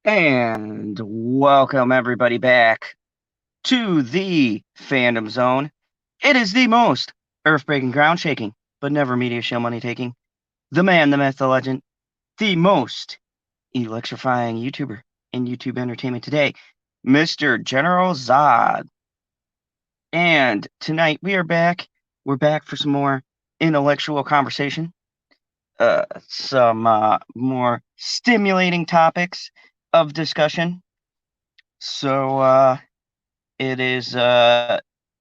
And welcome everybody back to the Fandom Zone. It is the most earth-breaking, ground-shaking, but never media show money-taking. The man, the myth, the legend, the most electrifying YouTuber in YouTube entertainment today, Mr. General Zod. And tonight we are back. We're back for some more intellectual conversation, some more stimulating topics of discussion. So, it is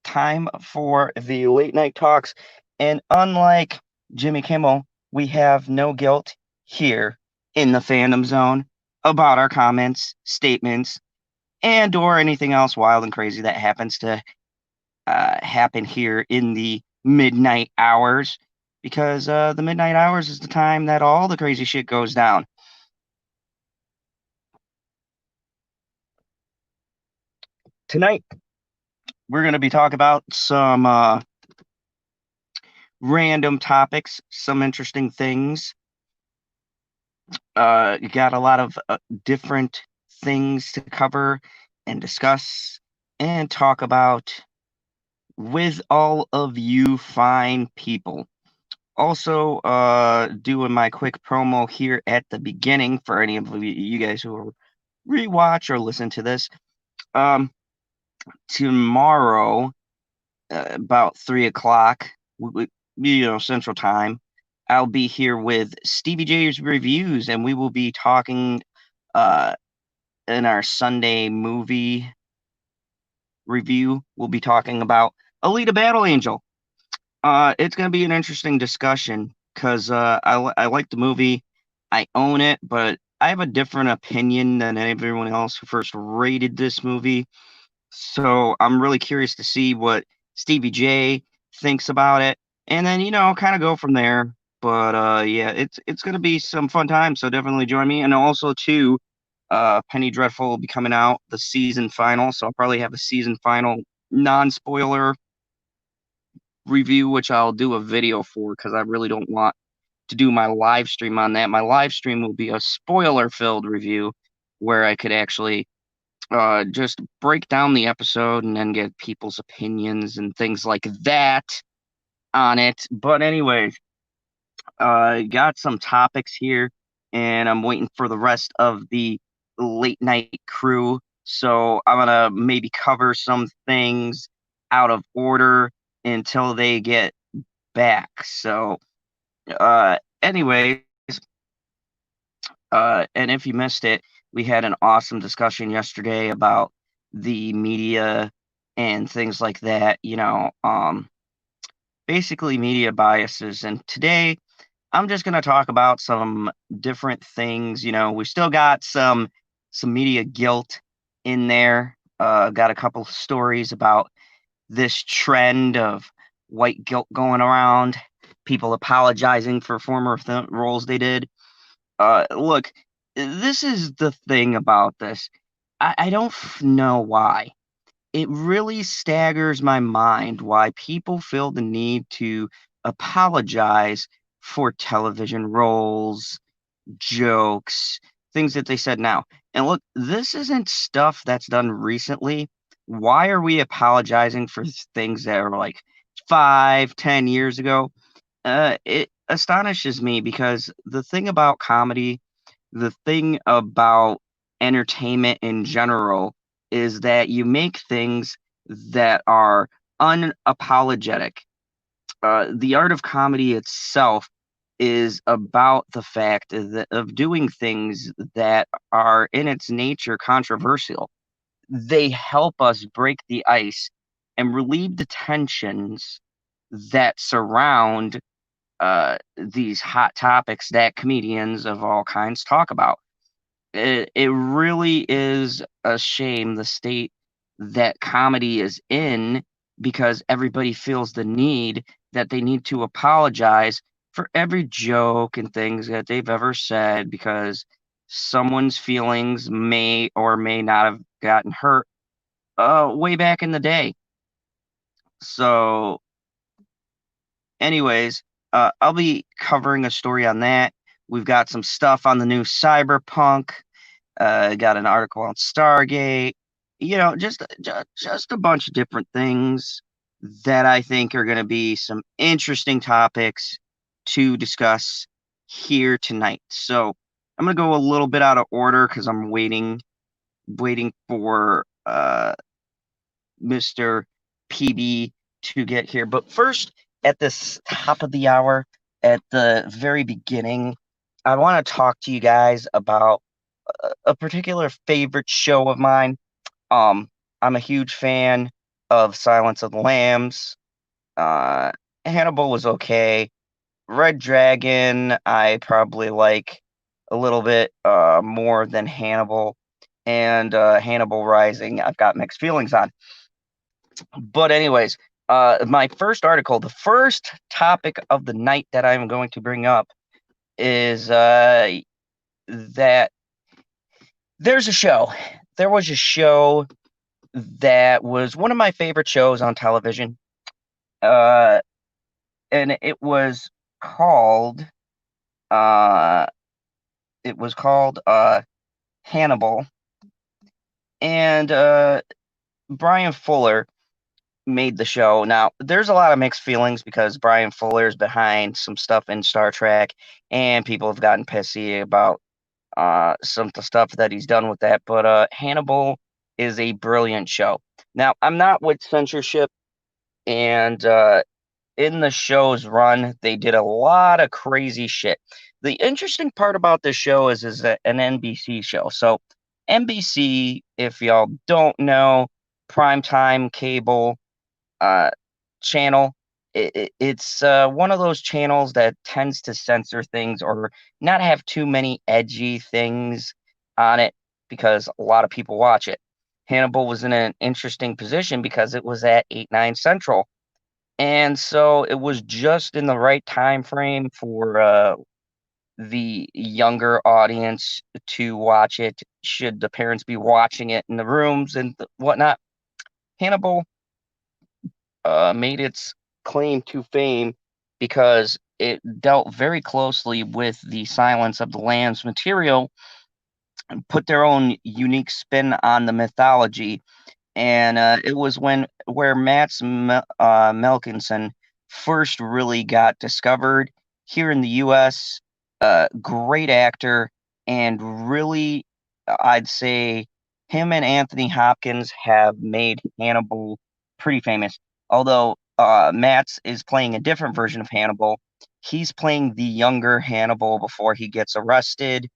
time for the late night talks. And unlike Jimmy Kimmel, we have no guilt here in the Fandom Zone about our comments, statements, and or anything else wild and crazy that happens to happen here in the midnight hours. Because the midnight hours is the time that all the crazy shit goes down. Tonight, we're going to be talking about some random topics, some interesting things. You got a lot of different things to cover and discuss and talk about with all of you fine people. Also, doing my quick promo here at the beginning for any of you guys who will rewatch or listen to this. Tomorrow, about 3 o'clock, Central Time, I'll be here with Stevie J's Reviews, and we will be talking in our Sunday movie review. We'll be talking about Alita Battle Angel. It's going to be an interesting discussion because I like the movie. I own it, but I have a different opinion than everyone else who first rated this movie. So I'm really curious to see what Stevie J thinks about it, and then kind of go from there. But yeah, it's gonna be some fun time. So definitely join me, and also too, Penny Dreadful will be coming out the season final. So I'll probably have a season final non-spoiler review, which I'll do a video for because I really don't want to do my live stream on that. My live stream will be a spoiler-filled review where I could actually just break down the episode and then get people's opinions and things like that on it. But anyways, got some topics here, and I'm waiting for the rest of the late night crew. So I'm gonna maybe cover some things out of order until they get back. So, anyways, and if you missed it, we had an awesome discussion yesterday about the media and things like that, basically media biases. And today I'm just going to talk about some different things. We still got some media guilt in there. Got a couple stories about this trend of white guilt going around, people apologizing for former roles they did. Look, this is the thing about this. I don't know why. It really staggers my mind why people feel the need to apologize for television roles, jokes, things that they said now. And look, this isn't stuff that's done recently. Why are we apologizing for things that are like 5, 10 years ago? It astonishes me because the thing about comedy, the thing about entertainment in general, is that you make things that are unapologetic. The art of comedy itself is about the fact of doing things that are in its nature controversial. They help us break the ice and relieve the tensions that surround these hot topics that comedians of all kinds talk about. It really is a shame the state that comedy is in because everybody feels the need that they need to apologize for every joke and things that they've ever said because someone's feelings may or may not have gotten hurt way back in the day. So anyways, I'll be covering a story on that. We've got some stuff on the new Cyberpunk. Got an article on Stargate. Just a bunch of different things that I think are going to be some interesting topics to discuss here tonight. So I'm going to go a little bit out of order because I'm waiting for Mr. PB to get here. But first, at this top of the hour, at the very beginning, I want to talk to you guys about a particular favorite show of mine. Um, I'm a huge fan of Silence of the Lambs. Uh, Hannibal was okay. Red Dragon, I probably like a little bit more than Hannibal. And Hannibal Rising, I've got mixed feelings on. But anyways, my first article, the first topic of the night that I'm going to bring up is that there's a show. There was a show that was one of my favorite shows on television. And called uh it was called Hannibal. And Brian Fuller made the show. Now, there's a lot of mixed feelings because Brian Fuller is behind some stuff in Star Trek, and people have gotten pissy about some of the stuff that he's done with that. But Hannibal is a brilliant show. Now, I'm not with censorship, and in the show's run, they did a lot of crazy shit. The interesting part about this show is that an NBC show. So NBC, if y'all don't know, primetime cable channel. It's one of those channels that tends to censor things or not have too many edgy things on it because a lot of people watch it. Hannibal was in an interesting position because it was at 8/9 Central. And so it was just in the right time frame for the younger audience to watch it, should the parents be watching it in the rooms and whatnot. Hannibal made its claim to fame because it dealt very closely with the Silence of the Lambs material and put their own unique spin on the mythology. And it was where Melkinson first really got discovered here in the U.S. Great actor, and really, I'd say him and Anthony Hopkins have made Hannibal pretty famous. Although Matt's is playing a different version of Hannibal. He's playing the younger Hannibal before he gets arrested,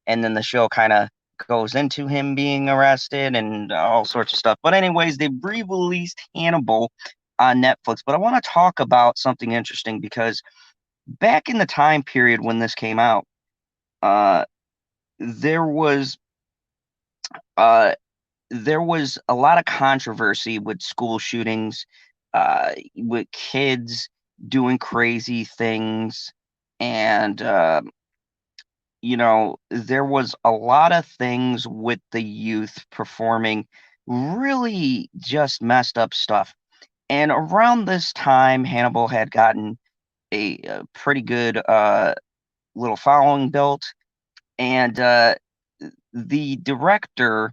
and then the show kind of goes into him being arrested and all sorts of stuff. But anyways, they re-released Hannibal on Netflix. But I want to talk about something interesting because back in the time period when this came out, uh, there was uh, there was a lot of controversy with school shootings, with kids doing crazy things, and there was a lot of things with the youth performing really just messed up stuff. And around this time, Hannibal had gotten a pretty good little following built, and the director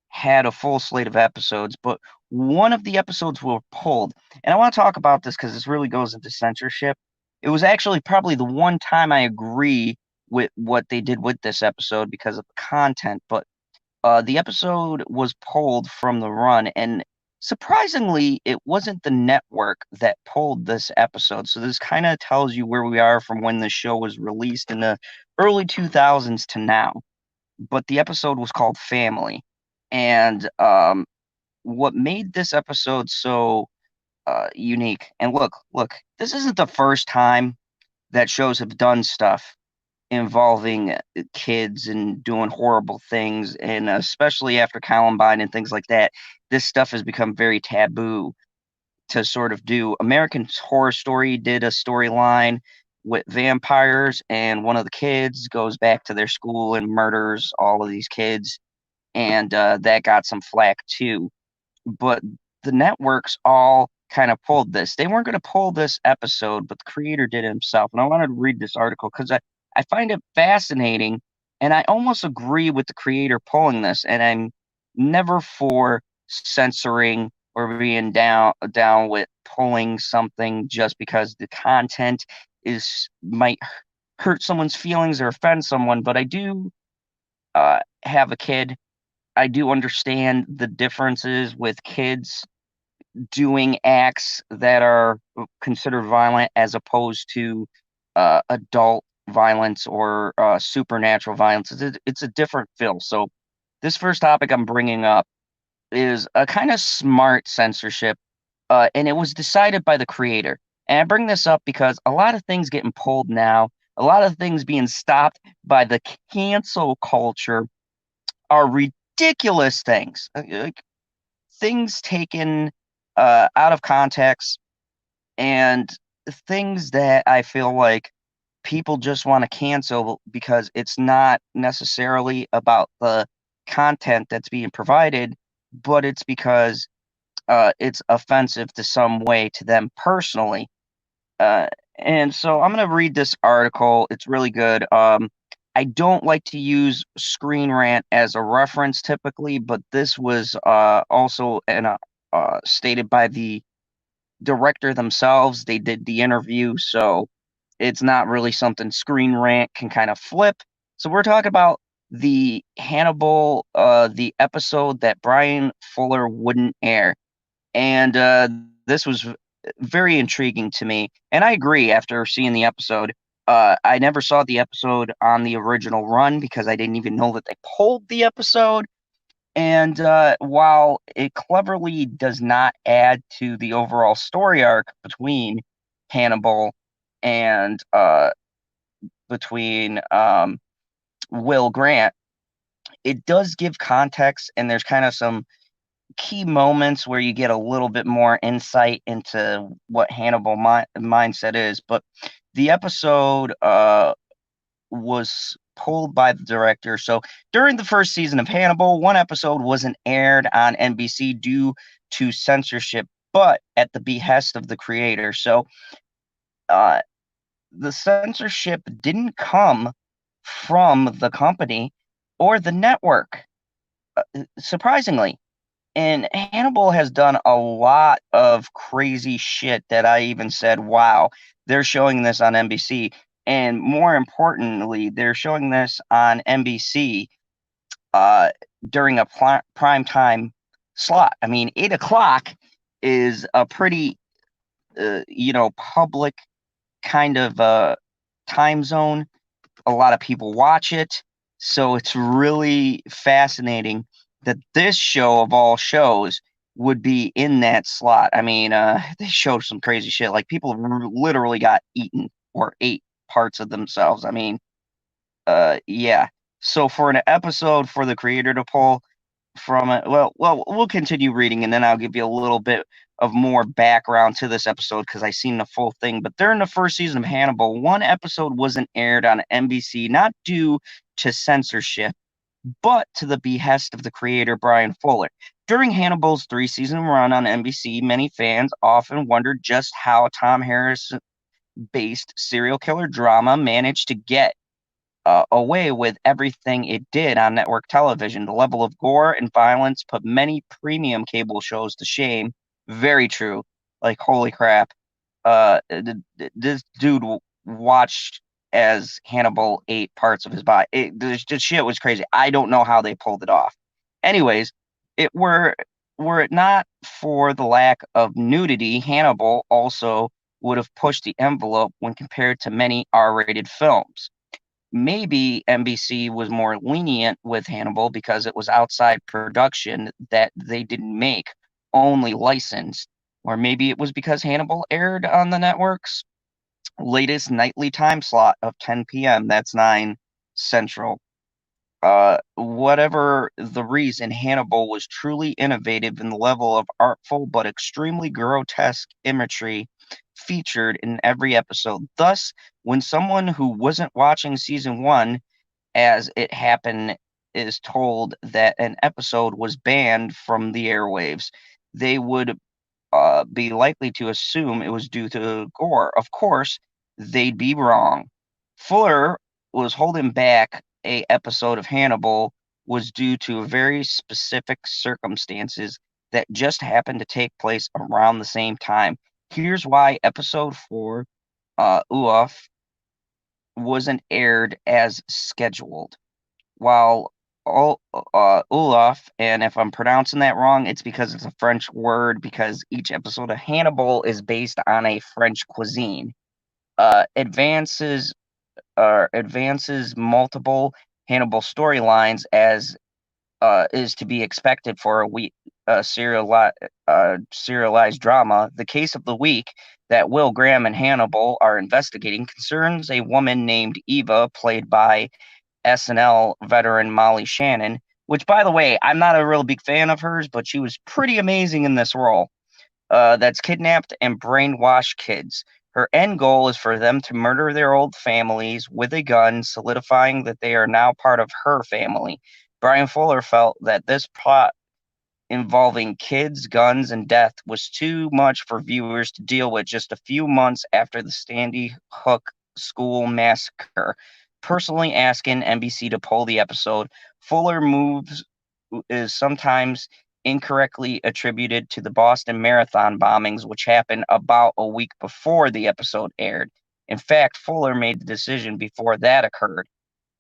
had a full slate of episodes, but one of the episodes were pulled. And I want to talk about this because this really goes into censorship. It was actually probably the one time I agree with what they did with this episode because of the content, but the episode was pulled from the run, and surprisingly, it wasn't the network that pulled this episode. So this kind of tells you where we are from when the show was released in the early 2000s to now. But the episode was called Family. And what made this episode so unique, and look, this isn't the first time that shows have done stuff involving kids and doing horrible things, and especially after Columbine and things like that, this stuff has become very taboo to sort of do. American Horror Story did a storyline with vampires, and one of the kids goes back to their school and murders all of these kids, and that got some flack too. But the networks all kind of pulled this. They weren't going to pull this episode, but the creator did it himself. And I wanted to read this article because I find it fascinating And I almost agree with the creator pulling this, and I'm never for censoring or being down with pulling something just because the content might hurt someone's feelings or offend someone. But I do have a kid. I do understand the differences with kids doing acts that are considered violent as opposed to adult violence or supernatural violence. It's a different feel. So this first topic I'm bringing up is a kind of smart censorship, and it was decided by the creator. And I bring this up because a lot of things getting pulled now, a lot of things being stopped by the cancel culture are ridiculous things. Like, things taken out of context, and things that I feel like people just want to cancel because it's not necessarily about the content that's being provided, but it's because it's offensive to some way to them personally. Uh, and so I'm going to read this article. It's really good. I don't like to use Screen Rant as a reference typically, but this was also stated by the director themselves. They did the interview, so it's not really something Screen Rant can kind of flip. So we're talking about the Hannibal, the episode that Brian Fuller wouldn't air. And this was very intriguing to me. And I agree after seeing the episode. I never saw the episode on the original run because I didn't even know that they pulled the episode. And while it cleverly does not add to the overall story arc between Hannibal and between Will Grant, it does give context, and there's kind of some key moments where you get a little bit more insight into what Hannibal mindset is. But the episode was pulled by the director. So during the first season of Hannibal, one episode wasn't aired on NBC due to censorship, but at the behest of the creator. So uh, the censorship didn't come from the company or the network, surprisingly. And Hannibal has done a lot of crazy shit that I even said, wow, they're showing this on NBC. And more importantly, they're showing this on NBC uh, during a prime time slot. I mean, 8 o'clock is a pretty, public kind of time zone. A lot of people watch it. So it's really fascinating that this show of all shows would be in that slot. I mean, they showed some crazy shit. Like, people literally got eaten or ate parts of themselves. I mean, yeah. So for an episode for the creator to pull from it, well, we'll continue reading, and then I'll give you a little bit of more background to this episode because I seen the full thing. But during the first season of Hannibal, one episode wasn't aired on NBC, not due to censorship, but to the behest of the creator Brian Fuller. During Hannibal's 3-season run on NBC, many fans often wondered just how Tom Harris-based serial killer drama managed to get away with everything it did on network television. The level of gore and violence put many premium cable shows to shame. Very true. Like, holy crap. This dude watched as Hannibal ate parts of his body. The shit was crazy. I don't know how they pulled it off. Anyways, were it not for the lack of nudity, Hannibal also would have pushed the envelope when compared to many R-rated films. Maybe NBC was more lenient with Hannibal because it was outside production that they didn't make, only licensed. Or maybe it was because Hannibal aired on the network's latest nightly time slot of 10 p.m. That's 9 Central. Whatever the reason, Hannibal was truly innovative in the level of artful but extremely grotesque imagery featured in every episode. Thus, when someone who wasn't watching season 1, as it happened, is told that an episode was banned from the airwaves, they would be likely to assume it was due to gore. Of course, they'd be wrong. Fuller was holding back a episode of Hannibal was due to very specific circumstances that just happened to take place around the same time. Here's why episode 4, Uof, wasn't aired as scheduled. While Olaf, and if I'm pronouncing that wrong, it's because it's a French word, because each episode of Hannibal is based on a French cuisine. Advances multiple Hannibal storylines as is to be expected for a serialized drama. The case of the week that Will Graham and Hannibal are investigating concerns a woman named Eva, played by SNL veteran Molly Shannon, which, by the way, I'm not a real big fan of hers, but she was pretty amazing in this role. That's kidnapped and brainwashed kids. Her end goal is for them to murder their old families with a gun, solidifying that they are now part of her family. Brian Fuller felt that this plot involving kids, guns, and death was too much for viewers to deal with just a few months after the Sandy Hook school massacre. Personally asking NBC to pull the episode, Fuller moves is sometimes incorrectly attributed to the Boston Marathon bombings, which happened about a week before the episode aired. In fact, Fuller made the decision before that occurred.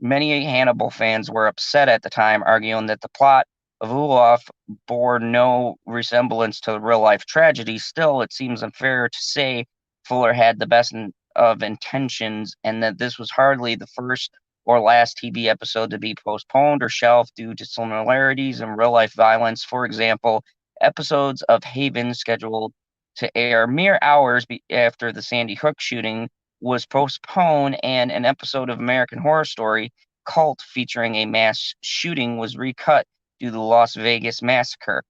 Many Hannibal fans were upset at the time, arguing that the plot of Olaf bore no resemblance to real-life tragedy. Still, it seems unfair to say Fuller had the best of intentions, and that this was hardly the first or last TV episode to be postponed or shelved due to similarities in real-life violence. For example, episodes of Haven, scheduled to air mere hours after the Sandy Hook shooting, was postponed, and an episode of American Horror Story Cult featuring a mass shooting was recut due to the Las Vegas massacre.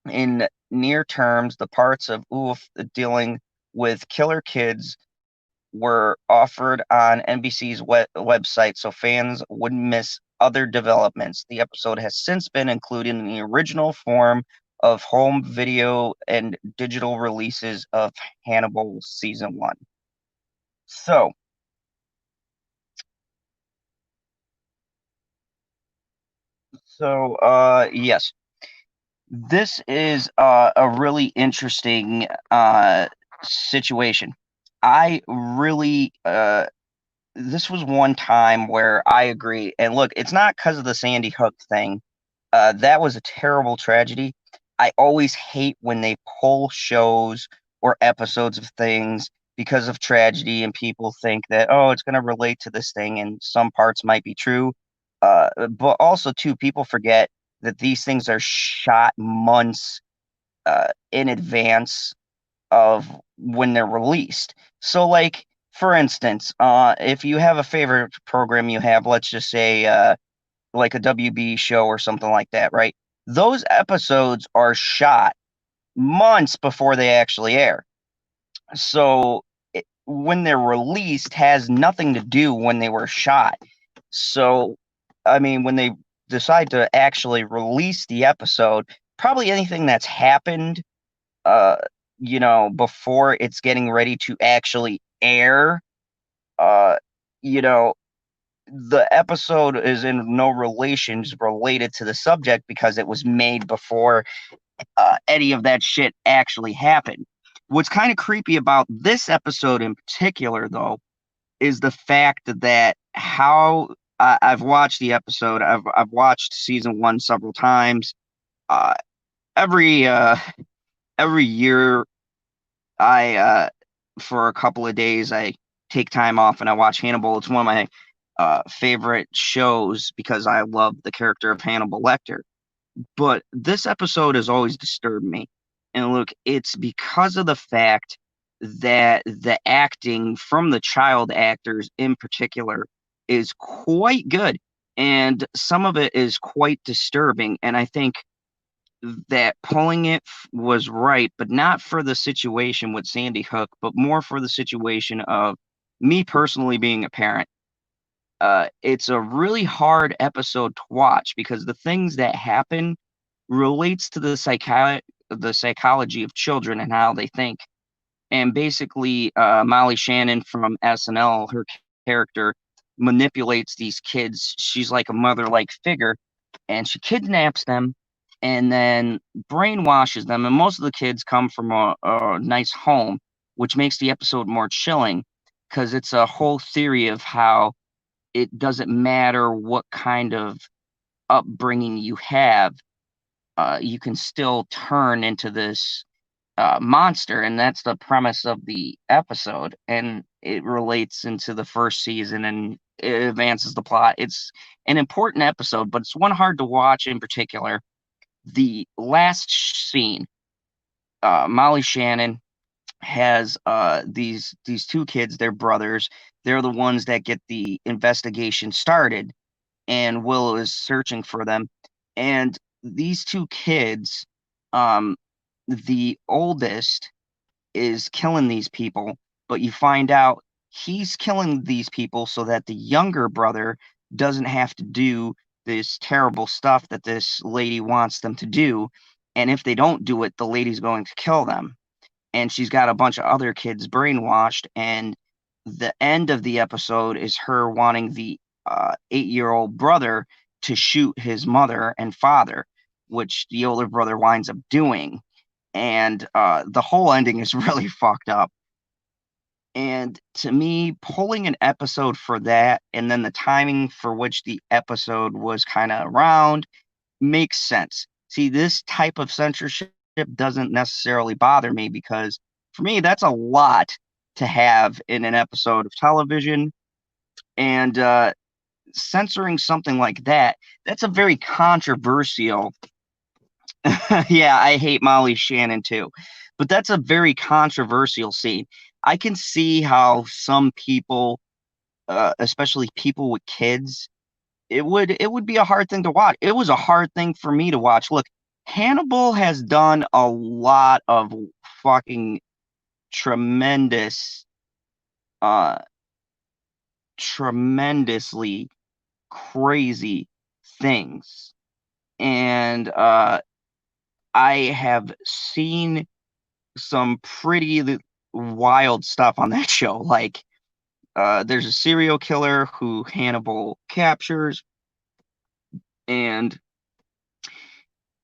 In near terms, the parts of Oof dealing with killer kids were offered on NBC's website so fans wouldn't miss other developments. The episode has since been included in the original form of home video and digital releases of Hannibal Season 1. Yes, this is a really interesting situation. I really this was one time where I agree. And look, it's not because of the Sandy Hook thing. That was a terrible tragedy. I always hate when they pull shows or episodes of things because of tragedy, and people think that, oh, it's going to relate to this thing, and some parts might be true. But also, too, people forget that these things are shot months in advance of when they're released. So, like, for instance, if you have a favorite program you have, let's just say like a WB show or something like that, right? Those episodes are shot months before they actually air. So when they're released has nothing to do when they were shot. So, I mean, when they decide to actually release the episode, probably anything that's happened, before it's getting ready to actually air, uh, you know, the episode is in no relations related to the subject because it was made before any of that shit actually happened. What's kind of creepy about this episode in particular, though, is the fact that how I've watched the episode. I've watched season 1 several times. Uh, every every year, I for a couple of days I take time off and I watch Hannibal. It's one of my favorite shows because I love the character of Hannibal Lecter. But this episode has always disturbed me. And look, it's because of the fact that the acting from the child actors in particular is quite good. And some of it is quite disturbing. And I think that pulling it was right, but not for the situation with Sandy Hook, but more for the situation of me personally being a parent. It's a really hard episode to watch because the things that happen relates to the psychology of children and how they think. And basically, Molly Shannon from SNL, her character manipulates these kids. She's like a mother-like figure, and she kidnaps them and then brainwashes them. And most of the kids come from a nice home, which makes the episode more chilling because it's a whole theory of how it doesn't matter what kind of upbringing you have, you can still turn into this monster, and that's the premise of the episode, and it relates into the first season and it advances the plot. It's an important episode, but it's one hard to watch in particular. The last scene, Molly Shannon has these two kids, they're brothers. They're the ones that get the investigation started, and Will is searching for them. And these two kids, um, the oldest is killing these people, but you find out he's killing these people so that the younger brother doesn't have to do this terrible stuff that this lady wants them to do. And if they don't do it, the lady's going to kill them. And she's got a bunch of other kids brainwashed. And the end of the episode is her wanting the 8-year-old brother to shoot his mother and father, which the older brother winds up doing. And the whole ending is really fucked up. And to me, pulling an episode for that and then the timing for which the episode was kind of around makes sense. See, this type of censorship doesn't necessarily bother me because for me, that's a lot to have in an episode of television. And censoring something like that, that's a very controversial. Yeah, I hate Molly Shannon too, but that's a very controversial scene. I can see how some people, especially people with kids, it would be a hard thing to watch. It was a hard thing for me to watch. Look, Hannibal has done a lot of fucking tremendous, uh, tremendously crazy things, and I have seen some pretty wild stuff on that show. Like, there's a serial killer who Hannibal captures, and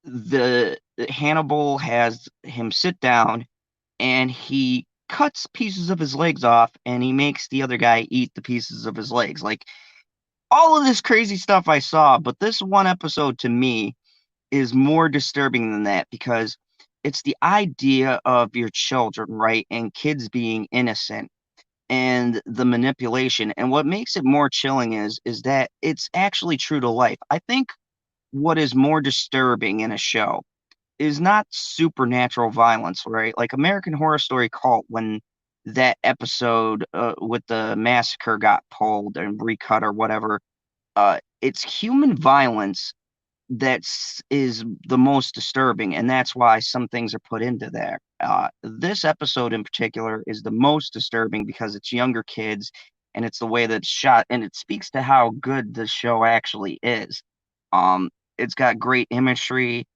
the Hannibal has him sit down and he cuts pieces of his legs off and he makes the other guy eat the pieces of his legs. Like all of this crazy stuff I saw, but this one episode to me is more disturbing than that because it's the idea of your children, right? And kids being innocent and the manipulation. And what makes it more chilling is that it's actually true to life. I think what is more disturbing in a show is not supernatural violence, right? Like American Horror Story Cult, when that episode with the massacre got pulled and recut or whatever, it's human violence is the most disturbing, and that's why some things are put into there. This episode in particular is the most disturbing because it's younger kids and it's the way that it's shot, and it speaks to how good the show actually is. It's got great imagery.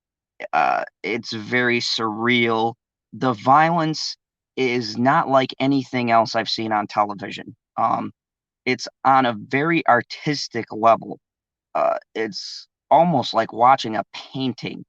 It's very surreal. The violence is not like anything else I've seen on television. It's on a very artistic level. It's almost like watching a painting.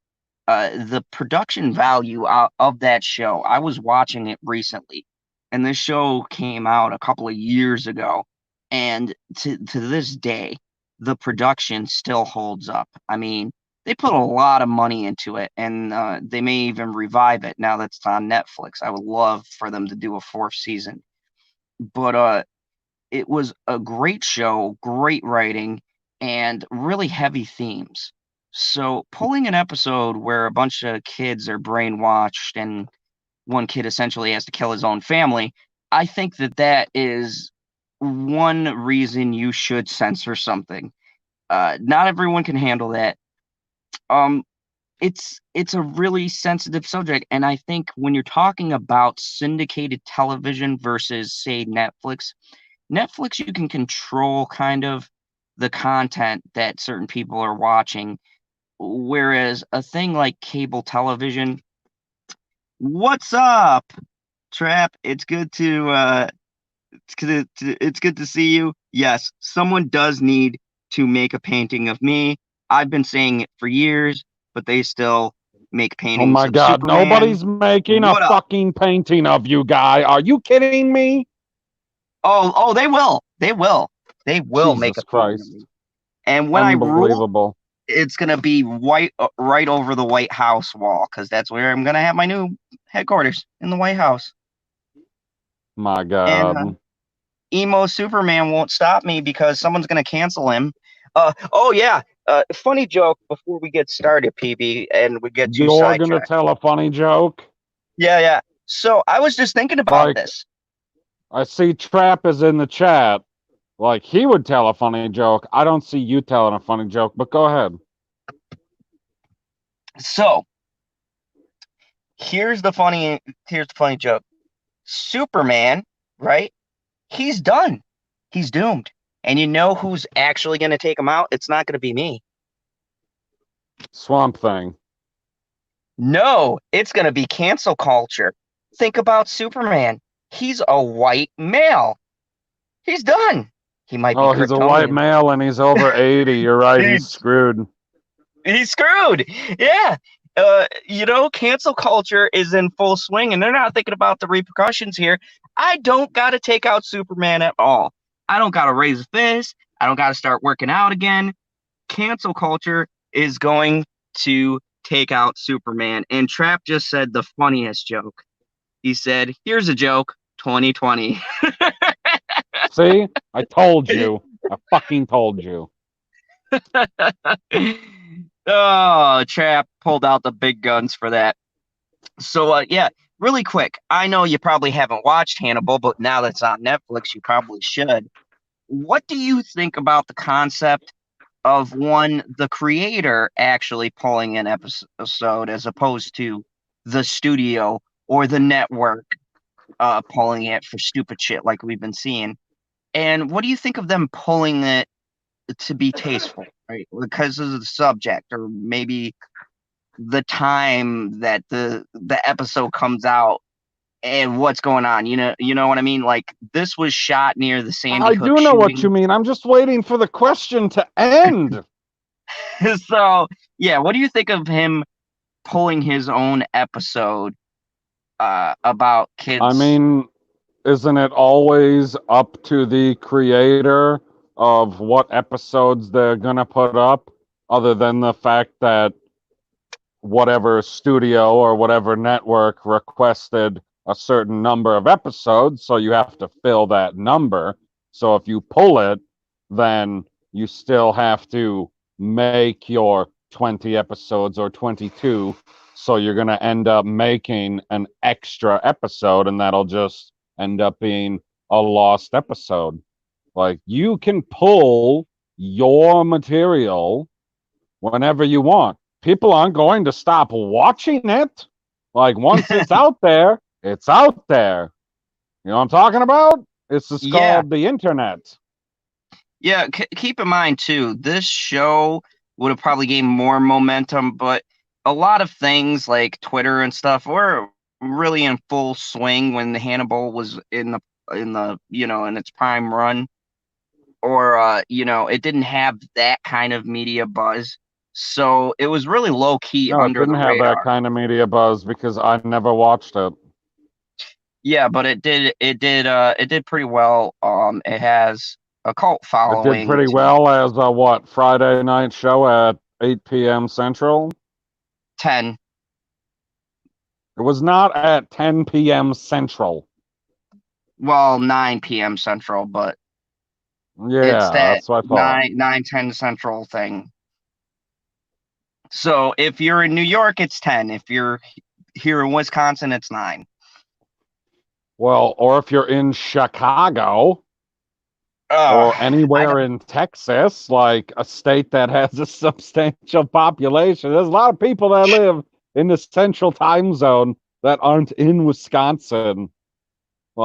The production value of that show, I was watching it recently, and this show came out a couple of years ago, and to this day, the production still holds up. I mean, they put a lot of money into it, and they may even revive it now that it's on Netflix. I would love for them to do a fourth season. But it was a great show, great writing, and really heavy themes. So pulling an episode where a bunch of kids are brainwashed and one kid essentially has to kill his own family, I think that that is one reason you should censor something. Not everyone can handle that. Um, it's a really sensitive subject, and I think when you're talking about syndicated television versus, say, Netflix, you can control kind of the content that certain people are watching, whereas a thing like cable television, what's up, Trap? It's good to it's good to see you. Yes, someone does need to make a painting of me. I've been saying it for years, but they still make Oh paintings my of God, Superman. nobody's making a What up? fucking painting of you, guy. Are you kidding me? Oh, they will. They will. They will make a Jesus painting of Christ. me. And when I rule, Unbelievable. it's gonna be white right over the White House wall, because that's where I'm gonna have my new headquarters, in the White House. My And God. emo Superman won't stop me because someone's gonna cancel him. Oh yeah. Funny joke before we get started, PB, and we get too You're gonna sidetracked. tell a funny joke? Yeah, yeah. So I was just thinking about Like, this. I see Trap is in the chat. Like, he would tell a funny joke. I don't see you telling a funny joke, but go ahead. So here's the funny joke. Superman, right? He's done. He's doomed. And you know who's actually going to take him out? It's not going to be me. Swamp Thing. No, it's going to be cancel culture. Think about Superman. He's a white male. He's done. He might be Oh, he's a white Kryptonian. male and he's over 80. You're right. He's Dude, screwed. he's screwed. Yeah. Cancel culture is in full swing and they're not thinking about the repercussions here. I don't got to take out Superman at all. I don't got to raise a fist. I don't got to start working out again. Cancel culture is going to take out Superman. And Trap just said the funniest joke. He said, "Here's a joke, 2020." See? I told you. I fucking told you. Oh, Trap pulled out the big guns for that. So, yeah, really quick. I know you probably haven't watched Hannibal, but now that's on Netflix, you probably should. What do you think about the concept of the creator actually pulling an episode as opposed to the studio or the network pulling it for stupid shit like we've been seeing? And what do you think of them pulling it to be tasteful, right? Because of the subject, or maybe the time that the episode comes out and what's going on. You know what I mean? Like, this was shot near the Sandy I Hook do know what you shooting. mean. I'm just waiting for the question to end. So yeah, what do you think of him pulling his own episode about I kids? mean, isn't it always up to the creator of what episodes they're gonna put up, other than the fact that whatever studio or whatever network requested a certain number of episodes, so you have to fill that number. So if you pull it, then you still have to make your 20 episodes or 22. So you're going to end up making an extra episode, and that'll just end up being a lost episode. Like, you can pull your material whenever you want. People aren't going to stop watching it. Like, once it's out there, it's out there. You know what I'm talking about? It's just Yeah, called the internet. yeah. Keep in mind too, this show would have probably gained more momentum, but a lot of things like Twitter and stuff were really in full swing when the Hannibal was in its prime run. Or it didn't have that kind of media buzz, so it was really low key No, it under didn't the have that radar. kind of media buzz because I never watched it. Yeah, but it did pretty well. It has a cult It did following pretty to well as a what, Friday night show at 8 p.m. Central. 10. It was not at 10 p.m. Central. Well, 9 p.m. Central, but it's Yeah, that that's what I thought. 9 10 Central thing. So if you're in New York, it's 10. If you're here in Wisconsin, it's 9. Well, or if you're in Chicago, uh or I anywhere don't in Texas, like a state that has a substantial population. There's a lot of people that live in the central time zone that aren't in Wisconsin.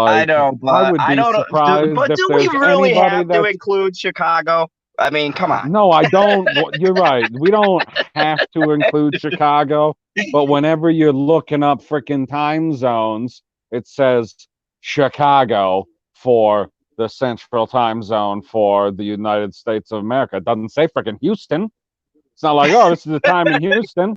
I Like, know, I but would I be don't know. surprised But if do we there's really anybody have to that's. include Chicago? I mean, come on. No, I don't. You're right. We don't have to include Chicago, but whenever you're looking up freaking time zones, it says Chicago for the central time zone for the United States of America. It doesn't say freaking Houston. It's not like, oh, this is the time in Houston.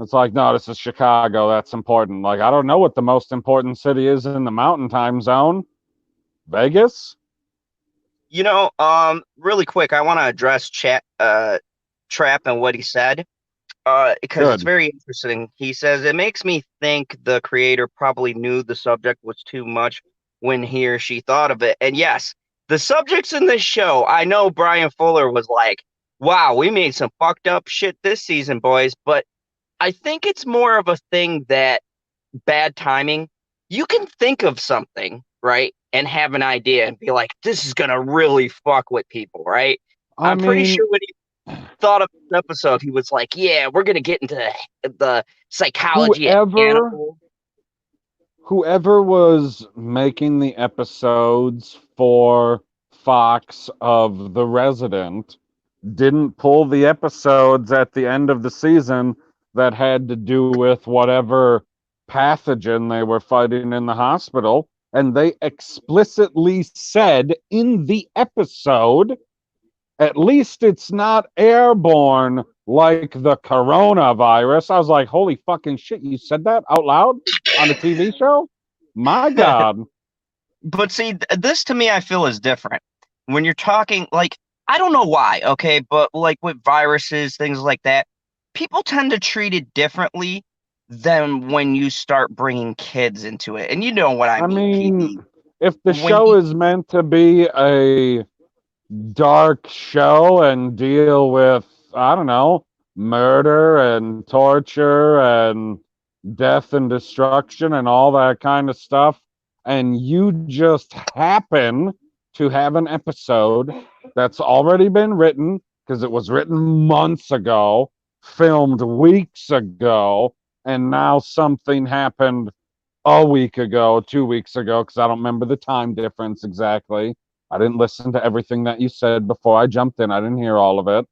It's like, no, this is Chicago. That's important. Like, I don't know what the most important city is in the mountain time zone. Vegas? Really quick, I want to address Trap and what he said, because it's Good. very interesting. He says it makes me think the creator probably knew the subject was too much when he or she thought of it. And yes, the subjects in this show, I know Brian Fuller was like, "Wow, we made some fucked up shit this season, boys," but I think it's more of a thing that bad timing. You can think of something, right? And have an idea and be like, this is gonna really fuck with people, right? I I'm pretty mean, sure when he thought of this episode, he was like, yeah, we're gonna get into the psychology of whoever Hannibal. whoever was making the episodes for Fox of The Resident didn't pull the episodes at the end of the season that had to do with whatever pathogen they were fighting in the hospital. And they explicitly said in the episode, at least it's not airborne like the coronavirus. I was like, holy fucking shit, you said that out loud on a TV show? My God. But see, this to me, I feel is different. When you're talking, like, I don't know why, okay, but like with viruses, things like that, people tend to treat it differently than when you start bringing kids into it. And you know what I I mean, mean, PB. if the When show you, is meant to be a dark show and deal with, I don't know, murder and torture and death and destruction and all that kind of stuff, and you just happen to have an episode that's already been written because it was written months ago, filmed weeks ago, and now something happened a week ago, 2 weeks ago, because I don't remember the time difference exactly. I didn't listen to everything that you said before I jumped in. I didn't hear all of it.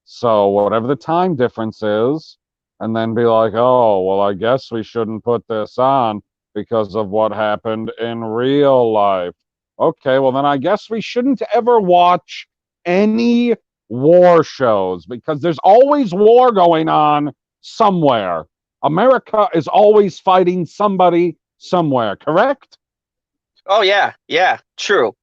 So whatever the time difference is, and then be like, oh, well, I guess we shouldn't put this on because of what happened in real life. Okay, well, then I guess we shouldn't ever watch any war shows because there's always war going on somewhere. America is always fighting somebody somewhere, correct? oh yeah, yeah, true.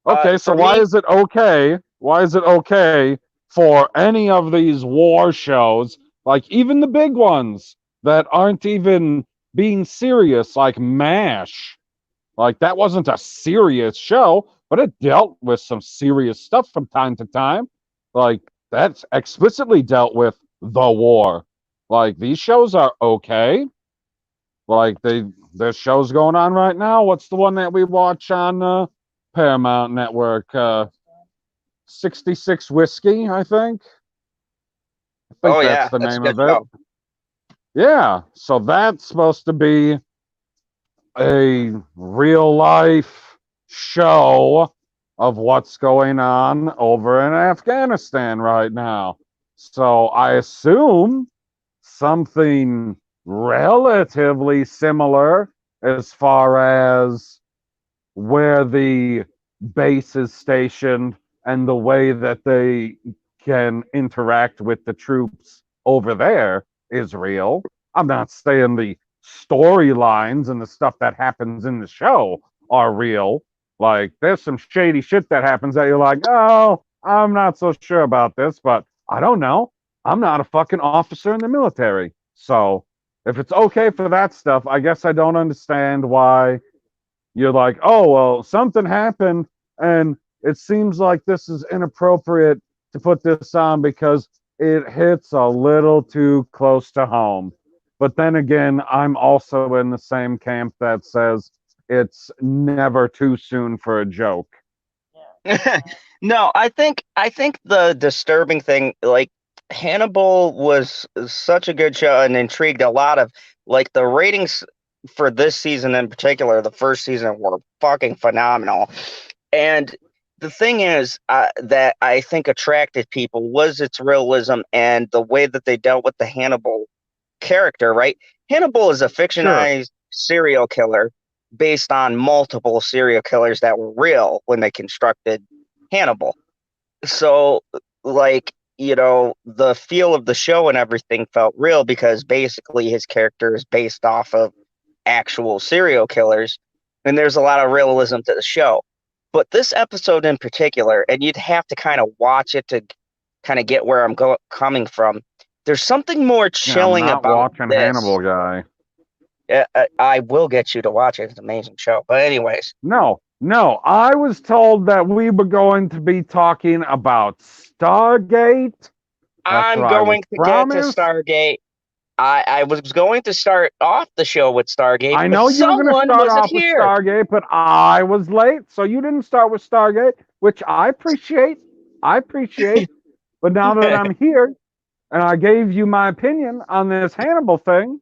Okay, so For why me, is it okay? Why is it okay for any of these war shows, like even the big ones that aren't even being serious, like MASH? Like that wasn't a serious show, but it dealt with some serious stuff from time to time. Like that's explicitly dealt with the war. Like these shows are okay. Like there's shows going on right now. What's the one that we watch on Paramount Network? 66 Whiskey, I think. I think oh that's yeah, the that's a name good of it. show. Yeah, so that's supposed to be a real life show of what's going on over in Afghanistan right now. So I assume something relatively similar as far as where the base is stationed and the way that they can interact with the troops over there is real. I'm not saying the storylines and the stuff that happens in the show are real. Like, there's some shady shit that happens that you're like, oh, I'm not so sure about this, but I don't know. I'm not a fucking officer in the military. So if it's okay for that stuff, I guess I don't understand why you're like, oh, well, something happened and it seems like this is inappropriate to put this on because it hits a little too close to home. But then again, I'm also in the same camp that says it's never too soon for a joke. No, I think the disturbing thing, like Hannibal was such a good show and intrigued a lot of like the ratings for this season in particular, the first season were fucking phenomenal. And the thing is that I think attracted people was its realism and the way that they dealt with the Hannibal character, right? Hannibal is a Sure. fictionalized serial killer based on multiple serial killers that were real when they constructed Hannibal. So, like, the feel of the show and everything felt real because basically his character is based off of actual serial killers, and there's a lot of realism to the show. But this episode in particular, and you'd have to kind of watch it to kind of get where I'm coming from. There's something more Yeah, I'm chilling not about watching Hannibal, this. guy. I will get you to watch it. It's an amazing show. But anyways, No, no. I was told that we were going to be talking about Stargate. That's I'm what I was going to get to promised. Stargate. I was going to start off the show with Stargate, I but know you were going to someone start wasn't off with here. Stargate, but I was late, so you didn't start with Stargate, which I appreciate. I appreciate. But now that I'm here and I gave you my opinion on this Hannibal thing,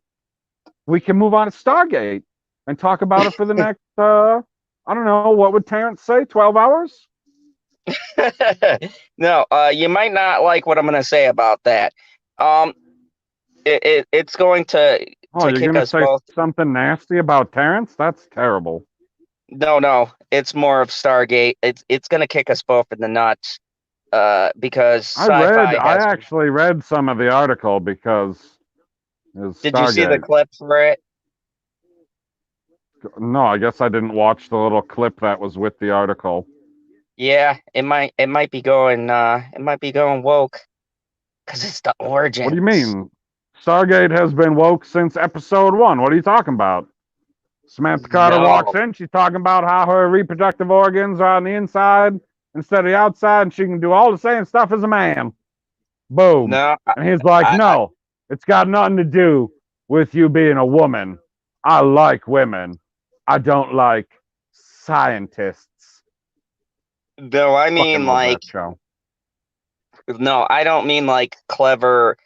we can move on to Stargate and talk about it for the next, I don't know, what would Terrence say, 12 hours? No, you might not like what I'm going to say about that. Um, it's going Oh, to you're kick going to us say both. something nasty about Terrence? That's terrible. No, it's more of Stargate. It's going to kick us both in the nuts. Because sci-fi I has some. actually read some of the article because it's Did you see the Stargate. clip for it? No, I guess I didn't watch the little clip that was with the article. Yeah, it might be going woke because it's the What do you origins. mean? Stargate has been woke since episode 1. What are you talking about? Samantha Carter walks No, in. She's talking about how her reproductive organs are on the inside instead of the outside, and she can do all the same stuff as a man. Boom. no, And he's like, I no, it's got nothing to do with you being a woman. I like women. I don't like scientists. no, I Fucking mean love like that show. no, I don't mean like clever,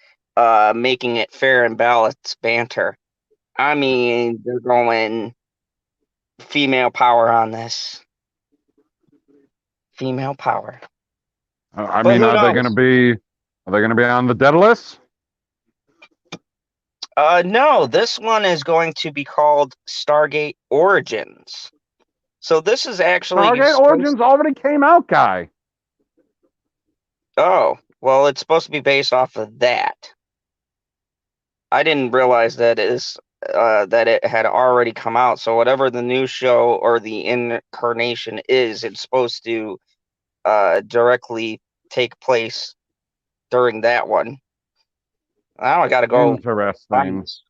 making it fair and balanced banter. I mean they're going female power on this. Female power. I But mean, who are they going to knows? be? Are they going to be on the dead list? No, this one is going to be called Stargate Origins. So this is actually Stargate supposed. Origins already came out, guy. Oh, well, it's supposed to be based off of that. I didn't realize that it had already come out. So whatever the new show or the incarnation is, it's supposed to directly take place during that one. Now I gotta go find Interesting. this.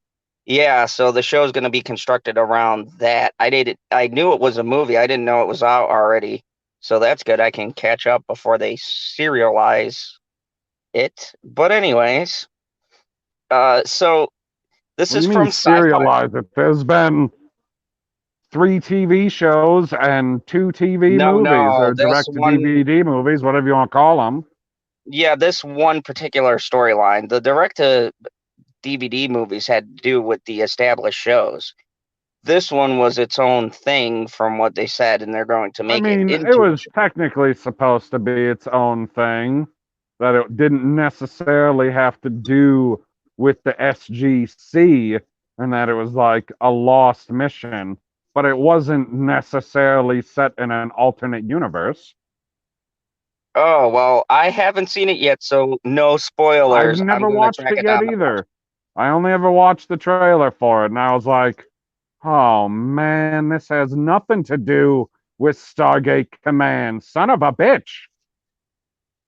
Yeah, so the show's gonna be constructed around that. I knew it was a movie. I didn't know it was out already. So that's good. I can catch up before they serialize it. But anyways, so this What do is you mean from Sci-Fi. serialize it? There's been 3 TV shows and 2 TV movies, No, or this direct to one, DVD movies, whatever you want to call them. yeah, this one particular storyline. The direct to DVD movies had to do with the established shows. This one was its own thing from what they said, and they're going to I make it mean, it into a was show. technically supposed to be its own thing, that it didn't necessarily have to do with the SGC, and that it was like a lost mission, but it wasn't necessarily set in an alternate universe. Oh, well, I haven't seen it yet, so no I've spoilers. I'm never going to watched track it it yet down and watch either. I only ever watched the trailer for it, and I was like, oh man, this has nothing to do with Stargate Command. Son of a bitch.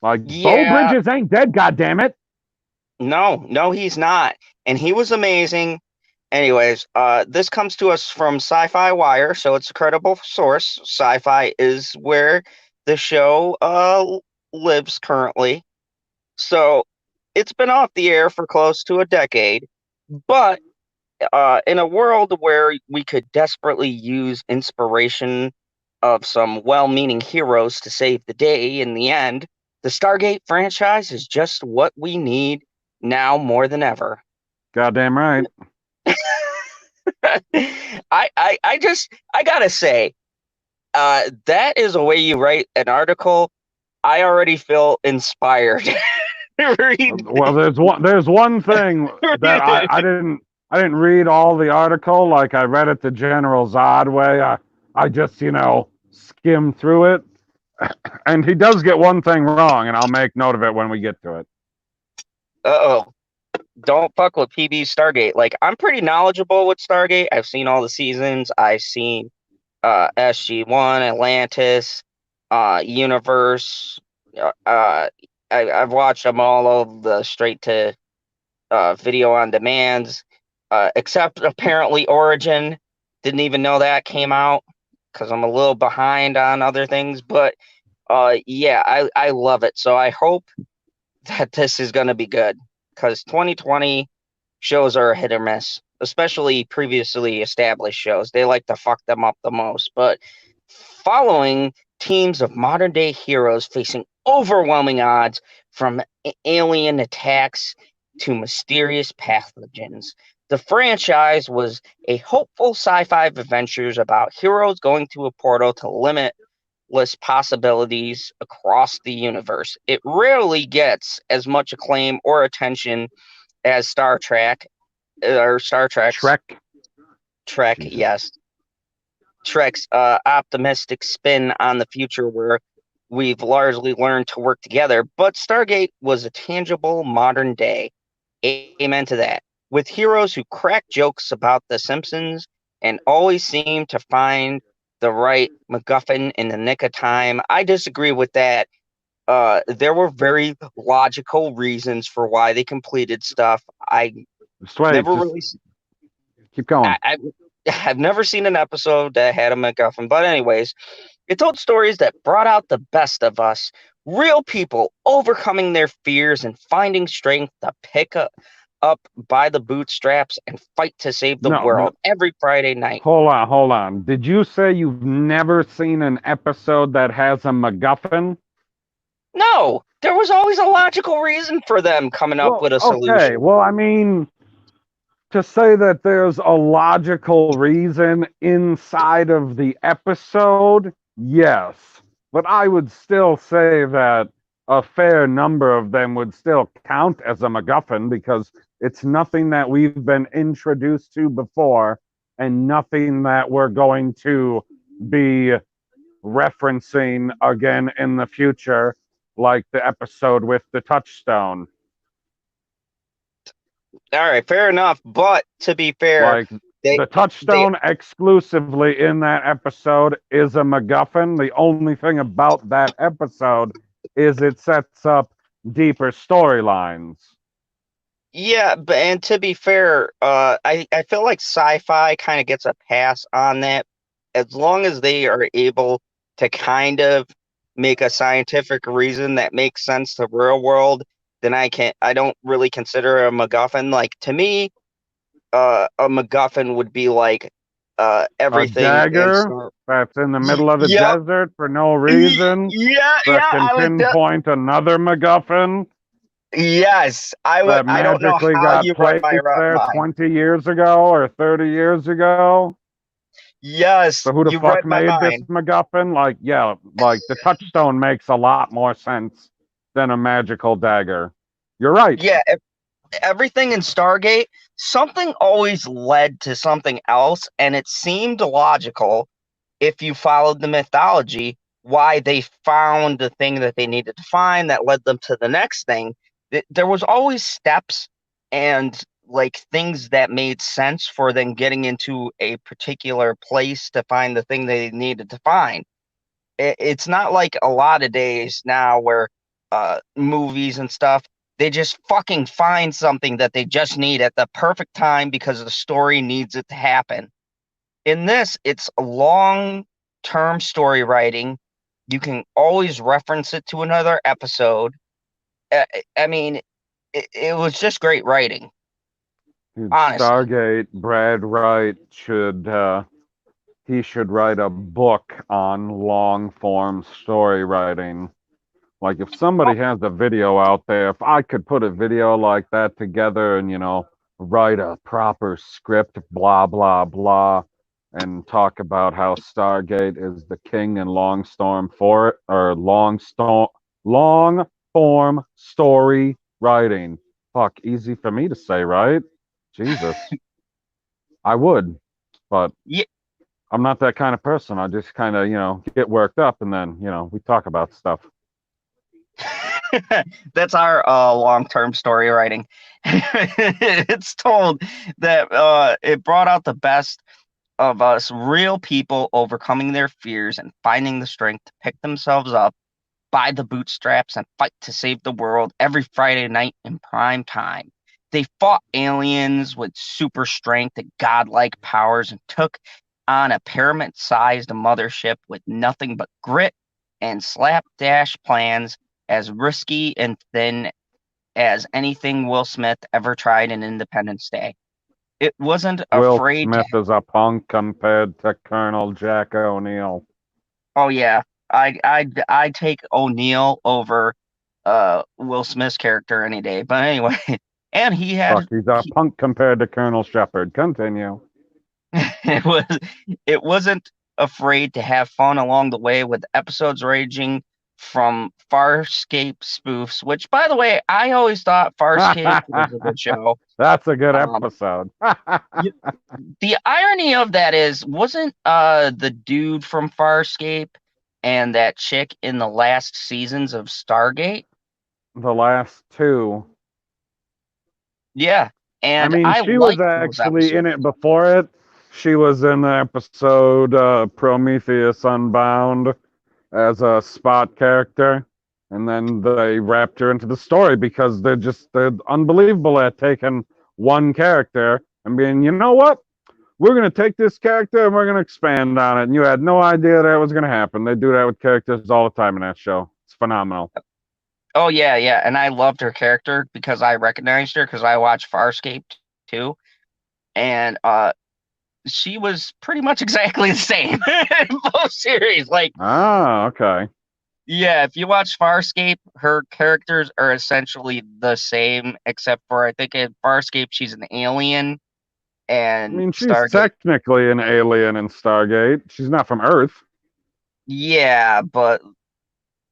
Like, it. Bo Yeah, Bridges ain't dead, goddammit. no, he's not. And he was amazing. Anyways, this comes to us from Sci-Fi Wire, so it's a credible source. Sci-Fi is where the show lives currently. So it's been off the air for close to a decade, but in a world where we could desperately use inspiration of some well-meaning heroes to save the day in the end, the Stargate franchise is just what we need now more than ever. Goddamn right. I gotta say, that is a way you write an article. I already feel inspired to read, Well, there's one thing that read I it. didn't I didn't read all the article like I read it the General Zod way. I just, skimmed through it. And he does get one thing wrong, and I'll make note of it when we get to it. Uh-oh. Don't fuck with PB Stargate. Like, I'm pretty knowledgeable with Stargate. I've seen all the seasons. I've seen SG-1, Atlantis, Universe. I've watched them all of the straight to video on demands, except apparently Origin. Didn't even know that came out because I'm a little behind on other things. But yeah, I love it. So I hope that this is going to be good because 2020 shows are a hit or miss, especially previously established shows. They like to fuck them up the most. But following teams of modern day heroes facing overwhelming odds from alien attacks to mysterious pathogens, the franchise was a hopeful sci-fi adventures about heroes going to a portal to limitless possibilities across the universe. It rarely gets as much acclaim or attention as Star Trek or Star Trek's Shrek. Trek, Jesus. yes. Trek's optimistic spin on the future where we've largely learned to work together, but Stargate was a tangible modern day. Amen to that. With heroes who crack jokes about The Simpsons and always seem to find the right MacGuffin in the nick of time. I disagree with that. There were very logical reasons for why they completed stuff. I Just wait. never Just really keep going. I've never seen an episode that had a MacGuffin, but anyways, it told stories that brought out the best of us, real people overcoming their fears and finding strength to pick up by the bootstraps and fight to save the No, world every Friday night. hold on. Did you say you've never seen an episode that has a MacGuffin? No, there was always a logical reason for them coming up Well, with a okay. solution. Well, I mean, to say that there's a logical reason inside of the episode, yes. But I would still say that a fair number of them would still count as a MacGuffin because it's nothing that we've been introduced to before and nothing that we're going to be referencing again in the future, like the episode with the touchstone. All right, fair enough. But to be fair, Like they the they touchstone exclusively in that episode is a MacGuffin. The only thing about that episode is it sets up deeper storylines. Yeah, but and to be fair, I feel like sci-fi kind of gets a pass on that as long as they are able to kind of make a scientific reason that makes sense to real world, then I don't really consider a MacGuffin. Like to me, a MacGuffin would be like A everything in dagger Star. that's in the middle of the Yep. desert for no reason Yeah, that yeah, can pinpoint another MacGuffin yes, I would. that I don't know magically how got you read my placed there mind. 20 years ago or 30 years ago. Yes, So who the you fuck read my made this mind. MacGuffin? Like, yeah, like the touchstone makes a lot more sense than a magical dagger. You're right. Yeah, everything in Stargate, something always led to something else, and it seemed logical if you followed the mythology why they found the thing that they needed to find that led them to the next thing. There was always steps and like things that made sense for them getting into a particular place to find the thing they needed to find. It's not like a lot of days now where movies and stuff they just fucking find something that they just need at the perfect time because the story needs it to happen. In this, it's a long-term story writing. You can always reference it to another episode. I mean, it was just great writing, Dude, honestly. Stargate, Brad Wright he should write a book on long form story writing. Like if somebody has a video out there, if I could put a video like that together and, write a proper script, blah, blah, blah, and talk about how Stargate is the king in long form story writing. Fuck, easy for me to say, right? Jesus. I would, but Yeah. I'm not that kind of person. I just kind of, get worked up and then, we talk about stuff. That's our long-term story writing. It's told that it brought out the best of us real people overcoming their fears and finding the strength to pick themselves up by the bootstraps and fight to save the world every Friday night in prime time. They fought aliens with super strength and godlike powers and took on a pyramid-sized mothership with nothing but grit and slapdash plans as risky and thin as anything Will Smith ever tried in Independence Day. It wasn't Will afraid to. Smith is a punk compared to Colonel Jack O'Neill. Oh yeah, I take O'Neill over Will Smith's character any day. But anyway, and he Fuck, had he's a he, punk compared to Colonel Shepard. Continue. it was it wasn't afraid to have fun along the way with episodes ranging from Farscape spoofs, which by the way, I always thought Farscape was a good show. That's a good Um, episode. y- the irony of that is, wasn't the dude from Farscape and that chick in the last seasons of Stargate? The last two. Yeah, I and mean, I she was liked those actually in episodes. it before it. She was in the episode Prometheus Unbound as a spot character. And then they wrapped her into the story because they're unbelievable at taking one character and being, you know what? We're going to take this character and we're going to expand on it. And you had no idea that was going to happen. They do that with characters all the time in that show. It's phenomenal. Oh yeah, yeah, and I loved her character because I recognized her because I watched Farscape too, and she was pretty much exactly the same in both series. Like, Ah, okay. yeah, if you watch Farscape, her characters are essentially the same, except for I think in Farscape she's an alien, I and mean, she's Stargate, technically an alien in Stargate. She's not from Earth. yeah, but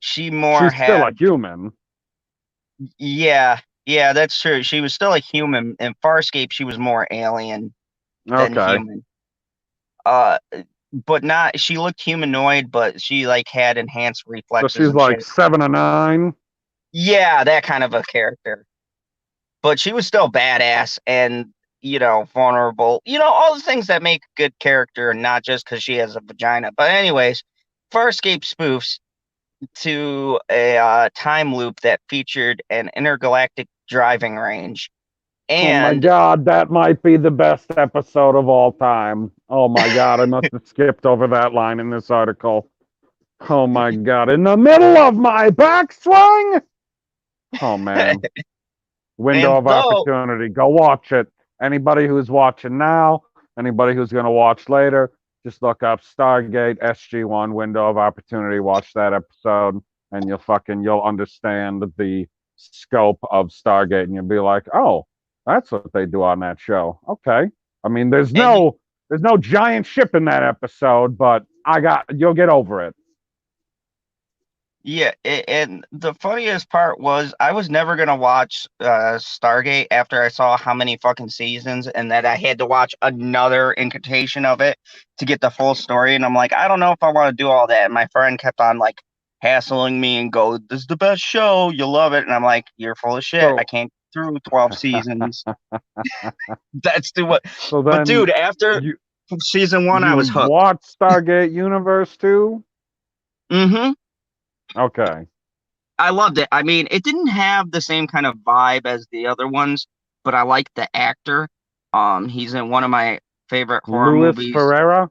she more She's still had, a human. yeah, yeah, that's true. She was still a human. In Farscape, she was more alien than Okay. human. Uh, but not, she looked humanoid, but she like had enhanced So reflexes she's and like shit. 7 or 9. Yeah, that kind of a character. But she was still badass and, vulnerable. All the things that make a good character, and not just because she has a vagina. But anyways, Farscape spoofs to a time loop that featured an intergalactic driving range. Oh my And God, that might be the best episode of all time. Oh my God, I must have skipped over that line in this article. Oh my God, in the middle of my backswing. Oh man, window and of though, opportunity. Go watch it. Anybody who's watching now, anybody who's going to watch later, just look up Stargate Sg-1 window of opportunity. Watch that episode, and you'll understand the scope of Stargate, and you'll be like, oh, that's what they do on that show. Okay. I mean, and there's no giant ship in that episode, but you'll get over it. Yeah, and the funniest part was I was never gonna watch Stargate after I saw how many fucking seasons and that I had to watch another incarnation of it to get the full story. And I'm like, I don't know if I want to do all that. And my friend kept on like hassling me and go, "This is the best show, you'll love it." And I'm like, "You're full of shit. I So, can't get through 12 seasons. That's too much." so But then dude, after you season one, I was you hooked. watch Stargate Universe too? Mm-hmm. Okay. I loved it. I mean, it didn't have the same kind of vibe as the other ones, but I liked the actor. He's in one of my favorite horror Louis movies. Ferreira?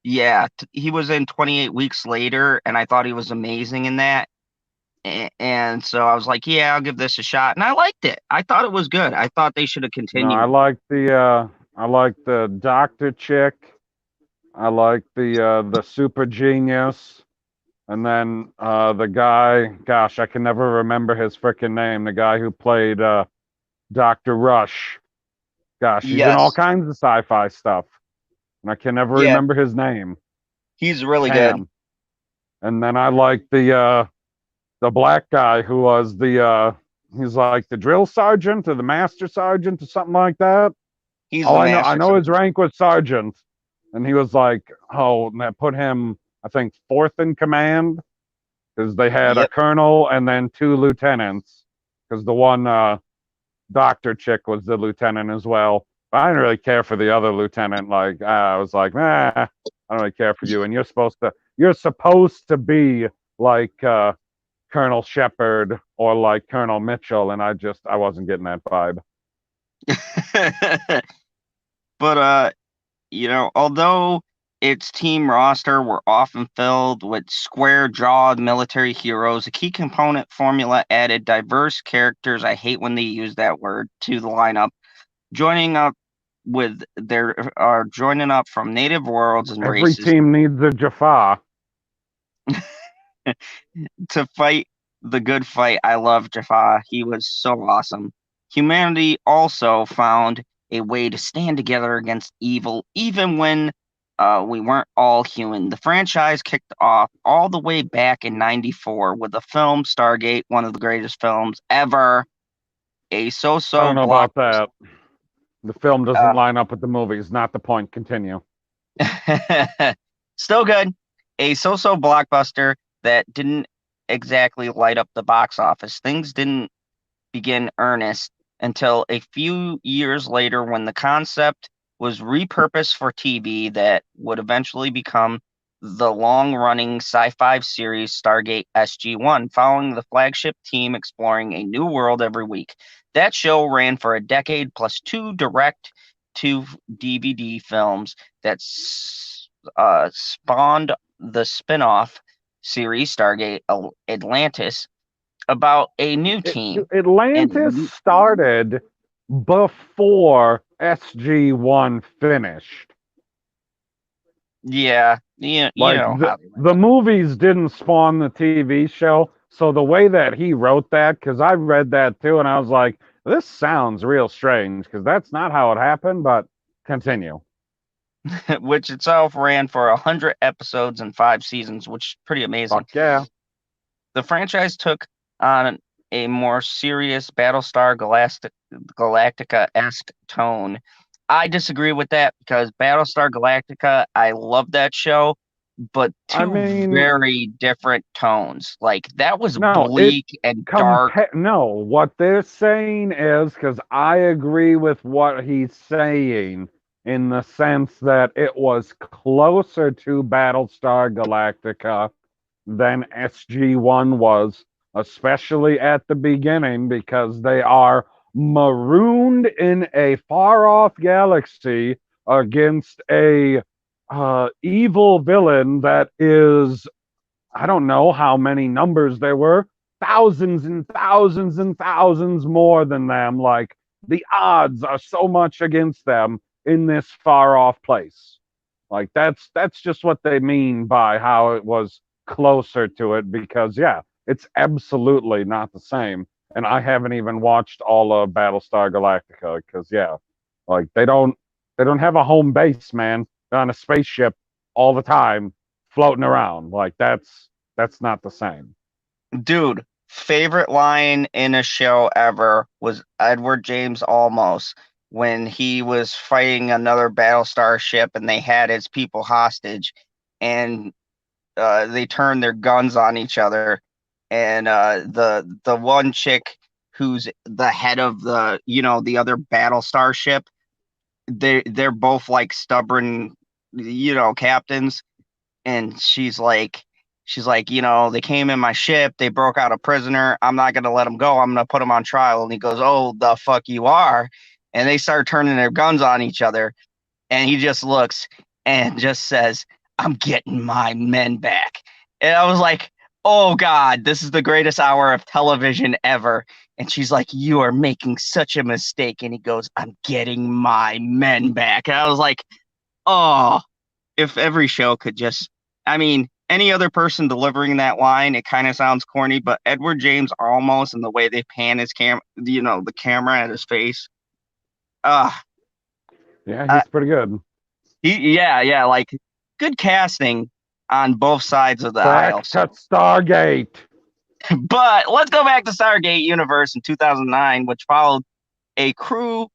Yeah, he was in 28 Weeks Later, and I thought he was amazing in that. And so I was like, yeah, I'll give this a shot. And I liked it. I thought it was good. I thought they should have No, continued. I like the doctor chick. I like the super genius. And then the guy, gosh, I can never remember his freaking name. The guy who played Dr. Rush. Gosh, he's in all Yes. kinds of sci-fi stuff. And I can never Yeah, remember his name. he's really good. Damn. And then I like the black guy who was he's like the drill sergeant or the master sergeant or something like that. He's Oh, the I master know his sergeant. rank was sergeant, and he was like, oh, and that put him, I think, fourth in command because they had a Yep. colonel and then two lieutenants because the one doctor chick was the lieutenant as well. But I didn't really care for the other lieutenant. Like I was like, nah, I don't really care for you. And you're supposed to be like Colonel Shepard or like Colonel Mitchell, and I wasn't getting that vibe. But although its team roster were often filled with square-jawed military heroes, a key component formula added diverse characters. I hate when they use that word to the lineup, joining up joining up from native worlds and Every races team needs a Jafar. to fight the good fight. I love Jaffa. He was so awesome. Humanity also found a way to stand together against evil, even when we weren't all human. The franchise kicked off all the way back in '94 with the film Stargate, one of the greatest films ever, a I so-so don't know blockbuster. about that. The film doesn't line up with the movies. Not the point. Continue. Still good. A so-so blockbuster that didn't exactly light up the box office. Things didn't begin earnest until a few years later when the concept was repurposed for TV that would eventually become the long-running sci-fi series Stargate Sg-1, following the flagship team exploring a new world every week. That show ran for a decade plus two direct to DVD films that spawned the spin-off series Stargate Atlantis about a new team. Atlantis And started before SG-1 finished. yeah, you Like know how they like the movies didn't spawn the TV show. So the way that he wrote that, because I read that too, and I was like, this sounds real strange because that's not how it happened. But continue. it, which itself ran for 100 episodes and 5 seasons, which is pretty amazing. Fuck yeah. The franchise took on a more serious Battlestar Galactica-esque tone. I disagree with that because Battlestar Galactica, I love that show, but I two mean, very different tones. Like that was no, it bleak and dark. no, what they're saying is because I agree with what he's saying in the sense that it was closer to Battlestar Galactica than SG-1 was, especially at the beginning, because they are marooned in a far off galaxy against a evil villain that is, I don't know how many numbers there were, thousands and thousands and thousands more than them. Like the odds are so much against them in this far off place. Like that's just what they mean by how it was closer to it because yeah, it's absolutely not the same. And I haven't even watched all of Battlestar Galactica because yeah, like they don't have a home base, man. They're on a spaceship all the time floating around. Like that's not the same. Dude, favorite line in a show ever was Edward James Olmos when he was fighting another Battlestar ship and they had his people hostage and they turned their guns on each other and the one chick who's the head of the other Battlestar ship, they're both like stubborn captains, and she's like, they came in my ship, they broke out a prisoner, I'm not gonna let them go, I'm gonna put them on trial. And he goes, oh, the fuck you are. And they start turning their guns on each other, and he just looks and just says, I'm getting my men back. And I was like, oh god, this is the greatest hour of television ever. And she's like, you are making such a mistake. And he goes, I'm getting my men back. And I was like, oh, if every show could just, I mean, any other person delivering that line, it kind of sounds corny, but Edward James almost, and the way they pan his the camera at his face. Uh, Yeah, uh he's pretty good. yeah, like good casting on both sides of the aisle. Back to So, Stargate. but let's go back to Stargate Universe in 2009, which followed a crew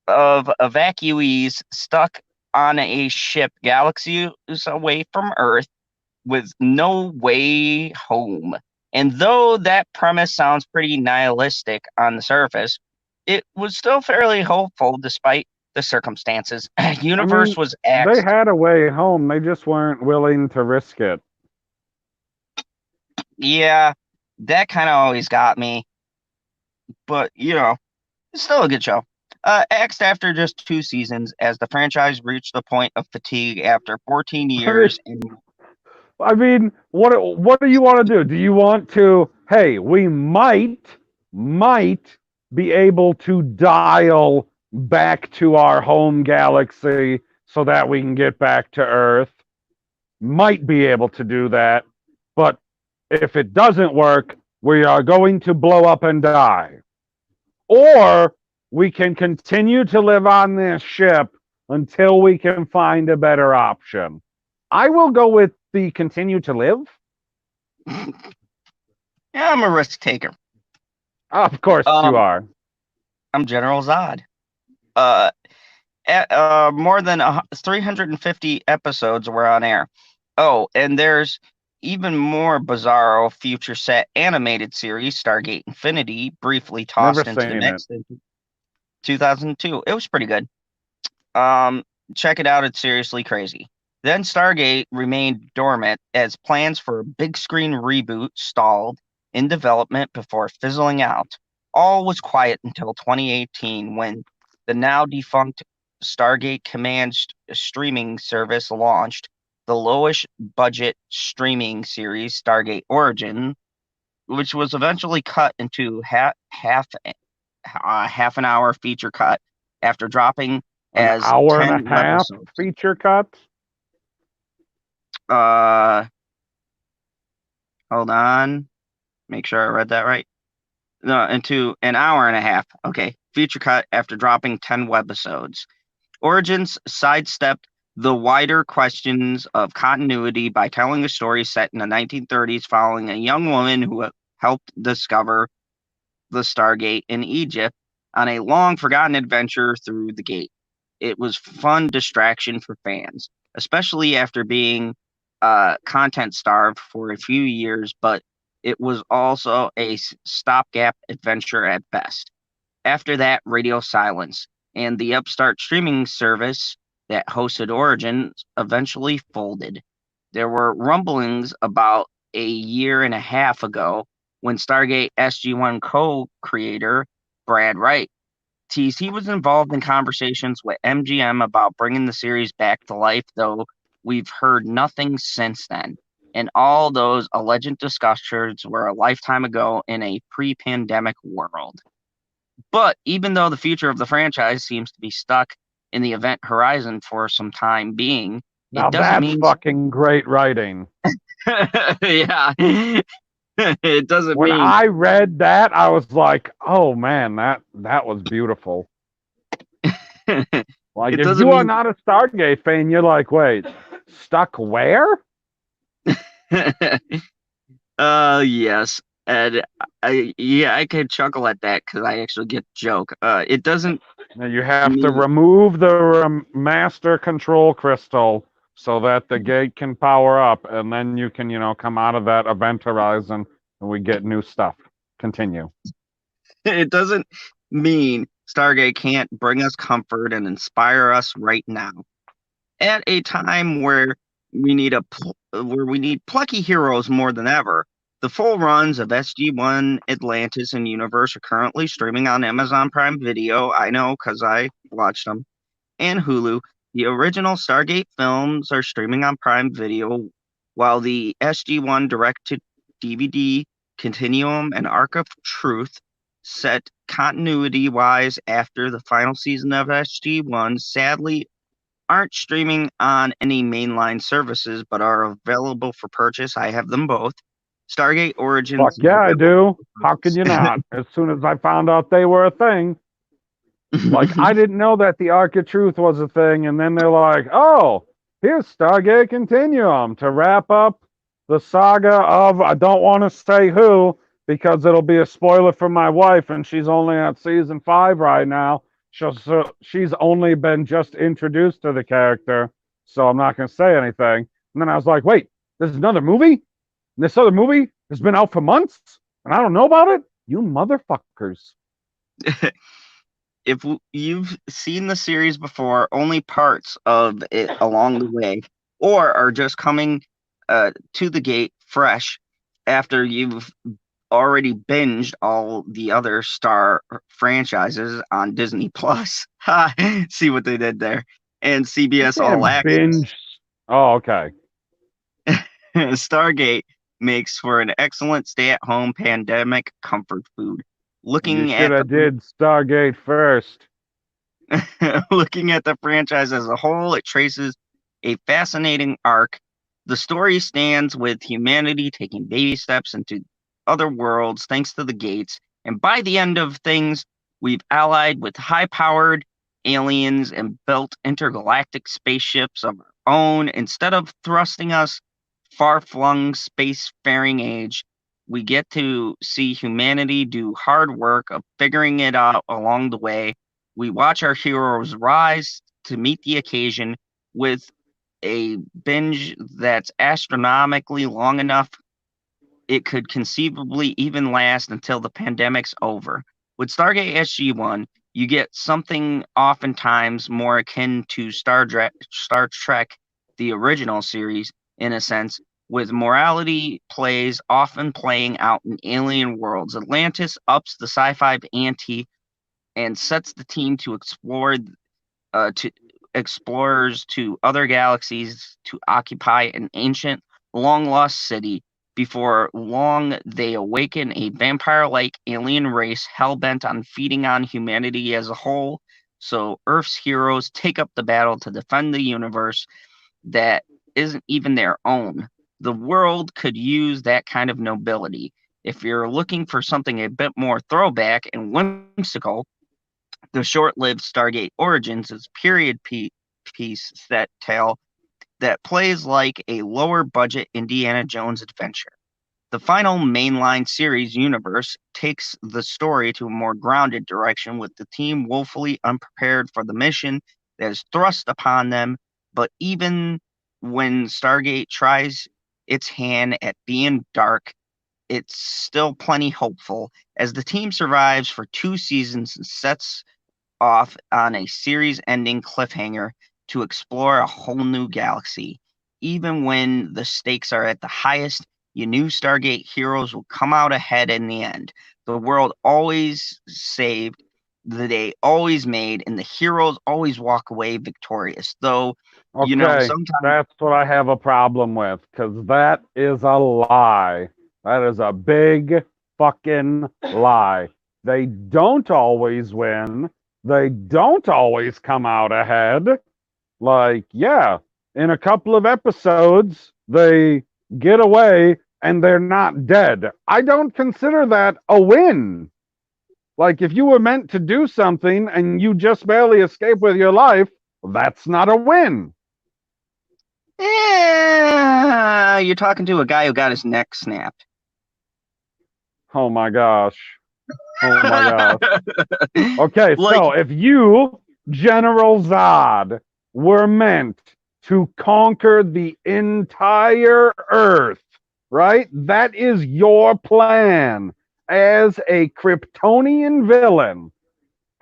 of evacuees stuck on a ship galaxies away from Earth with no way home. And though that premise sounds pretty nihilistic on the surface, it was still fairly hopeful despite the circumstances. I Universe mean, was they axed. had a way home. They just weren't willing to risk it. Yeah, that kind of always got me. But, it's still a good show. Axed after just 2 seasons as the franchise reached the point of fatigue after 14 I mean, years. And what do you want to do? Do you want to? Hey, we might be able to dial back to our home galaxy so that we can get back to Earth. Might be able to do that, but if it doesn't work, we are going to blow up and die. Or we can continue to live on this ship until we can find a better option. I will go with the continue to live. yeah, I'm a risk taker. Of course you are. I'm General Zod. More than 350 episodes were on air. Oh, and there's even more bizarro future set animated series, Stargate Infinity, briefly Never tossed into the seen it. mix in 2002. It was pretty good. Check it out. It's seriously crazy. Then Stargate remained dormant as plans for a big screen reboot stalled in development before fizzling out. All was quiet until 2018 when the now defunct Stargate Command streaming service launched the lowest budget streaming series Stargate Origin, which was eventually cut into half an hour feature cut after dropping An as hour and 10 a half webisodes. feature cut. Hold on. Make sure I read that right. No, into an hour and a half. Okay. Feature cut after dropping 10 webisodes. Origins sidestepped the wider questions of continuity by telling a story set in the 1930s following a young woman who helped discover the Stargate in Egypt on a long forgotten adventure through the gate. It was fun distraction for fans, especially after being content starved for a few years, but it was also a stopgap adventure at best. After that, radio silence, and the upstart streaming service that hosted Origins eventually folded. There were rumblings about a year and a half ago when Stargate Sg-1 co-creator Brad Wright teased he was involved in conversations with MGM about bringing the series back to life, though we've heard nothing since then. And all those alleged discussions were a lifetime ago in a pre-pandemic world. But even though the future of the franchise seems to be stuck in the event horizon for some time being, Now it doesn't that's mean fucking great writing. yeah. It doesn't When mean I read that, I was like, "Oh man, that was beautiful." Like, it if doesn't you are mean not a Stargate fan, you're like, "Wait, stuck where?" yes. And I could chuckle at that because I actually get the joke. It doesn't Now you have to mean remove the master control crystal so that the gate can power up, and then you can, come out of that event horizon, and we get new stuff. Continue. it doesn't mean Stargate can't bring us comfort and inspire us right now. At a time where we need plucky heroes more than ever. The full runs of SG-1, Atlantis, and Universe are currently streaming on Amazon Prime Video. I know because I watched them. And Hulu. The original Stargate films are streaming on Prime Video, while the SG-1 direct-to-DVD Continuum and Arc of Truth set continuity-wise after the final season of SG-1 sadly aren't streaming on any mainline services but are available for purchase. I have them both. Stargate Fuck Origins is yeah, I available do. How could you not? As soon as I found out they were a thing. Like, I didn't know that the Arc of Truth was a thing, and then they're like, "Oh, here's Stargate Continuum to wrap up the saga of I don't want to say who because it'll be a spoiler for my wife, and she's only at season 5 right now. So she's only been just introduced to the character, so I'm not going to say anything. And then I was like, wait, there's another movie? And this other movie has been out for months, and I don't know about it? You motherfuckers. If you've seen the series before, only parts of it along the way, or are just coming to the gate fresh after you've already binged all the other Star franchises on Disney Plus. Ha! See what they did there. And You CBS All can't Access. binge. Oh, okay. Stargate makes for an excellent stay-at-home pandemic comfort food. You Looking should at the have did Stargate first. looking at the franchise as a whole, it traces a fascinating arc. The story stands with humanity taking baby steps into other worlds thanks to the gates, and by the end of things, we've allied with high-powered aliens and built intergalactic spaceships of our own. Instead of thrusting us far-flung spacefaring age, we get to see humanity do hard work of figuring it out along the way. We watch our heroes rise to meet the occasion with a binge that's astronomically long enough it could conceivably even last until the pandemic's over. With Stargate SG-1, you get something oftentimes more akin to Star Trek, the original series, in a sense, with morality plays often playing out in alien worlds. Atlantis ups the sci-fi ante and sets the team to explorers to other galaxies to occupy an ancient, long lost city. Before long, they awaken a vampire like alien race hell bent on feeding on humanity as a whole. So, Earth's heroes take up the battle to defend the universe that isn't even their own. The world could use that kind of nobility. If you're looking for something a bit more throwback and whimsical, the short-lived Stargate Origins is piece set tale that plays like a lower-budget Indiana Jones adventure. The final mainline series universe takes the story to a more grounded direction with the team woefully unprepared for the mission that is thrust upon them, but even when Stargate tries its hand at being dark, it's still plenty hopeful as the team survives for 2 seasons and sets off on a series ending cliffhanger to explore a whole new galaxy. Even when the stakes are at the highest, you knew Stargate heroes will come out ahead in the end. The world always saved, the day always made, and the heroes always walk away victorious. Though, Okay, sometimes. that's what I have a problem with, because that is a lie. That is a big fucking lie. They don't always win. They don't always come out ahead. Like, yeah, in a couple of episodes, they get away and they're not dead. I don't consider that a win. Like, if you were meant to do something and you just barely escape with your life, that's not a win. You're talking to a guy who got his neck snapped. Oh my gosh. Oh my gosh. Okay, Like, so if you, General Zod, were meant to conquer the entire Earth, right? That is your plan as a Kryptonian villain.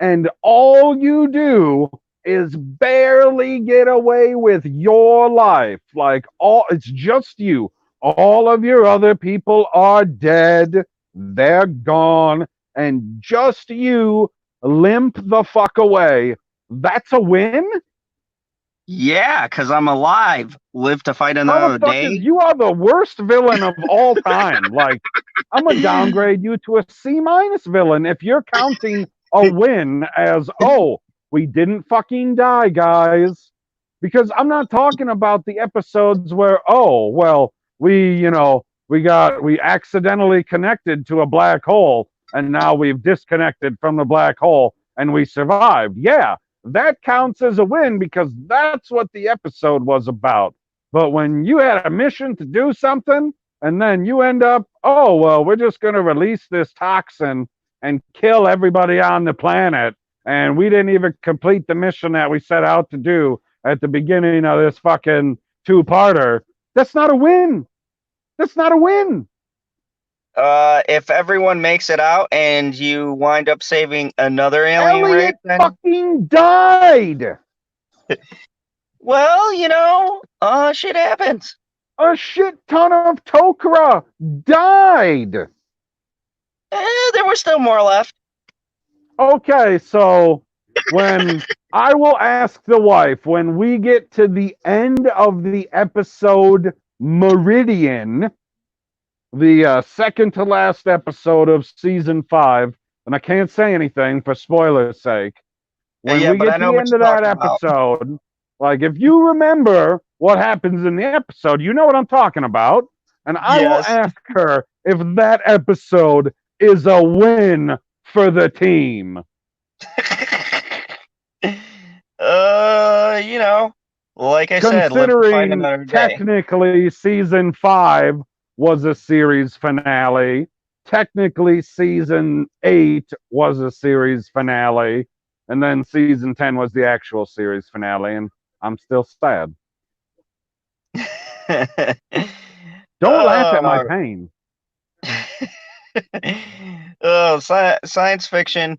And all you do is barely get away with your life. Like, it's just you. All of your other people are dead. They're gone. And just you limp the fuck away. That's a win? yeah, because I'm alive. Live to fight another Motherfuckers, day. you are the worst villain of all time. Like, I'm gonna downgrade you to a C minus villain if you're counting a win as, oh, we didn't fucking die, guys. Because I'm not talking about the episodes where, oh, well, we accidentally connected to a black hole and now we've disconnected from the black hole and we survived. Yeah, that counts as a win because that's what the episode was about. But when you had a mission to do something and then you end up, oh, well, we're just going to release this toxin and kill everybody on the planet. and we didn't even complete the mission that we set out to do at the beginning of this fucking two-parter. That's not a win. That's not a win. If everyone makes it out and you wind up saving another alien race, Elliot then fucking died. well, shit happens. A shit ton of Tok'ra died. There were still more left. Okay, so when I will ask the wife when we get to the end of the episode Meridian, the second to last episode of season 5, and I can't say anything for spoilers' sake. When Yeah, we but get I to know the what end of you're that talking about. episode, like if you remember what happens in the episode, you know what I'm talking about. And I will Yes. ask her if that episode is a win for the team. You know, like I said, live to fight Considering another day. technically season 5 was a series finale, technically season 8 was a series finale, and then season 10 was the actual series finale, and I'm still sad. Don't laugh at my uh, pain. Science fiction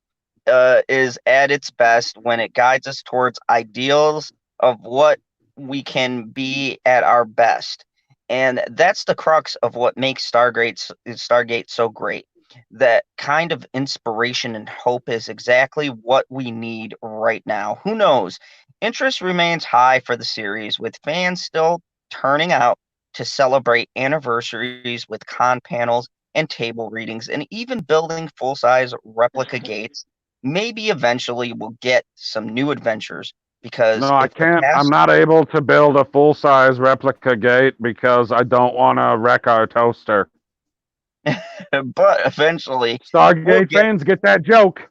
is at its best when it guides us towards ideals of what we can be at our best. And that's the crux of what makes Stargate so great. That kind of inspiration and hope is exactly what we need right now. Who knows? Interest remains high for the series, with fans still turning out to celebrate anniversaries with con panels and table readings, and even building full-size replica gates. Maybe eventually we'll get some new adventures because No, I if the can't. I'm past, not able to build a full size replica gate because I don't want to wreck our toaster. but eventually we'll Stargate get, fans get that joke.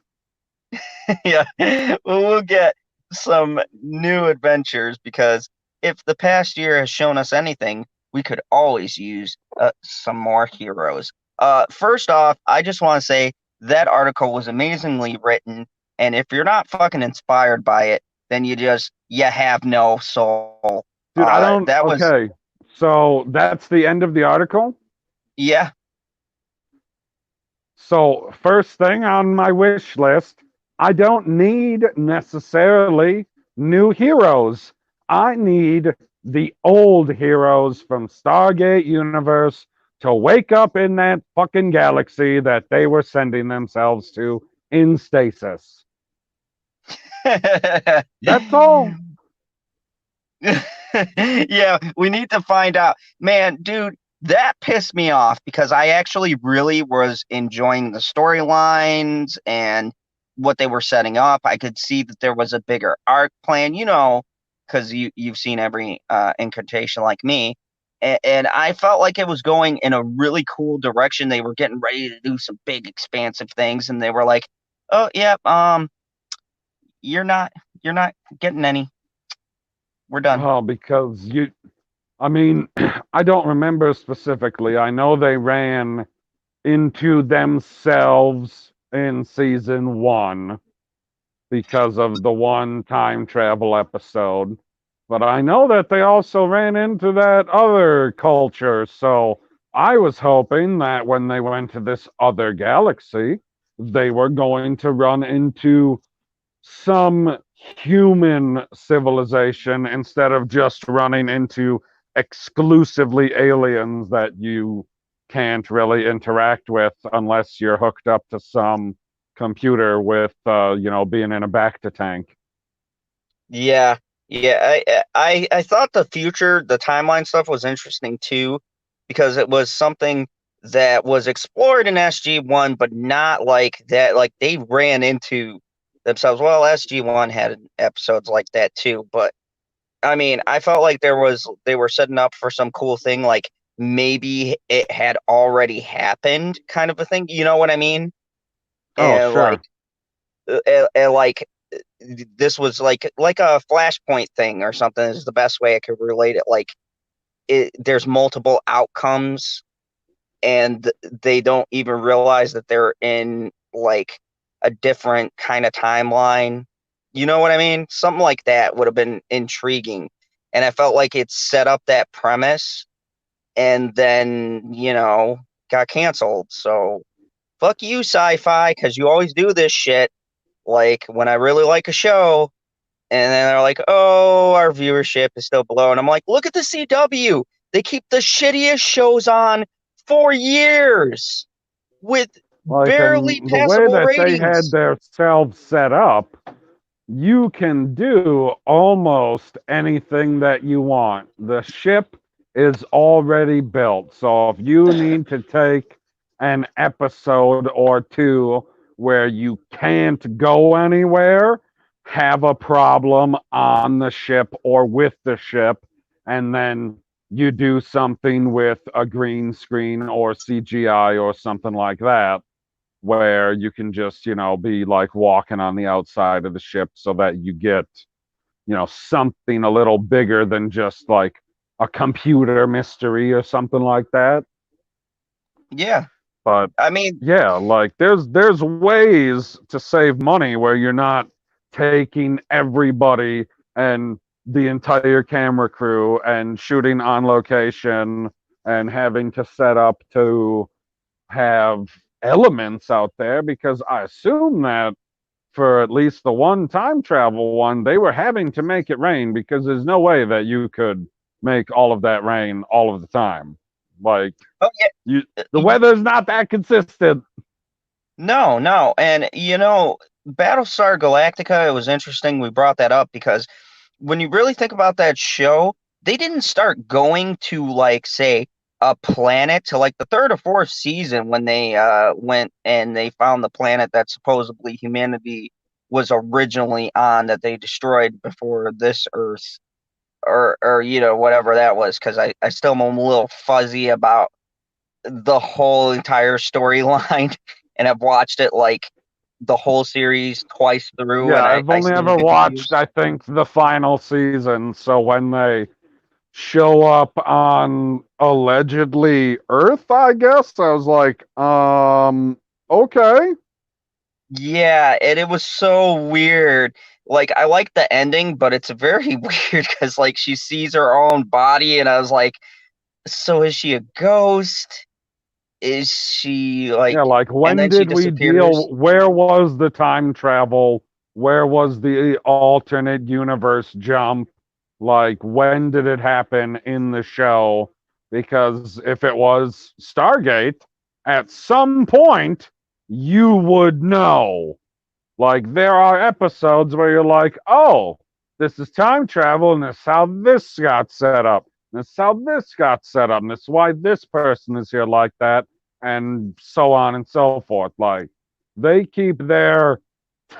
yeah, we'll get some new adventures because if the past year has shown us anything, we could always use some more heroes. First off, I just want to say that article was amazingly written, and if you're not fucking inspired by it, then you have no soul. Dude, I don't. That was Okay. So that's the end of the article. yeah. So, first thing on my wish list, I don't need necessarily new heroes. I need the old heroes from Stargate Universe to wake up in that fucking galaxy that they were sending themselves to in stasis. That's all. Yeah, we need to find out. Man, dude, that pissed me off because I actually really was enjoying the storylines and what they were setting up. I could see that there was a bigger arc plan, because you've seen every incarnation like me. And I felt like it was going in a really cool direction. They were getting ready to do some big expansive things, and they were like, "Oh, yeah, you're not getting any. We're done." Oh, because I mean, I don't remember specifically. I know they ran into themselves in season 1 because of the one time travel episode. But I know that they also ran into that other culture. So I was hoping that when they went to this other galaxy, they were going to run into some human civilization instead of just running into exclusively aliens that you can't really interact with unless you're hooked up to some computer with being in a Bacta tank. Yeah, yeah. I thought the timeline stuff was interesting too, because it was something that was explored in SG-1, but not like that. Like they ran into themselves. Well, SG-1 had episodes like that too, but I mean, I felt like they were setting up for some cool thing, like maybe it had already happened, kind of a thing. You know what I mean? Oh, And like, sure. like this was like a flashpoint thing or something is the best way I could relate it. Like there's multiple outcomes and they don't even realize that they're in like a different kind of timeline. You know what I mean? Something like that would have been intriguing. And I felt like it set up that premise and then, got canceled. So fuck you, sci-fi, because you always do this shit. Like when I really like a show, and then they're like, "Oh, our viewership is still below," and I'm like, "Look at the CW. They keep the shittiest shows on for years with Like, barely and the way passable that they had ratings." their selves set up, you can do almost anything that you want. The ship is already built. So if you need to take an episode or two where you can't go anywhere, have a problem on the ship or with the ship, and then you do something with a green screen or CGI or something like that where you can just, be like walking on the outside of the ship so that you get, something a little bigger than just like a computer mystery or something like that. Yeah, But I mean, yeah, like there's ways to save money where you're not taking everybody and the entire camera crew and shooting on location and having to set up to have elements out there, because I assume that for at least the one time travel one, they were having to make it rain because there's no way that you could make all of that rain all of the time. Like oh you, yeah, the weather's not that consistent. no, no, and Battlestar Galactica. It was interesting we brought that up because when you really think about that show, they didn't start going to like say a planet to like the third or fourth season when they went and they found the planet that supposedly humanity was originally on that they destroyed before this Earth or whatever that was because I still am a little fuzzy about the whole entire storyline and I've watched it like the whole series twice through Yeah, and I, I've I only still ever get watched, confused. I think, the final season. So when they show up on allegedly Earth, I guess, I was like, okay. Yeah, and it was so weird. Like I like the ending, but it's very weird because like she sees her own body, and I was like, so is she a ghost? Is she Yeah, like? like And when then she did we disappears. deal? Where was the time travel? Where was the alternate universe jump? Like, when did it happen in the show? Because if it was Stargate, at some point, you would know. Like, there are episodes where you're like, oh, this is time travel, and this is how this got set up. And this is how this got set up. And this is why this person is here like that, and so on and so forth. Like, they keep their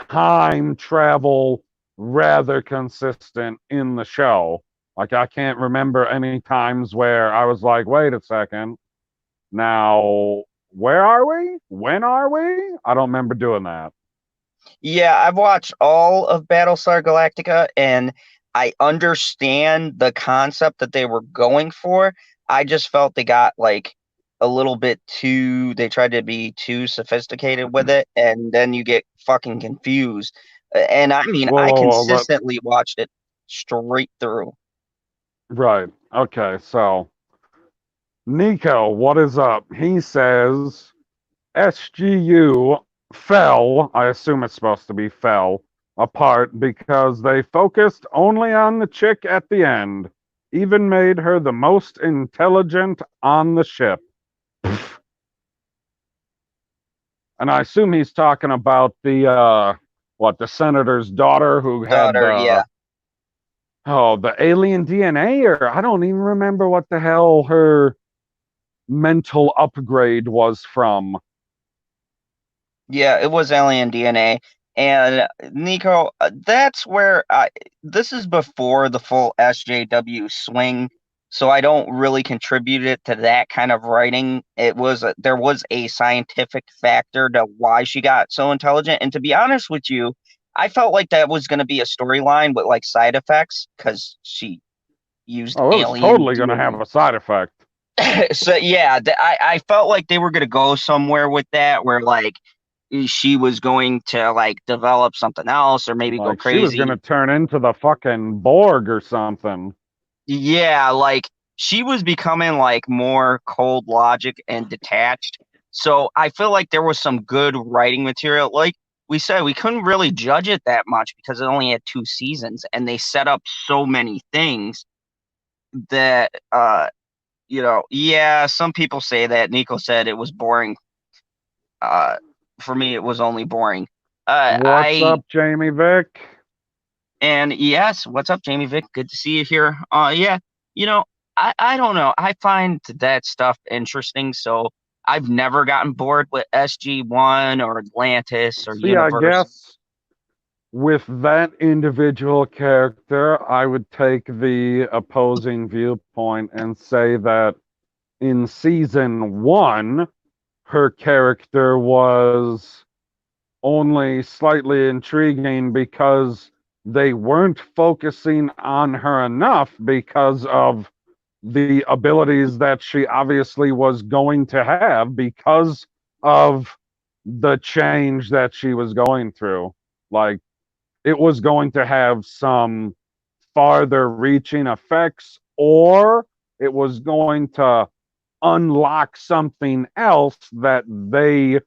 time travel rather consistent in the show. Like, I can't remember any times where I was like, wait a second. Now, where are we? When are we? I don't remember doing that. Yeah, I've watched all of Battlestar Galactica, and I understand the concept that they were going for. I just felt they got like a little bit too. They tried to be too sophisticated with it, and then you get fucking confused. And I mean, Whoa, I whoa, whoa. consistently watched it straight through. Right. Okay. So, Nico, what is up? He says SGU fell, I assume it's supposed to be fell, apart because they focused only on the chick at the end, even made her the most intelligent on the ship. And I assume he's talking about the senator's daughter who had Daughter, yeah. the alien DNA, or I don't even remember what the hell her mental upgrade was from. Yeah, it was alien DNA. And Nico, that's where this is before the full SJW swing, so I don't really contribute it to that kind of writing. There was a scientific factor to why she got so intelligent, and to be honest with you, I felt like that was going to be a storyline with like side effects because she used Oh, it was alien totally going to have DNA. a side effect. So yeah, I felt like they were going to go somewhere with that, where like she was going to like develop something else or maybe go Like she was crazy. gonna turn into the fucking Borg or something. Yeah, like she was becoming like more cold logic and detached. So I feel like there was some good writing material. Like we said, we couldn't really judge it that much because it only had 2 seasons and they set up so many things that yeah, some people say that. Nico said it was boring. Uh for me it was only boring. What's I up, Jamie Vick? And yes, what's up, Jamie Vick? Good to see you here. Yeah, you know, I don't know. I find that stuff interesting, so I've never gotten bored with SG-1 or Atlantis or See, I Universe. guess with that individual character, I would take the opposing viewpoint and say that in season one, her character was only slightly intriguing because they weren't focusing on her enough because of the abilities that she obviously was going to have because of the change that she was going through. Like, it was going to have some farther reaching effects, or it was going to unlock something else that they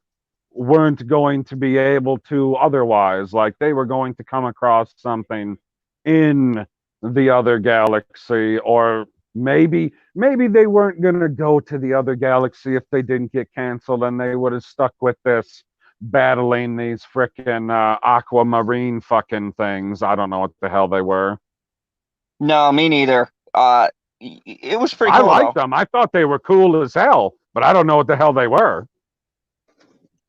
weren't going to be able to otherwise. Like they were going to come across something in the other galaxy, or maybe they weren't going to go to the other galaxy if they didn't get canceled, and they would have stuck with this battling these frickin' aquamarine fucking things. I don't know what the hell they were. No, me neither. It was pretty I cool liked though. them. I thought they were cool as hell, but I don't know what the hell they were.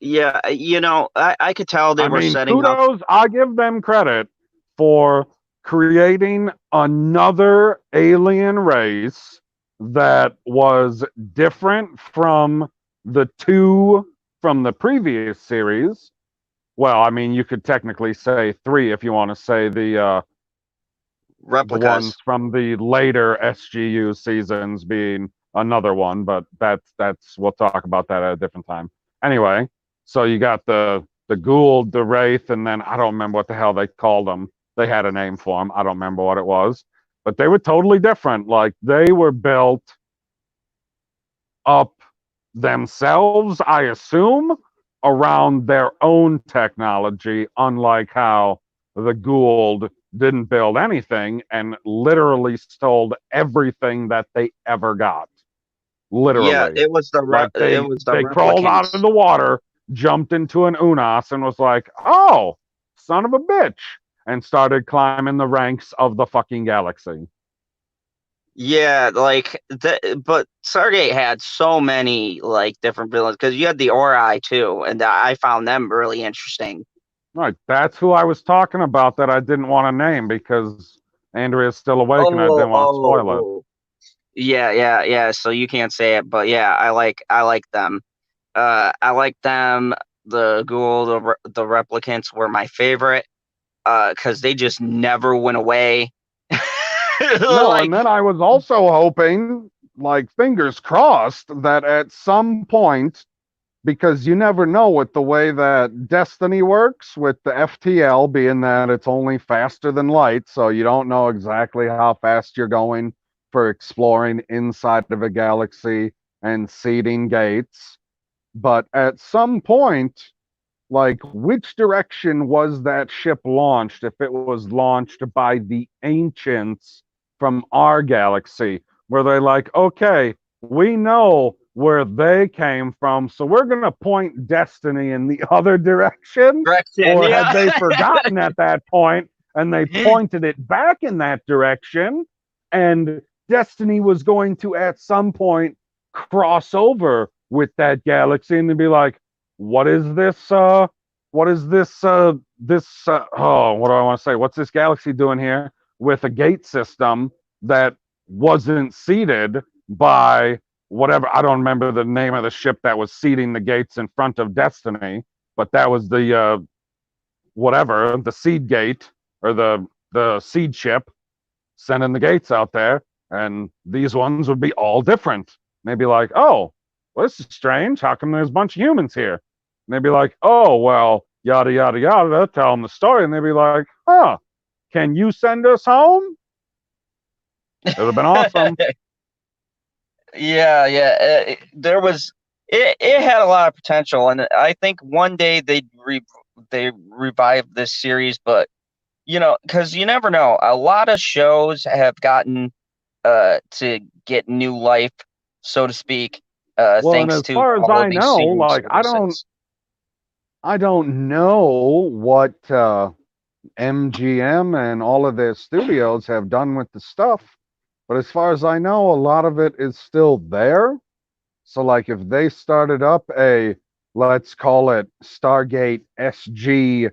Yeah, I could tell they I were mean, setting up. kudos. I give them credit for creating another alien race that was different from the two from the previous series. Well, I mean, you could technically say three if you want to say the ones Replicas. from the later SGU seasons being another one, but that's we'll talk about that at a different time. Anyway, so you got the Gould, the Wraith, and then I don't remember what the hell they called them. They had a name for them. I don't remember what it was, but they were totally different. Like they were built up themselves, I assume, around their own technology, unlike how the Gould didn't build anything and literally stole everything that they ever got. Yeah, Literally. Like it was the they crawled out of replicants. the water, jumped into an Unas and was like, "Oh, son of a bitch," and started climbing the ranks of the fucking galaxy. Yeah, like but Stargate had so many like different villains because you had the Ori too, and I found them really interesting. Right, that's who I was talking about that I didn't want to name because Andrea's still awake and I Oh, didn't want to oh, spoil it. oh. Yeah, yeah, yeah. So you can't say it, but yeah, I like them. I like them. The Ghoul, the replicants were my favorite. Because they just never went away. No, and Like then I was also hoping, like fingers crossed, that at some point, because you never know with the way that Destiny works with the FTL being that it's only faster than light, so you don't know exactly how fast you're going for exploring inside of a galaxy and seeding gates. But at some point, like which direction was that ship launched if it was launched by the ancients from our galaxy? Were they like, okay, we know where they came from, so we're going to point destiny in the other direction? direction, Or yeah. had they forgotten at that point and they pointed it back in that direction, and destiny was going to at some point cross over with that galaxy and to be like, what is this what is this oh, what do I want to say, what's this galaxy doing here with a gate system that wasn't seeded by whatever, I don't remember the name of the ship that was seeding the gates in front of destiny, but that was the whatever, the seed gate, or the seed ship sending the gates out there, and these ones would be all different. Maybe like, oh, well, this is strange. How come there's a bunch of humans here? And they'd be like, oh, well, yada, yada, yada, tell them the story. And they'd be like, huh, can you send us home? It would have been awesome. Yeah, yeah. There was it had a lot of potential, and I think one day they revive this series, but because you never know. A lot of shows have gotten to get new life, so to speak, Well, and thanks as to far as all of I these know, streaming like services. I don't know what MGM and all of their studios have done with the stuff, but as far as I know, a lot of it is still there. So, like, if they started up a, let's call it Stargate Sg-2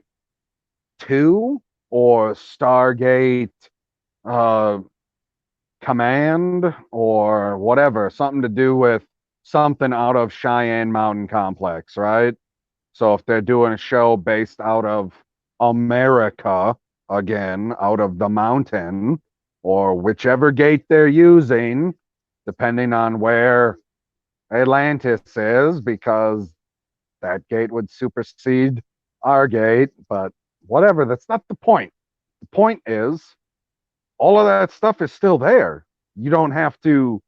or Stargate uh, Command or whatever, something to do with something out of Cheyenne Mountain Complex, right? So if they're doing a show based out of America, again, out of the mountain, or whichever gate they're using, depending on where Atlantis is, because that gate would supersede our gate, but whatever, that's not the point. The point is, all of that stuff is still there. You don't have to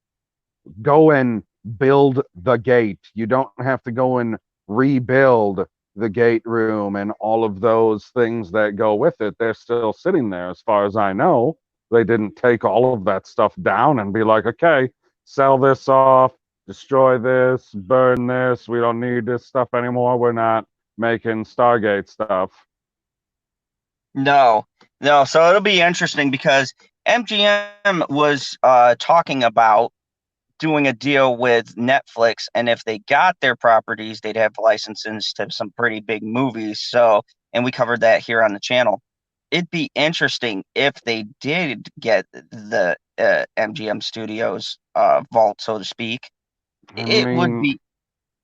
go and build the gate. You don't have to go and rebuild the gate room and all of those things that go with it. They're still sitting there, as far as I know. They didn't take all of that stuff down and be like, okay, sell this off, destroy this, burn this. We don't need this stuff anymore. We're not making Stargate stuff. No, no. So it'll be interesting because MGM was talking about doing a deal with Netflix, and if they got their properties, they'd have licenses to some pretty big movies. So, and we covered that here on the channel. It'd be interesting if they did get the MGM Studios vault, so to speak. I It would mean, be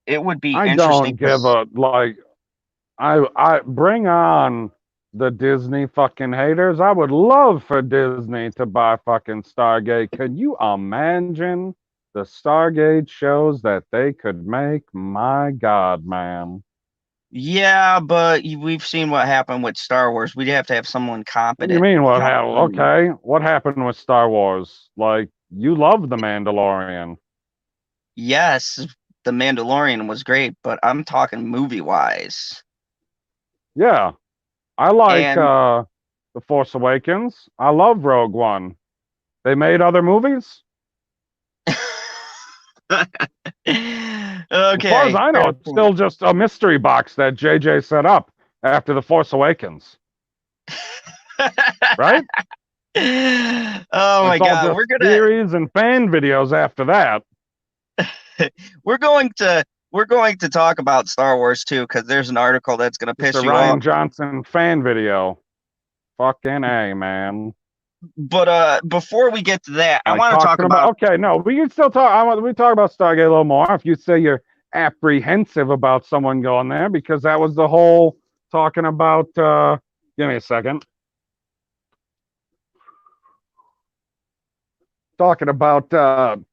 it would be I don't interesting give because a like I bring on the Disney fucking haters. I would love for Disney to buy fucking Stargate. Could you imagine the Stargate shows that they could make? My God, man. yeah, but we've seen what happened with Star Wars. We'd have to have someone What do you competent mean what jump happened? in. Okay, what happened with Star Wars? Like, you love The Mandalorian. Yes, The Mandalorian was great, but I'm talking movie wise. Yeah, I like And The Force Awakens. I love Rogue One. They made other movies? As far as okay, I know, fair it's still point. just a mystery box that JJ set up after The Force Awakens, right? Oh my It's all God, just theories and fan videos after that. we're going to we're going to talk about Star Wars too, because there's an article that's gonna Just a piss you off. Ryan Johnson fan video. Fucking A, man. But before we get to that, I Like want to talk talking about. about, okay, no, we can still talk. I want we talk about Stargate a little more. If you say you're apprehensive about someone going there, because that was the whole talking about, give me a second. Talking about the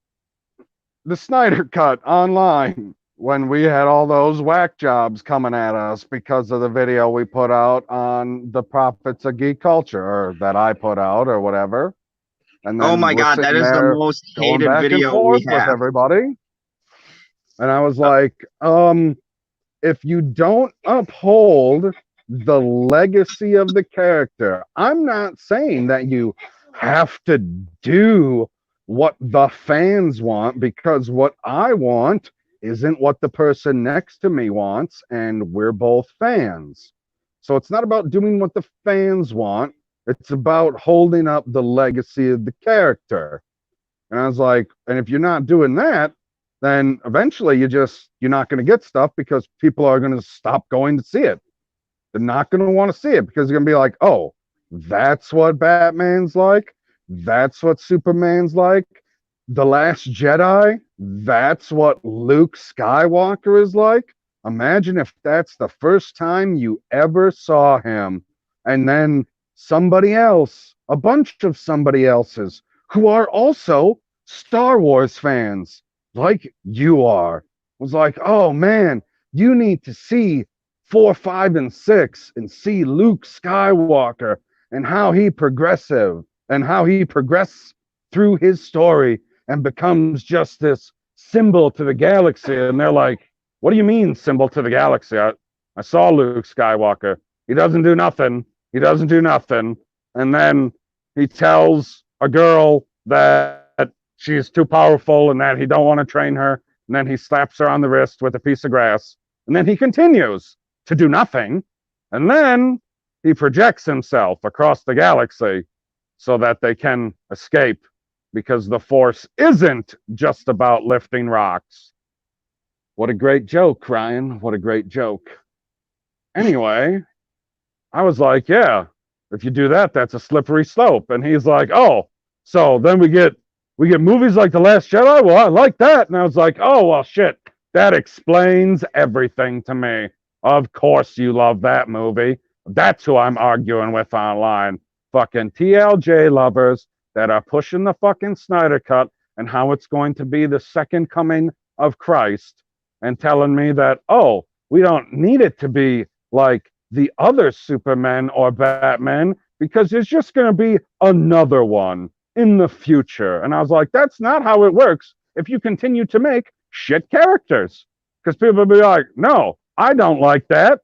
Snyder Cut online when we had all those whack jobs coming at us because of the video we put out on the Prophets of Geek Culture, or that I put out, or whatever. And Oh then my we're God, that sitting is the there most going hated back and video we forth with have. everybody. And I was Uh, like, if you don't uphold the legacy of the character, I'm not saying that you have to do what the fans want, because what I want isn't what the person next to me wants, and we're both fans. So it's not about doing what the fans want, it's about holding up the legacy of the character. And I was like, and if you're not doing that, then eventually you're not going to get stuff, because people are going to stop going to see it. They're not going to want to see it because they're going to be like, oh, that's what Batman's like. That's what Superman's like. The Last Jedi, that's what Luke Skywalker is like. Imagine if that's the first time you ever saw him. And then somebody else, a bunch of somebody else's, who are also Star Wars fans, like you are, was like, oh man, You need to see 4, 5, and 6 and see Luke Skywalker and how he progresses through his story and becomes just this symbol to the galaxy. And they're like, what do you mean symbol to the galaxy? I saw Luke Skywalker. He doesn't do nothing. He doesn't do nothing. And then he tells a girl that she's too powerful and that he don't want to train her. And then he slaps her on the wrist with a piece of grass. And then he continues to do nothing. And then he projects himself across the galaxy so that they can escape, because the Force isn't just about lifting rocks. What a great joke, Ryan. What a great joke. Anyway, I was like, yeah, if you do that, that's a slippery slope. And he's like, oh, so then we get movies like The Last Jedi? Well, I like that. And I was like, oh, well, shit. That explains everything to me. Of course you love that movie. That's who I'm arguing with online. Fucking TLJ lovers that are pushing the fucking Snyder Cut and how it's going to be the second coming of Christ, and telling me that, oh, we don't need it to be like the other Superman or Batman because there's just going to be another one in the future. And I was like, that's not how it works if you continue to make shit characters. Because people will be like, no, I don't like that.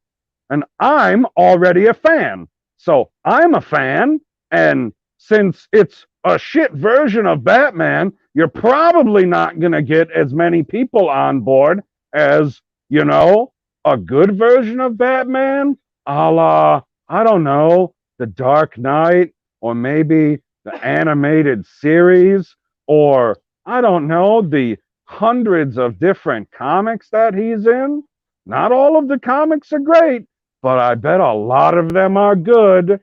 And I'm already a fan. So I'm a fan. And since it's a shit version of Batman, you're probably not going to get as many people on board as, you know, a good version of Batman, a la, I don't know, The Dark Knight, or maybe the animated series, or I don't know, the hundreds of different comics that he's in. Not all of the comics are great, but I bet a lot of them are good.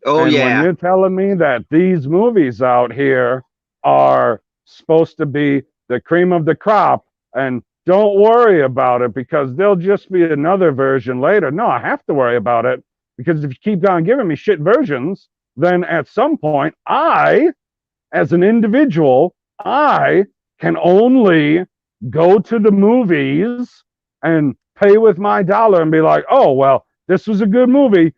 Oh And when yeah. you're telling me that these movies out here are supposed to be the cream of the crop, and don't worry about it because there'll just be another version later. No, I have to worry about it because if you keep on giving me shit versions, then at some point, as an individual, I can only go to the movies and pay with my dollar and be like, oh, well, this was a good movie,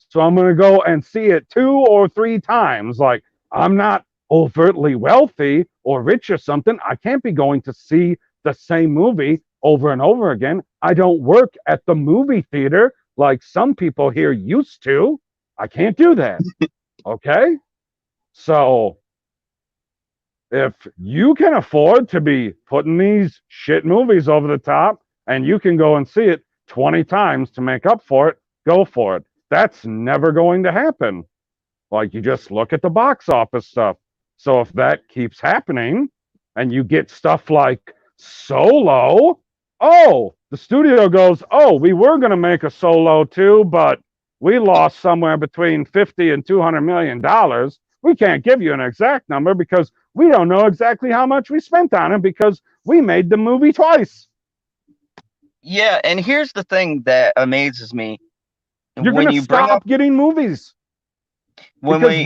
so I'm going to go and see it 2 or 3 times. Like, I'm not overtly wealthy or rich or something. I can't be going to see the same movie over and over again. I don't work at the movie theater like some people here used to. I can't do that. Okay? So if you can afford to be putting these shit movies over the top and you can go and see it 20 times to make up for it, go for it. That's never going to happen. Like, you just look at the box office stuff. So if that keeps happening and you get stuff like Solo, oh, the studio goes, oh, we were going to make a Solo too, but we lost somewhere between 50 and $200 million. We can't give you an exact number because we don't know exactly how much we spent on it because we made the movie twice. Yeah, and here's the thing that amazes me. You're going When to you bring up stop getting movies because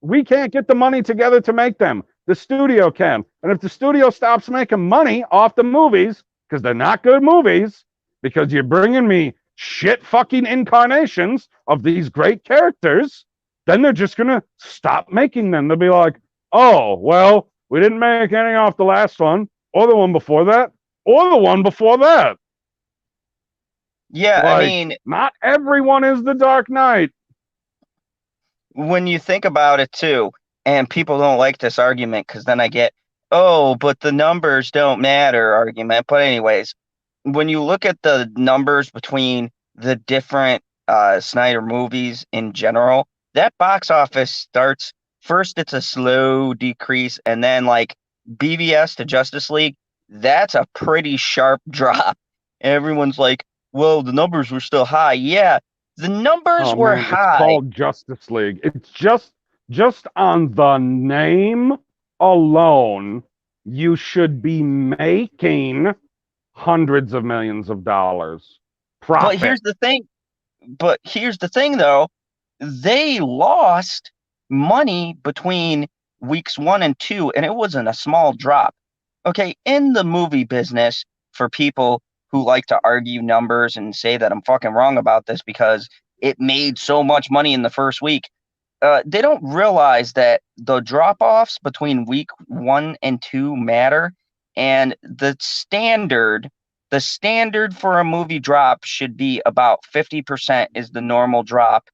we can't get the money together to make them. The studio can. And if the studio stops making money off the movies because they're not good movies, because you're bringing me shit fucking incarnations of these great characters, then they're just going to stop making them. They'll be like, oh, well, we didn't make any off the last one, or the one before that, or the one before that. Yeah, I Like, mean, not everyone is the Dark Knight. when you think about it too, and people don't like this argument because then I get, oh, but the numbers don't matter argument. But anyways, when you look at the numbers between the different Snyder movies in general, that box office starts first, it's a slow decrease, and then like BVS to Justice League, that's a pretty sharp drop. Everyone's like, well, the numbers were still high. Yeah, the numbers Oh were man, it's high. called Justice League. It's just on the name alone, you should be making hundreds of millions of dollars But profit. here's the thing. But here's the thing, though. They lost money between weeks 1 and 2, and it wasn't a small drop. Okay, in the movie business, for people who like to argue numbers and say that I'm fucking wrong about this because it made so much money in the first week. They don't realize that the drop-offs between week 1 and 2 matter, and the standard for a movie drop should be about 50% is the normal drop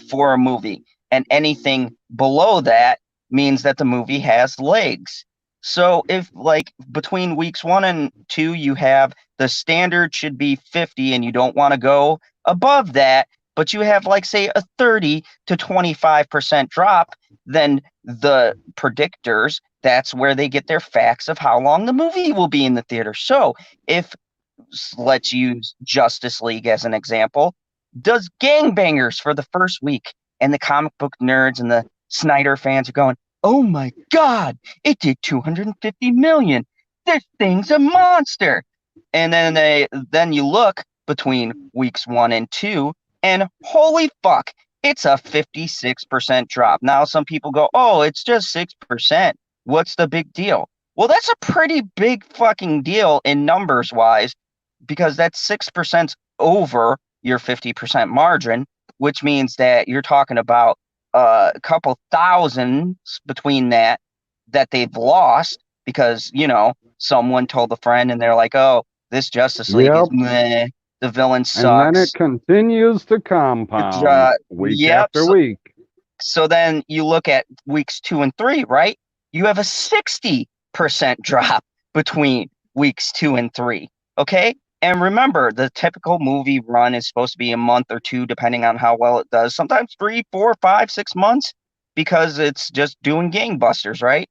for a movie, and anything below that means that the movie has legs. So if like between weeks 1 and 2 you have the standard should be 50 and you don't want to go above that, but you have like say a 30 to 25% drop, then the predictors, that's where they get their facts of how long the movie will be in the theater. So if let's use Justice League as an example, does gangbangers for the first week, and the comic book nerds and the Snyder fans are going, "Oh my God, it did 250 million. This thing's a monster." And then you look between weeks 1 and 2, and holy fuck, it's a 56% drop. Now some people go, "Oh, it's just 6%. What's the big deal?" Well, that's a pretty big fucking deal in numbers wise, because that's 6% over your 50% margin, which means that you're talking about a couple thousand between that they've lost because, someone told a friend and they're like, "Oh, this Justice League is Yep. meh, the villain And then it sucks." continues to compound week Yep. after week. So then you look at weeks 2 and 3, right? You have a 60% drop between weeks 2 and 3. Okay. And remember, the typical movie run is supposed to be a month or two, depending on how well it does. Sometimes 3, 4, 5, 6 months, because it's just doing gangbusters, right?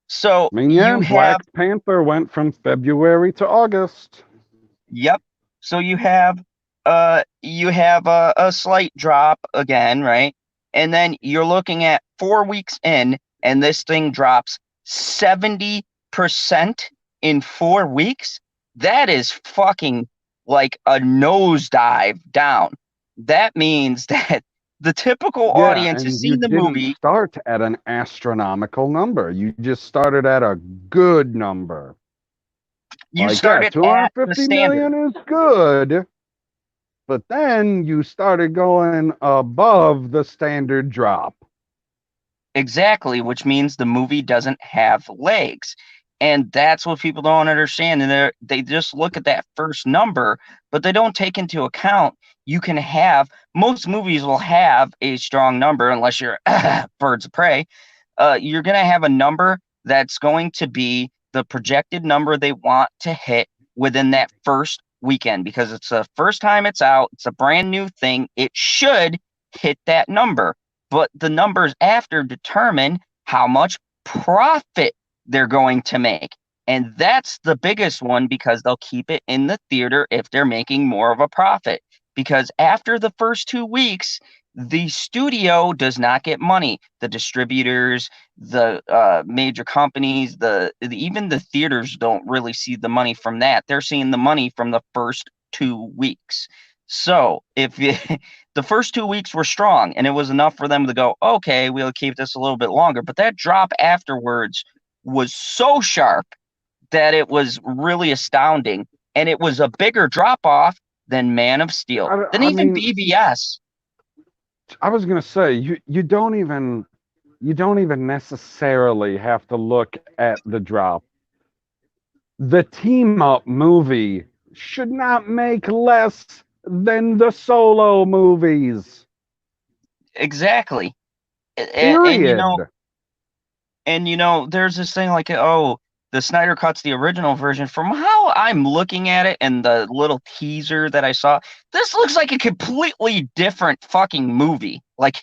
So I mean, yeah, you have, Black Panther went from February to August. yep. So you have a slight drop again, right? And then you're looking at 4 weeks in, and this thing drops 70% in 4 weeks. That is fucking like a nosedive down. That means that the typical Yeah, audience has and you seen the didn't movie. start at an astronomical number. You just started at a good number. You Like, yeah, started at the 250 standard. million is good, but then you started going above the standard drop. Exactly, which means the movie doesn't have legs. And that's what people don't understand. And they just look at that first number, but they don't take into account you can have most movies will have a strong number unless you're Birds of Prey. You're going to have a number that's going to be the projected number they want to hit within that first weekend because it's the first time it's out. It's a brand new thing. It should hit that number, but the numbers after determine how much profit they're going to make. And that's the biggest one because they'll keep it in the theater if they're making more of a profit. Because after the first 2 weeks, the studio does not get money. The distributors, the major companies, even the theaters don't really see the money from that. They're seeing the money from the first 2 weeks. So if the first 2 weeks were strong and it was enough for them to go, okay, we'll keep this a little bit longer. But that drop afterwards was so sharp that it was really astounding. And it was a bigger drop off than Man of Steel, than I even mean, BVS. I was gonna say you don't even necessarily have to look at the drop. The team up movie should not make less than the solo movies. Exactly. And Period. there's this thing like, oh, the Snyder Cut's the original version. From how I'm looking at it and the little teaser that I saw, this looks like a completely different fucking movie. Like,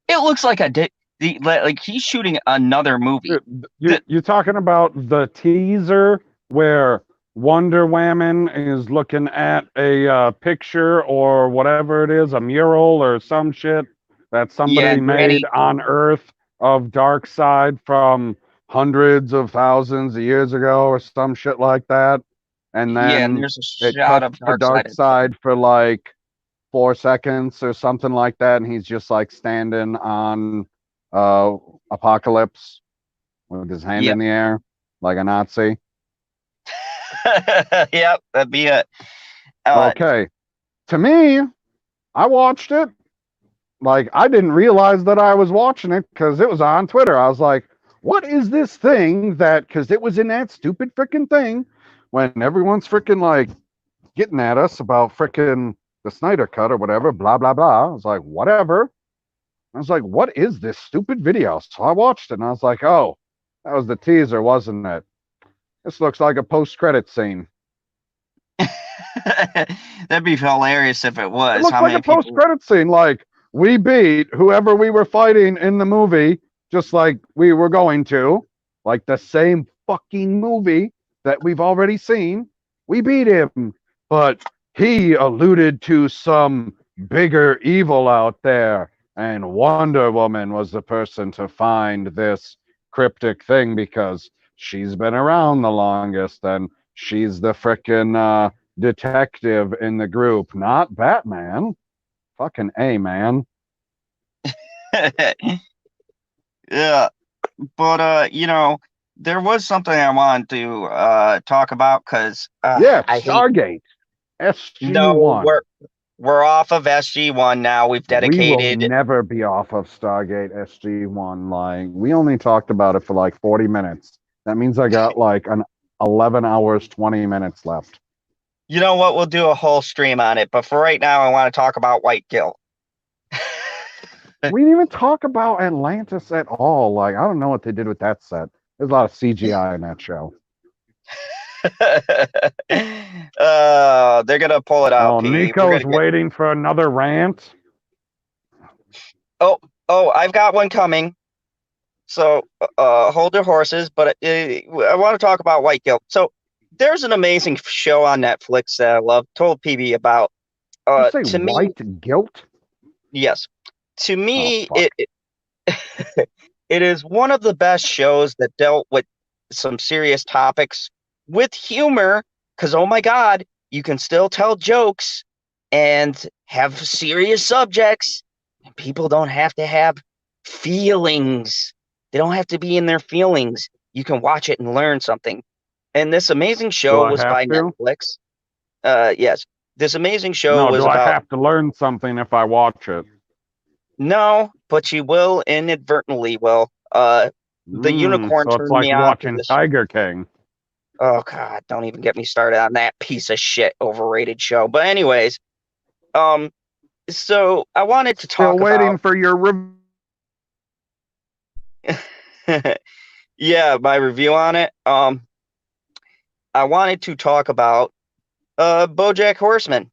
it looks like like he's shooting another movie. You're talking about the teaser where Wonder Woman is looking at a picture or whatever it is, a mural or some shit that Yeah, somebody made Granny. on Earth of Darkseid from hundreds of thousands of years ago or some shit like that. And Yeah, and then there's a it shot cuts of to Darkseid. Darkseid for like 4 seconds or something like that, and he's just like standing on uh Apocalypse with his hand Yep. in the air like a Nazi. Yep, that'd be it. Uh, Okay. To me, I watched it. Like, I didn't realize that I was watching it because it was on Twitter. I was like, what is this thing that, because it was in that stupid freaking thing when everyone's freaking like getting at us about freaking the Snyder cut or whatever, blah, blah, blah. I was like, whatever. I was like, what is this stupid video? So I watched it and I was like, oh, that was the teaser, wasn't it? This looks like a post-credit scene. that'd be hilarious if it It was. looks How like a many people? post-credit scene. Like, we beat whoever we were fighting in the movie, just like we were going to. Like the same fucking movie that we've already seen. We beat him. But he alluded to some bigger evil out there. And Wonder Woman was the person to find this cryptic thing because she's been around the longest and she's the frickin' detective in the group, not Batman. Fucking A, man. Yeah, but there was something I wanted to talk about because Yeah, I hate. Stargate No, Sg-1. we're off of SG-1 now. We've We will dedicated. never be off of Stargate Sg-1. Like, we only talked about it for like 40 minutes. That means I got like an 11 hours, 20 minutes left. You know what? We'll do a whole stream on it. But for right now, I want to talk about white guilt. We didn't even talk about Atlantis at all. Like, I don't know what they did with that set. There's a lot of CGI in that show. They're gonna pull it out, Oh, P. We're Nico's gonna get. waiting for another rant. Oh, oh, I've got one coming. So, hold your horses. But I want to talk about white guilt. So, there's an amazing show on Netflix that I love. Told PB about. You say To me, white guilt? yes. To Oh, me, fuck. it is one of the best shows that dealt with some serious topics with humor. Because oh my God, you can still tell jokes and have serious subjects. And people don't have to have feelings. They don't have to be in their feelings. You can watch it and learn something. And this amazing Do show I was have by to? Netflix. Yes, this amazing show No, was do I about. have to learn something if I watch it? No, but you will inadvertently. Well, the unicorn So it's turned like me on to watching this. Tiger King. Oh God, don't even get me started on that piece of shit overrated show. But anyways, um, so I wanted to Still talk waiting about. for your review. Yeah, my review on it. I wanted to talk about BoJack Horseman.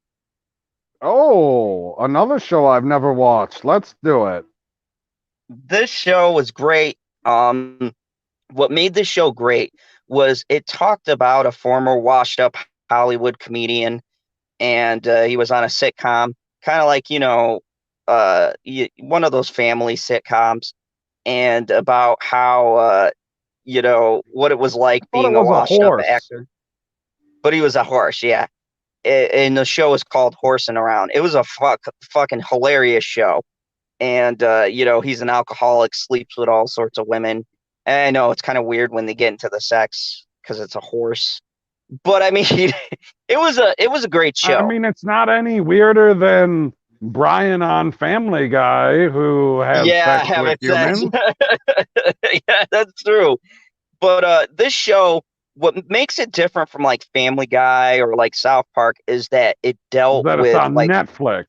Oh, another show I've never watched. Let's do it. This show was great. What made this show great was it talked about a former washed up Hollywood comedian, and he was on a sitcom, kind of like one of those family sitcoms, and about how what it was like I thought it being a was a washed up horse. actor. But he was a horse, yeah. And the show is called Horsing Around. It was a fucking hilarious show. And he's an alcoholic, sleeps with all sorts of women. And I know it's kind of weird when they get into the sex because it's a horse. But I mean, it was a great I show. mean, it's not any weirder than Brian on Family Guy who has Yeah, sex with having sex. humans. Yeah, that's true. But this show, what makes it different from like Family Guy or like South Park is that it Is dealt that it's with on like, Netflix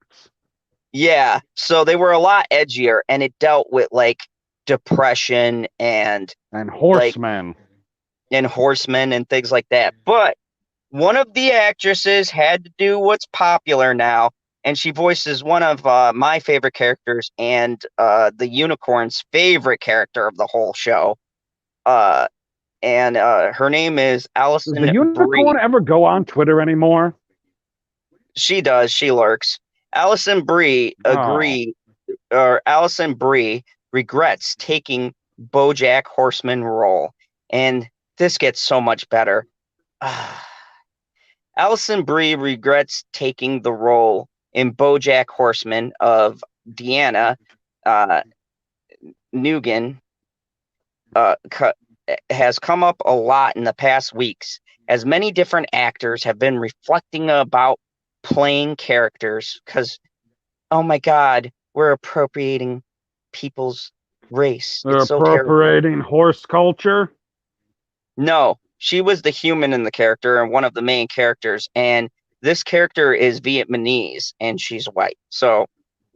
yeah, so they were a lot edgier and it dealt with like depression and and like Horsemen. and horsemen and things like that. But one of the actresses had to do what's popular now, and she voices one of my favorite characters and the unicorn's favorite character of the whole show. Uh, and her name is Does the Allison unicorn Brie. ever go on Twitter anymore? She does. She lurks. Allison Brie Oh, agree, or Allison Brie regrets taking BoJack Horseman role, and this gets so much better. Allison Brie regrets taking the role in BoJack Horseman of Deanna uh, Nugent. Has come up a lot in the past weeks, as many different actors have been reflecting about playing characters because, oh my God, we're appropriating people's race. They're It's so terrible. appropriating horse culture. No, she was the human in the character and one of the main characters. And this character is Vietnamese and she's white. So,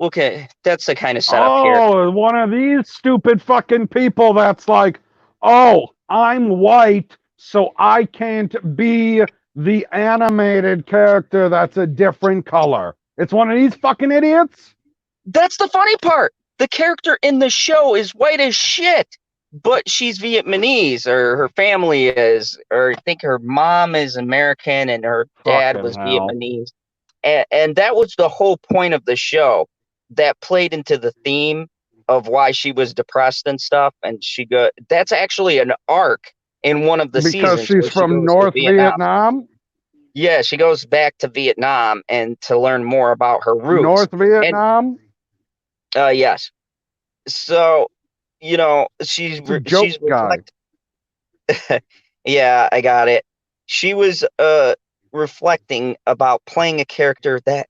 okay, that's the kind of setup here. Oh, one of these stupid fucking people that's like, oh, I'm white, so I can't be the animated character that's a different color. It's one of these fucking idiots. That's the funny part. The character in the show is white as shit, but she's Vietnamese, or her family is, or I think her mom is American and her dad Fucking was hell. Vietnamese. And that was the whole point of the show that played into the theme of why she was depressed and stuff. And that's actually an arc in one of the Because seasons she's where she from goes to North Vietnam. Vietnam. Yeah, she goes back to Vietnam and to learn more about her roots. North And Vietnam. yes. So, It's a joke she's guy. yeah, I got it. She was reflecting about playing a character that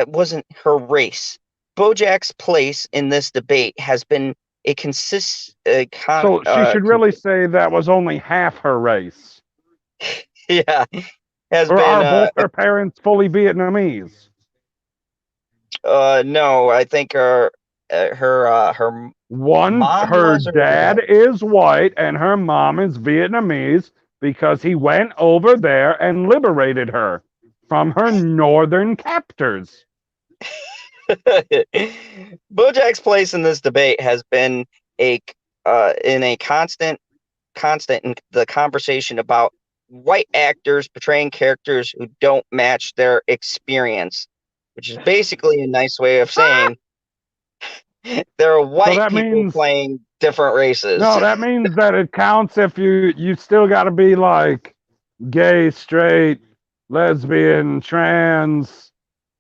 wasn't her race. Bojack's place in this debate has been a So she should really say that was only half her race. yeah, has Or been are both her parents fully Vietnamese? no, I think her One, mom her was, or her dad dad. is white and her mom is Vietnamese because he went over there and liberated her from her northern captors. Bojack's place in this debate has been a in a constant in the conversation about white actors portraying characters who don't match their experience, which is basically a nice way of saying there are So white that people means playing different races. no, that means that it counts if you still got to be like gay, straight, lesbian, trans.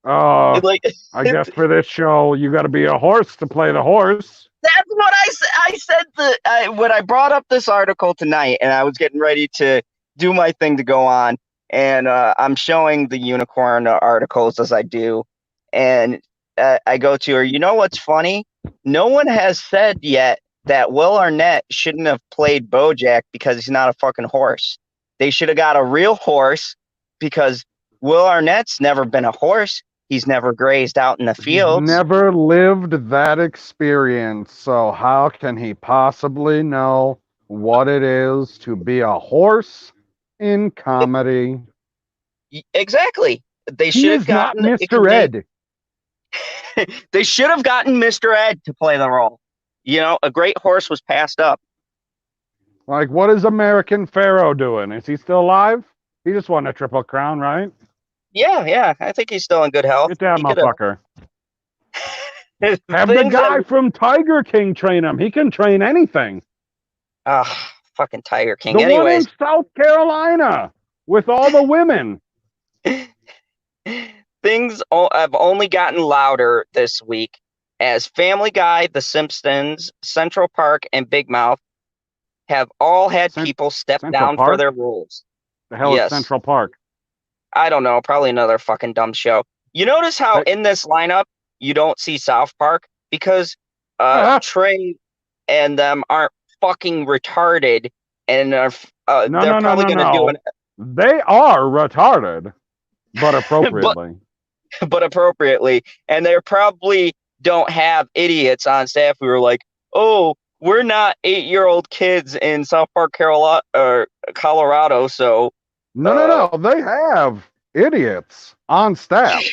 Like I guess for this show you got to be a horse to play the horse. that's what I said. I said when I brought up this article tonight, and I was getting ready to do my thing to go on, and I'm showing the unicorn articles as I do, and I go to her. You know what's funny? No one has said yet that Will Arnett shouldn't have played BoJack because he's not a fucking horse. They should have got a real horse because Will Arnett's never been a horse. He's never grazed out in the He's fields. never lived that experience, so how can he possibly know what it is to be a horse in comedy? Exactly. They He should have is not gotten Mr. Ed. they should have gotten Mr. Ed to play the role. A great horse was passed up. Like, what is American Pharaoh doing? Is he still alive? He just won a Triple Crown, right? Yeah, I think he's still in good health. Get down, He could have motherfucker. Have the things guy that from Tiger King train him. He can train anything. fucking Tiger King. The one in Anyways, South Carolina with all the women. things have only gotten louder this week as Family Guy, The Simpsons, Central Park, and Big Mouth have all had people step Central down for Park? their roles. The hell is Yes. Central Park? I don't know, probably another fucking dumb show. You notice how in this lineup you don't see South Park because Trey and them aren't fucking retarded and they're probably going to do it. They are retarded, but appropriately. but appropriately, and they probably don't have idiots on staff who are like, "Oh, we're not 8-year-old kids in South Park, Colorado, so." No. They have idiots on staff,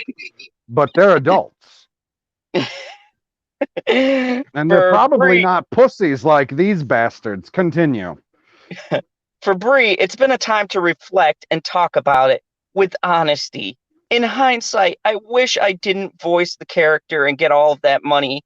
but they're adults. And they're probably not pussies like these bastards. Continue. For Bree, it's been a time to reflect and talk about it with honesty. In hindsight, I wish I didn't voice the character and get all of that money.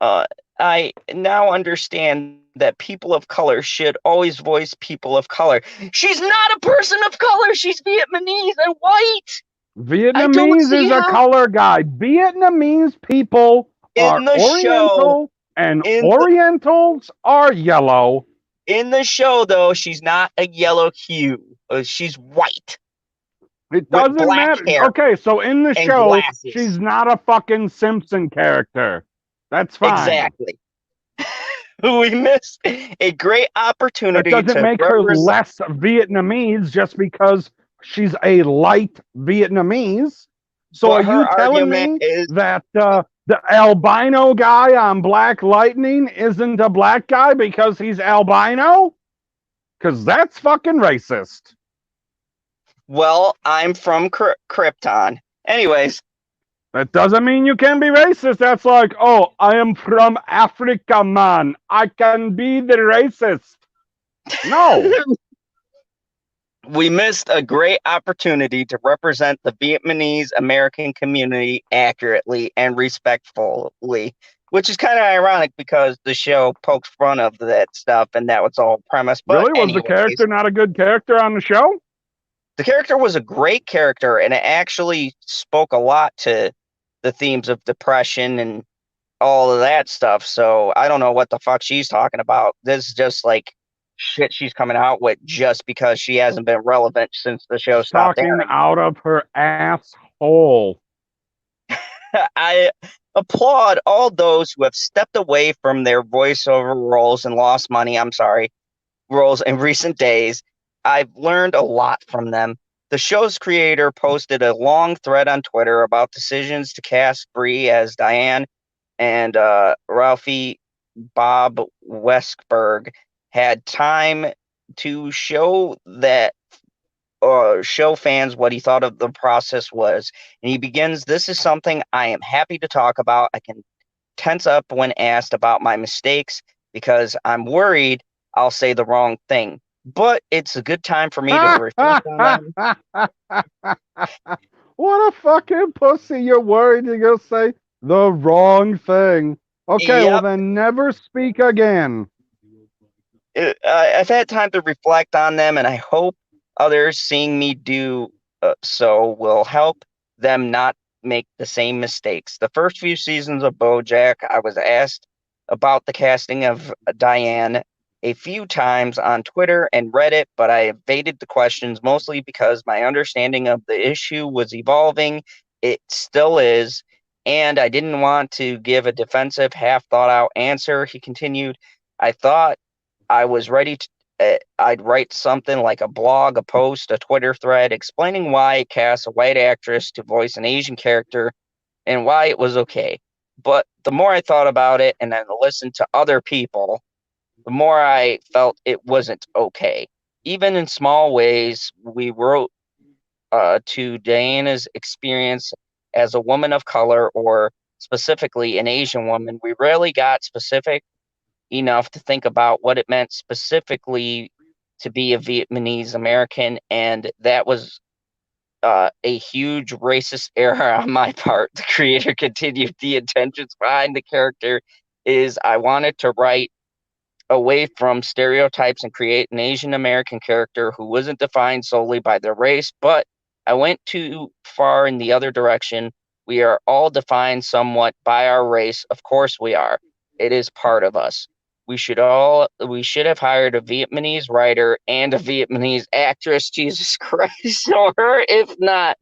I now understand that people of color should always voice people of color. She's not a person of color. She's Vietnamese and white. Vietnamese is a color guy. Vietnamese people are Oriental, and Orientals are yellow. In the show, though, she's not a yellow hue. She's white It with doesn't black matter. hair Okay, so in the and show, glasses. she's not a fucking Simpson character. That's fine. Exactly. We missed a great That opportunity doesn't to make her represent. less Vietnamese just because she's a light Vietnamese. So are But her you telling argument me is, that the albino guy on Black Lightning isn't a black guy because he's albino? Because that's fucking racist. well, I'm from Krypton. Anyways, That doesn't mean you can be racist. That's like, oh, I am from Africa, man. I can be the racist. No. we missed a great opportunity to represent the Vietnamese American community accurately and respectfully, which is kind of ironic because the show pokes fun of that stuff and that was all premise. But Really? Was the anyways, character not a good character on the show? the character was a great character and it actually spoke a lot to the themes of depression and all of that stuff. So I don't know what the fuck she's talking about. This is just like shit she's coming out with just because she hasn't been relevant since the show She's stopped talking airing. out of her asshole. I applaud all those who have stepped away from their voiceover roles and lost money. I'm sorry, roles in recent days. I've learned a lot from them. The show's creator posted a long thread on Twitter about decisions to cast Bree as Diane, and Ralphie Bob Westberg had time to show fans what he thought of the process was. And he begins, "This is something I am happy to talk about. I can tense up when asked about my mistakes because I'm worried I'll say the wrong thing. But it's a good time for me to reflect on them." What a fucking pussy. You're worried you're going to say the wrong thing. Okay, well Yep. then never speak again. I've had time to reflect on them, and I hope others seeing me do so will help them not make the same mistakes. The first few seasons of BoJack, I was asked about the casting of Diane a few times on Twitter and Reddit, but I evaded the questions mostly because my understanding of the issue was evolving. It still is, and I didn't want to give a defensive, half thought out answer. He continued, "I thought I was ready to, I'd write something like a blog, a post, a Twitter thread explaining why I cast a white actress to voice an Asian character and why it was okay. But the more I thought about it and then listened to other people, the more I felt it wasn't okay. Even in small ways, we wrote to Diana's experience as a woman of color or specifically an Asian woman. We rarely got specific enough to think about what it meant specifically to be a Vietnamese American, and that was a huge racist error on my part." The creator continued, "The intentions behind the character is I wanted to write away from stereotypes and create an Asian American character who wasn't defined solely by their race, but I went too far in the other direction. We are all defined somewhat by our race. Of course we are. It is part of us. We should have hired a Vietnamese writer and a Vietnamese actress, Jesus Christ, or if not,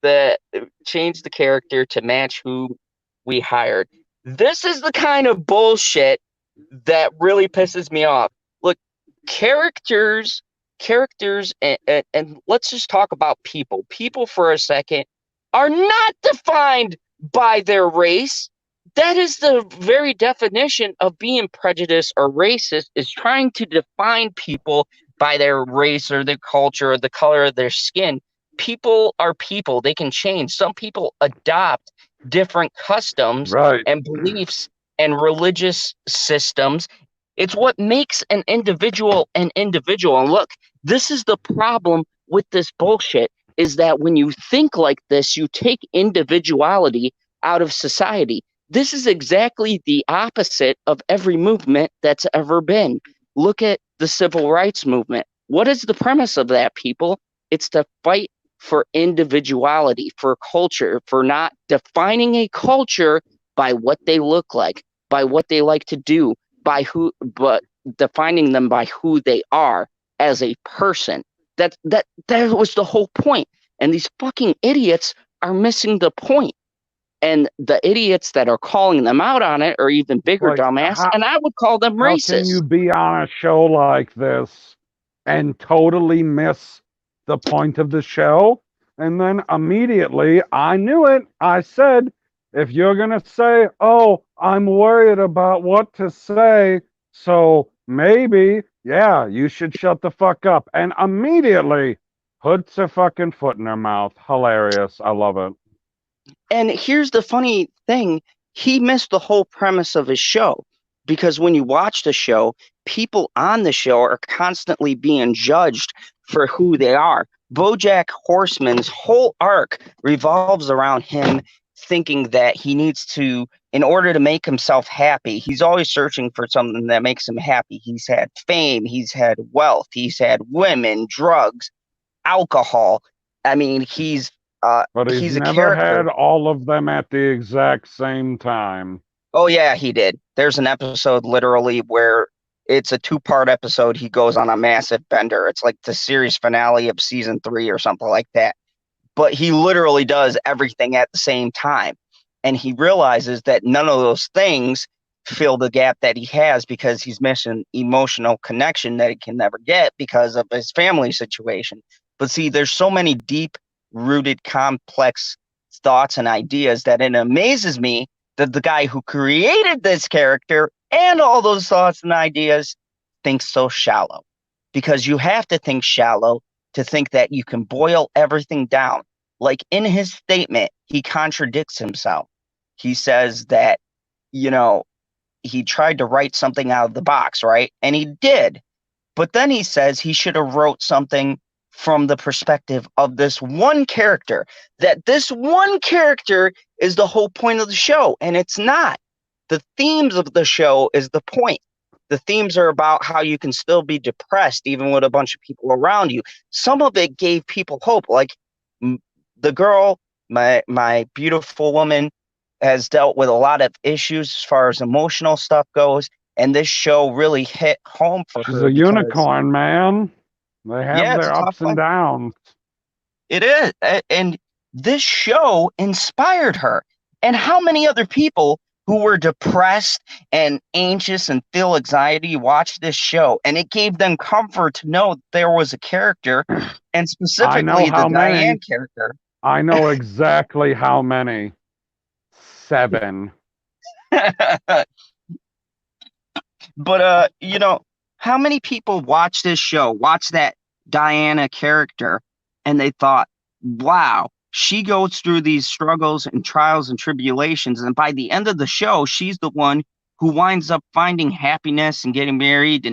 the change the character to match who we hired." This is the kind of bullshit that really pisses me off. Look, characters, and let's just talk about people. People for a second are not defined by their race. That is the very definition of being prejudiced or racist, is trying to define people by their race or their culture or the color of their skin. People are people. They can change. Some people adopt different customs Right. and beliefs and religious systems. It's what makes an individual an individual. And look, this is the problem with this bullshit, is that when you think like this, you take individuality out of society. This is exactly the opposite of every movement that's ever been. Look at the civil rights movement. What is the premise of that, people? It's to fight for individuality, for culture, for not defining a culture by what they look like, by what they like to do, by who, but defining them by who they are as a person. That was the whole point. And these fucking idiots are missing the point. And the idiots that are calling them out on it are even bigger Like, dumbass, and I would call them how can you racist. be on a show like this and totally miss the point of the show? And then immediately, I knew it. I said, if you're going to say, oh, I'm worried about what to say, so maybe, yeah, you should shut the fuck up. And immediately puts a fucking foot in her mouth. Hilarious. I love it. And here's the funny thing, he missed the whole premise of his show, because when you watch the show, people on the show are constantly being judged for who they are. BoJack Horseman's whole arc revolves around him thinking that he needs to, in order to make himself happy, he's always searching for something that makes him happy. He's had fame, he's had wealth, he's had women, drugs, alcohol. I mean, But he's he's a never had character. all of them at the exact same time. Oh yeah, he did. There's an episode literally where it's a two-part episode. He goes on a massive bender. It's like the series finale of season 3 or something like that. But he literally does everything at the same time. And he realizes that none of those things fill the gap that he has, because he's missing emotional connection that he can never get because of his family situation. But see, there's so many deep rooted, complex thoughts and ideas that it amazes me that the guy who created this character and all those thoughts and ideas thinks so shallow. Because you have to think shallow to think that you can boil everything down. Like in his statement, he contradicts himself. He says that, you know, he tried to write something out of the box, right? And he did. But then he says he should have wrote something from the perspective of this one character, that this one character is the whole point of the show, and it's not. The themes of the show is the point. The themes are about how you can still be depressed even with a bunch of people around you. Some of it gave people hope, like the girl, my beautiful woman, has dealt with a lot of issues as far as emotional stuff goes, and this show really hit home for She's her a because, unicorn, man. They have yeah, it's their a tough ups and one. downs. It is. And this show inspired her. And how many other people who were depressed and anxious and feel anxiety watched this show? And it gave them comfort to know there was a character, and I know specifically the how Diane many. character. I know exactly how many. 7. But how many people watch this show, watch that Diana character, and they thought, wow, she goes through these struggles and trials and tribulations, and by the end of the show, she's the one who winds up finding happiness and getting married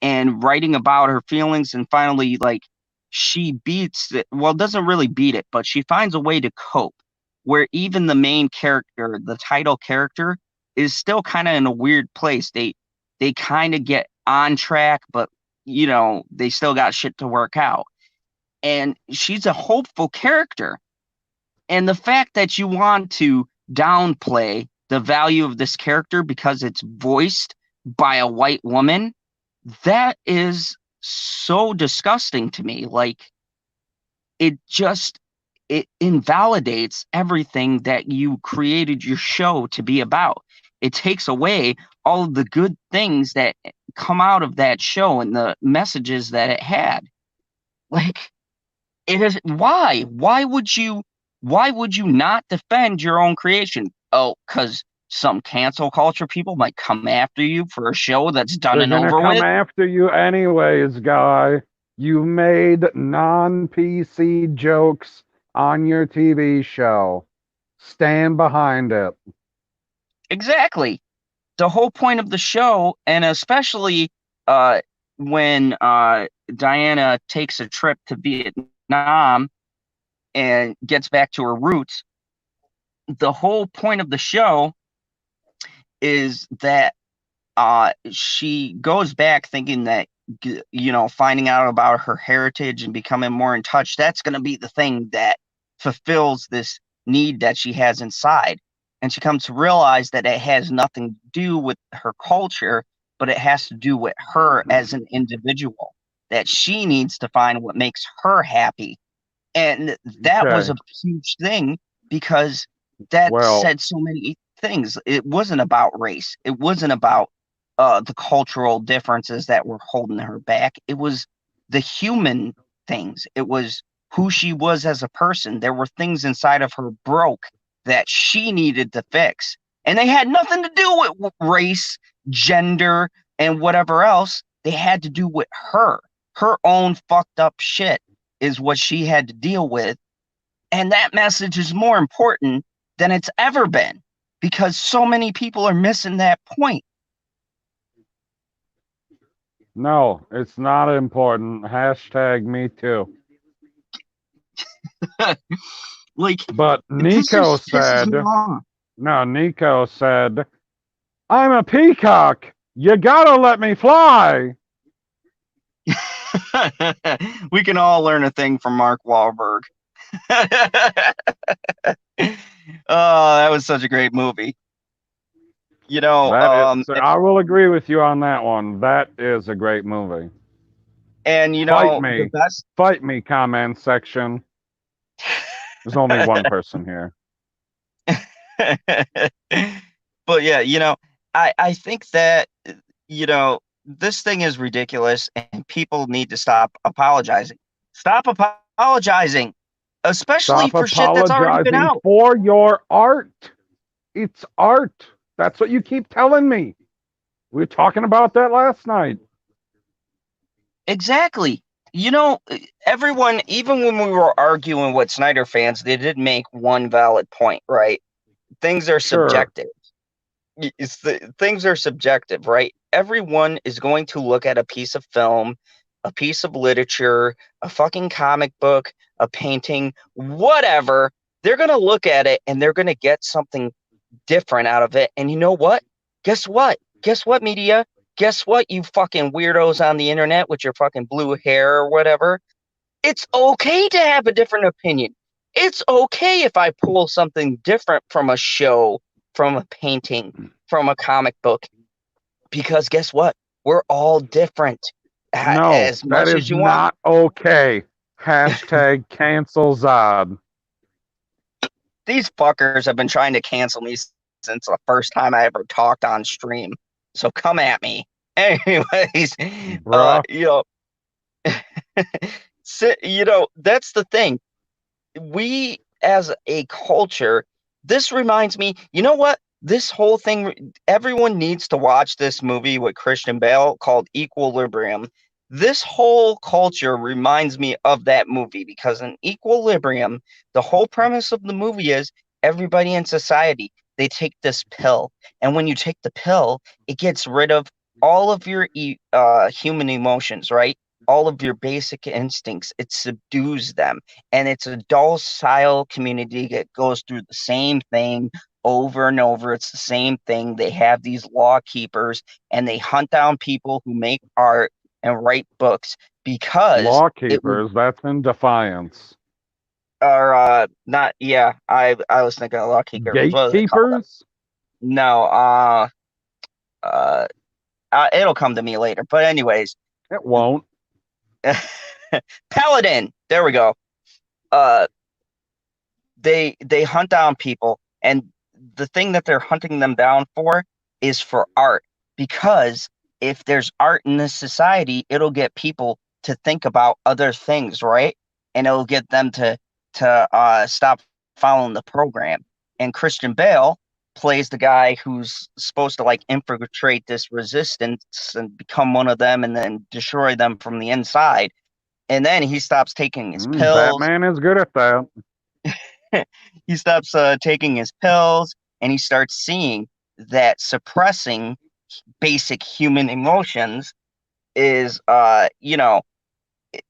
and writing about her feelings, and finally, like, she beats it. Well, doesn't really beat it, but she finds a way to cope, where even the main character, the title character, is still kind of in a weird place. They kind of get on track, but they still got shit to work out. And she's a hopeful character. And the fact that you want to downplay the value of this character because it's voiced by a white woman, that is so disgusting to me. Like, it invalidates everything that you created your show to be about. It takes away all of the good things that come out of that show and the messages that it had. Like, it is why would you not defend your own creation? Oh, because some cancel culture people might come after you for a show that's done They're and going to over come with. after you anyways, guy. You made non-PC jokes on your TV show. Stand behind it. Exactly. The whole point of the show, and especially when Diana takes a trip to Vietnam and gets back to her roots, the whole point of the show is that she goes back thinking that, finding out about her heritage and becoming more in touch, that's going to be the thing that fulfills this need that she has inside. And she comes to realize that it has nothing to do with her culture, but it has to do with her as an individual, that she needs to find what makes her happy. And that was Okay. a huge thing because that Well, said so many things. It wasn't about race. It wasn't about the cultural differences that were holding her back. It was the human things. It was who she was as a person. There were things inside of her broke that she needed to fix. And they had nothing to do with race, gender, and whatever else. They had to do with her. Her own fucked up shit is what she had to deal with. And that message is more important than it's ever been because so many people are missing that point. no, it's not important. Hashtag me too. Like, But this Nico just pisses said, me off. no, Nico said, I'm a peacock. You gotta let me fly. We can all learn a thing from Mark Wahlberg. Oh, that was such a great movie. You know, That is, I will agree with you on that one. That is a great movie. and you Fight know, the me. best. Fight me, comment section. There's only one person here. But yeah, you know, I think that you know this thing is ridiculous, and people need to stop apologizing. Stop apologizing, especially Stop for shit that's already been apologizing out. for your art. It's art. That's what you keep telling me. We were talking about that last night. Exactly. You know, everyone, even when we were arguing with Snyder fans, they did make one valid point, right? Things are Sure. subjective. Things are subjective, right? Everyone is going to look at a piece of film, a piece of literature, a fucking comic book, a painting, whatever. They're going to look at it and they're going to get something different out of it. And you know what? Guess what? Guess what, media? Guess what, you fucking weirdos on the internet with your fucking blue hair or whatever? It's okay to have a different opinion. It's okay if I pull something different from a show, from a painting, from a comic book, because guess what? We're all different. No, As that much is as you want, not okay. Hashtag cancel Zod. these fuckers have been trying to cancel me since the first time I ever talked on stream. So come at me. Anyways, Bruh. you know, you know, that's the thing. We as a culture, this reminds me, you know what? This whole thing, everyone needs to watch this movie with Christian Bale called Equilibrium. This whole culture reminds me of that movie because in Equilibrium, the whole premise of the movie is everybody in society, they take this pill. And when you take the pill, it gets rid of all of your human emotions, right? All of your basic instincts. It subdues them, and it's a docile community that goes through the same thing over and over. It's the same thing. They have these law keepers, and they hunt down people who make art and write books because it would Lawkeepers, that's in defiance. are not. Yeah, I was thinking of law keepers. What do they call them? Gatekeepers? No, uh, it'll come to me later. But anyways, It won't. Paladin. There we go. Uh, they hunt down people, and the thing that they're hunting them down for is for art, because if there's art in this society, it'll get people to think about other things, right? And it'll get them to stop following the program. And Christian Bale plays the guy who's supposed to like infiltrate this resistance and become one of them and then destroy them from the inside. And then he stops taking his pills. Batman is good at that. He stops taking his pills, and he starts seeing that suppressing basic human emotions is, you know,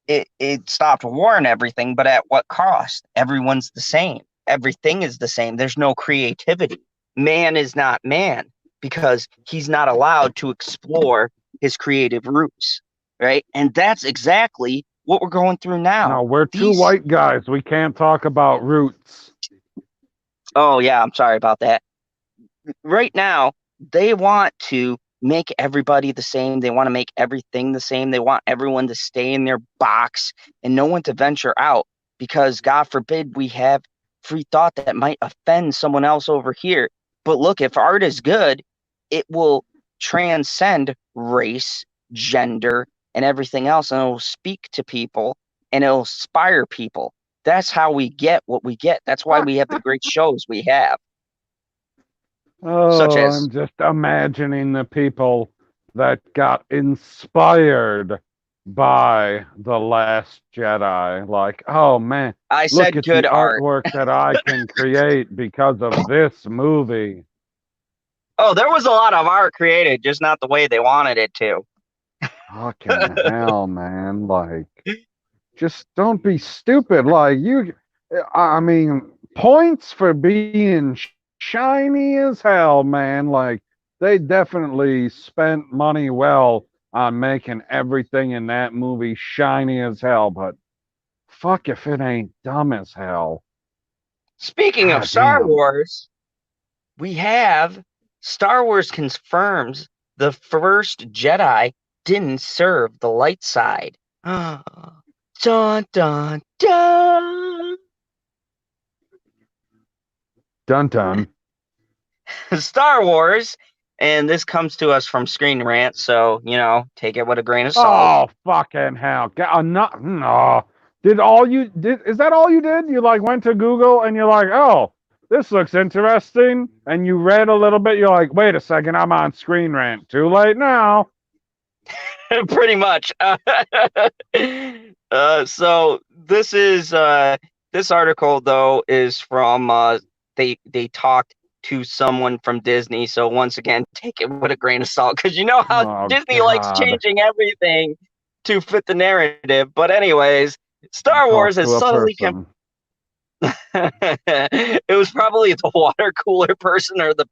it stopped war and everything, but at what cost? Everyone's the same. Everything is the same. There's no creativity. Man is not man because he's not allowed to explore his creative roots, right? And that's exactly what we're going through now. No, we're two These white guys. We can't talk about roots. Oh yeah, I'm sorry about that. Right now, they want to make everybody the same. They want to make everything the same. They want everyone to stay in their box and no one to venture out because, God forbid, we have free thought that might offend someone else over here. But look, if art is good, it will transcend race, gender, and everything else, and it'll speak to people and it'll inspire people. That's how we get what we get. That's why we have the great shows we have, such Oh, as I'm just imagining the people that got inspired by The Last Jedi. Like, oh man, I look said at the good art. artwork that I can create because of this movie. Oh, there was a lot of art created, just not the way they wanted it to. Fucking hell, man. Like, just don't be stupid. Like, I mean, points for being shiny as hell, man. Like, they definitely spent money well on making everything in that movie shiny as hell, but fuck if it ain't dumb as hell. Speaking of God Star damn. Wars, we have Star Wars confirms the first Jedi didn't serve the light side. Dun dun dun. Dun dun. Star Wars, and this comes to us from Screen Rant, so take it with a grain of salt. Oh, fucking hell. No. Is that all you did? You like went to Google and you're like, oh, this looks interesting. And you read a little bit. You're like, wait a second, I'm on Screen Rant. Too late now. Pretty much. So this article though is from they talked to someone from Disney. So once again, take it with a grain of salt because you know how Oh, Disney likes God. changing everything to fit the narrative. But anyways, Star Wars Talk has to a subtly person. it was probably the water cooler person or the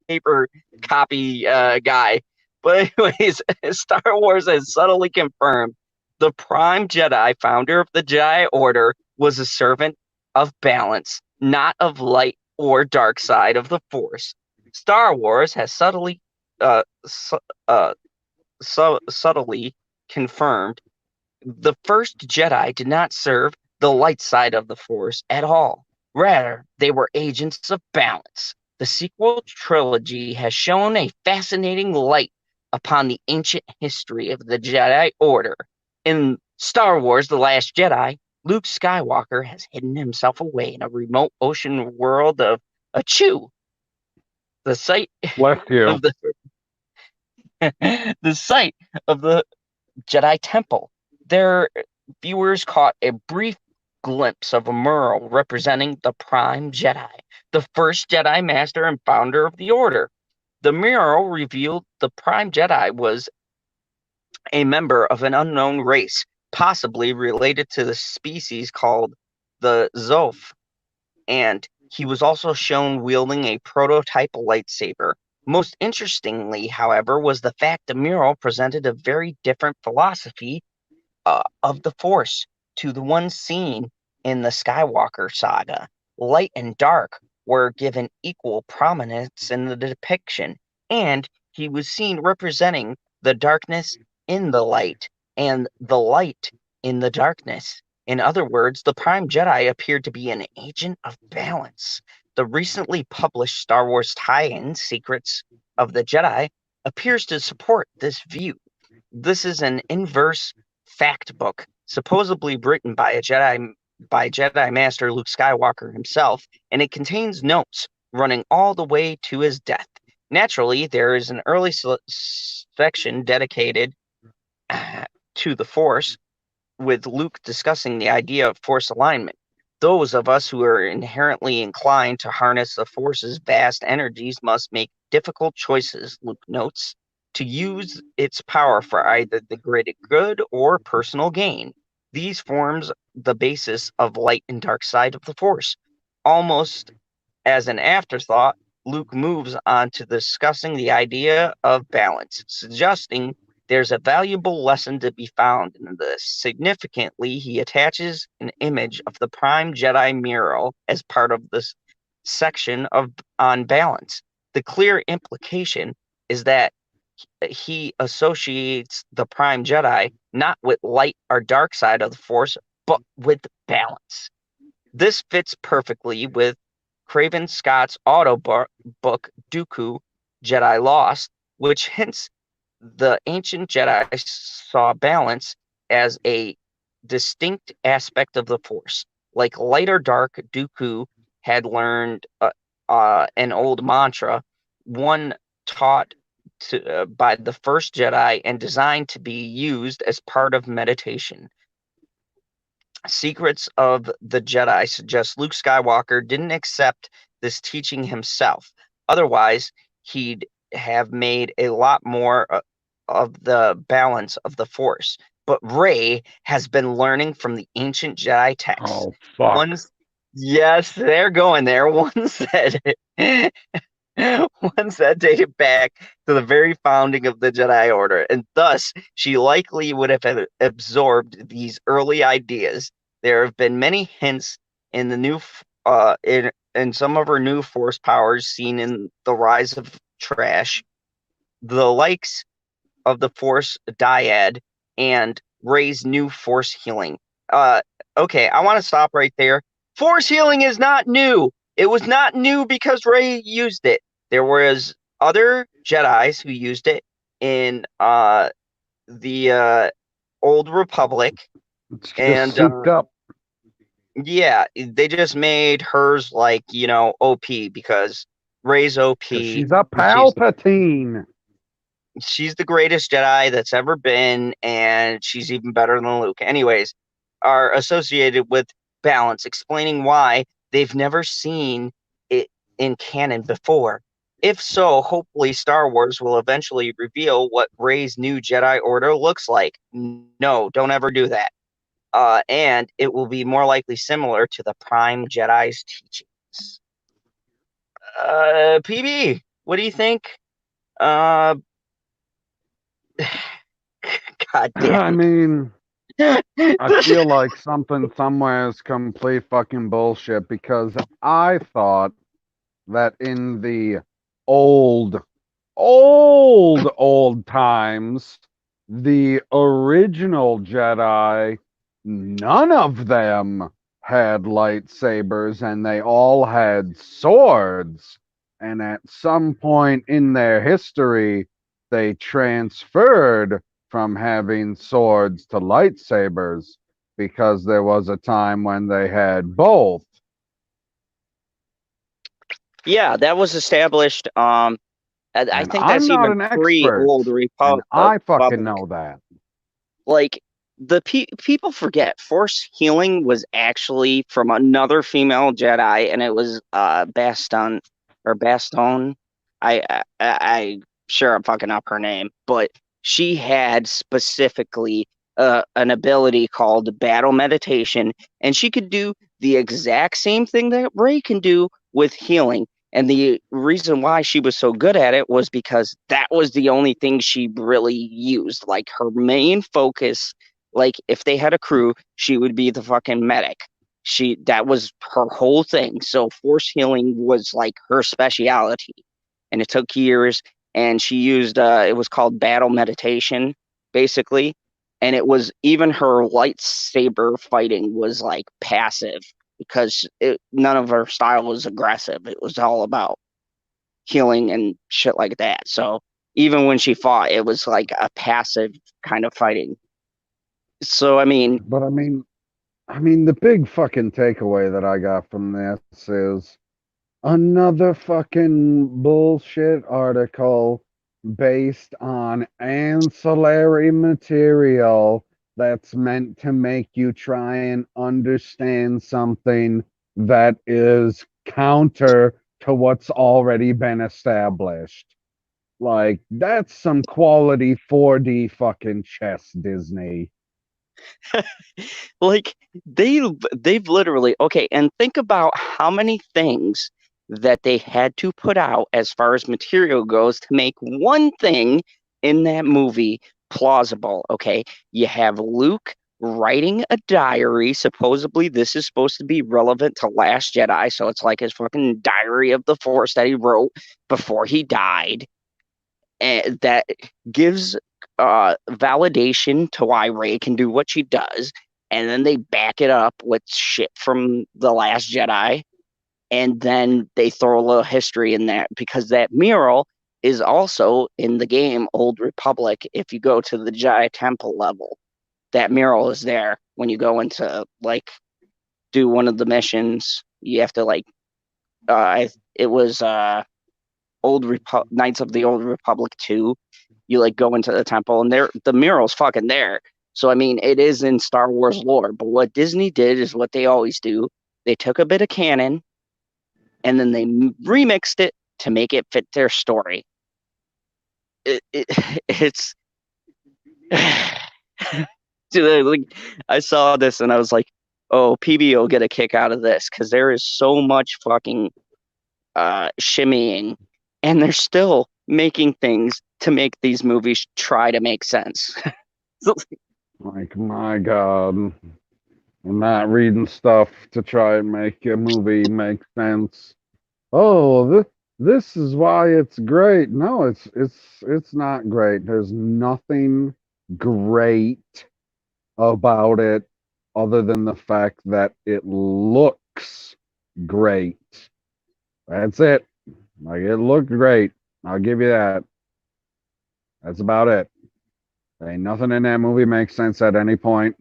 paper copy guy. But anyways, Star Wars has subtly confirmed the Prime Jedi, founder of the Jedi Order, was a servant of balance, not of light or dark side of the Force. Star Wars has uh, su- uh, subtly confirmed the first Jedi did not serve the light side of the Force at all. Rather, they were agents of balance. The sequel trilogy has shown a fascinating light upon the ancient history of the Jedi Order. In Star Wars The Last Jedi, Luke Skywalker has hidden himself away in a remote ocean world of Achu, the site Bless you. of the the site of the Jedi Temple. Their viewers caught a brief glimpse of a mural representing the Prime Jedi, the first Jedi Master and founder of the Order. The mural revealed the Prime Jedi was a member of an unknown race, possibly related to the species called the Zoph, and he was also shown wielding a prototype lightsaber. Most interestingly, however, was the fact the mural presented a very different philosophy of the Force to the one seen in the Skywalker saga. Light and dark were given equal prominence in the depiction, and he was seen representing the darkness in the light and the light in the darkness. In other words, the Prime Jedi appeared to be an agent of balance. The recently published Star Wars tie-in, Secrets of the Jedi, appears to support this view. This is an inverse fact book, supposedly written by Jedi Master Luke Skywalker himself, and it contains notes running all the way to his death. Naturally, there is an early section dedicated to the Force, with Luke discussing the idea of Force alignment. Those of us who are inherently inclined to harness the Force's vast energies must make difficult choices, Luke notes, to use its power for either the greater good or personal gain. These forms the basis of light and dark side of the Force. Almost as an afterthought, Luke moves on to discussing the idea of balance, suggesting there's a valuable lesson to be found in this. Significantly, he attaches an image of the Prime Jedi mural as part of this section of on balance. The clear implication is that he associates the Prime Jedi not with light or dark side of the Force, but with balance. This fits perfectly with Craven Scott's book Dooku, Jedi Lost, which hints the ancient Jedi saw balance as a distinct aspect of the Force. Like light or dark, Dooku had learned an old mantra, one taught by the first Jedi and designed to be used as part of meditation. Secrets of the Jedi suggest Luke Skywalker didn't accept this teaching himself. Otherwise, he'd have made a lot more of the balance of the Force. But Rey has been learning from the ancient Jedi texts. Oh, fuck. Ones, yes, they're going there. One said ones that date back to the very founding of the Jedi Order, and thus she likely would have absorbed these early ideas. There have been many hints in the new, in some of her new Force powers seen in the Rise of Trash, the likes of the Force Dyad, and Rey's new Force healing. Okay, I want to stop right there. Force healing is not new. It was not new because Rey used it. There was other Jedis who used it in the Old Republic, It's just and souped up. yeah, they just made hers like OP because Rey's Because OP. she's a Palpatine. She's the greatest Jedi that's ever been, and she's even better than Luke. Anyways, are associated with balance, explaining why they've never seen it in canon before. If so, hopefully Star Wars will eventually reveal what Rey's new Jedi Order looks like. No, don't ever do that. And it will be more likely similar to the Prime Jedi's teachings. PB, what do you think? Uh, God damn I mean, I feel like something somewhere is complete fucking bullshit because I thought that in the old, old times, the original Jedi, none of them had lightsabers and they all had swords. And at some point in their history, they transferred from having swords to lightsabers because there was a time when they had both. Yeah, that was established. I And think I'm that's not even an expert, pre-Old and I fucking Republic. know that. Like the people forget Force healing was actually from another female Jedi, and it was Baston or Baston. I sure I'm fucking up her name, but she had specifically an ability called battle meditation, and she could do the exact same thing that Rey can do with healing. And the reason why she was so good at it was because that was the only thing she really used. Like her main focus, like if they had a crew, she would be the fucking medic. That was her whole thing. So force healing was like her speciality. And it took years, and she used it was called battle meditation, basically. And it was even her lightsaber fighting was like passive because none of her style was aggressive. It was all about healing and shit like that. So even when she fought, it was like a passive kind of fighting. So I mean, But I mean, the big fucking takeaway that I got from this is another fucking bullshit article based on ancillary material that's meant to make you try and understand something that is counter to what's already been established. Like, that's some quality 4D fucking chess, Disney. like they've literally okay, and think about how many things that they had to put out as far as material goes to make one thing in that movie plausible. Okay, you have Luke writing a diary. Supposedly this is supposed to be relevant to Last Jedi, so it's like his fucking diary of the Force that he wrote before he died. that gives validation to why Rey can do what she does, and then they back it up with shit from The Last Jedi, and then they throw a little history in there because that mural is also in the game Old Republic. If you go to the Jedi Temple level, that mural is there when you go into like do one of the missions. You have to like it was Knights of the Old Republic 2. You like go into the temple and there the mural's fucking there. So I mean it is in Star Wars lore, but what Disney did is what they always do. They took a bit of canon and then they remixed it to make it fit their story. It's like I saw this and I was like, oh, PB will get a kick out of this because there is so much fucking shimmying, and they're still making things to make these movies try to make sense. Like, my God. I'm not reading stuff to try and make a movie make sense. Oh, this is why it's great. No, it's not great. There's nothing great about it other than the fact that it looks great. That's it. Like, it looked great. I'll give you that. That's about it. Ain't nothing in that movie makes sense at any point.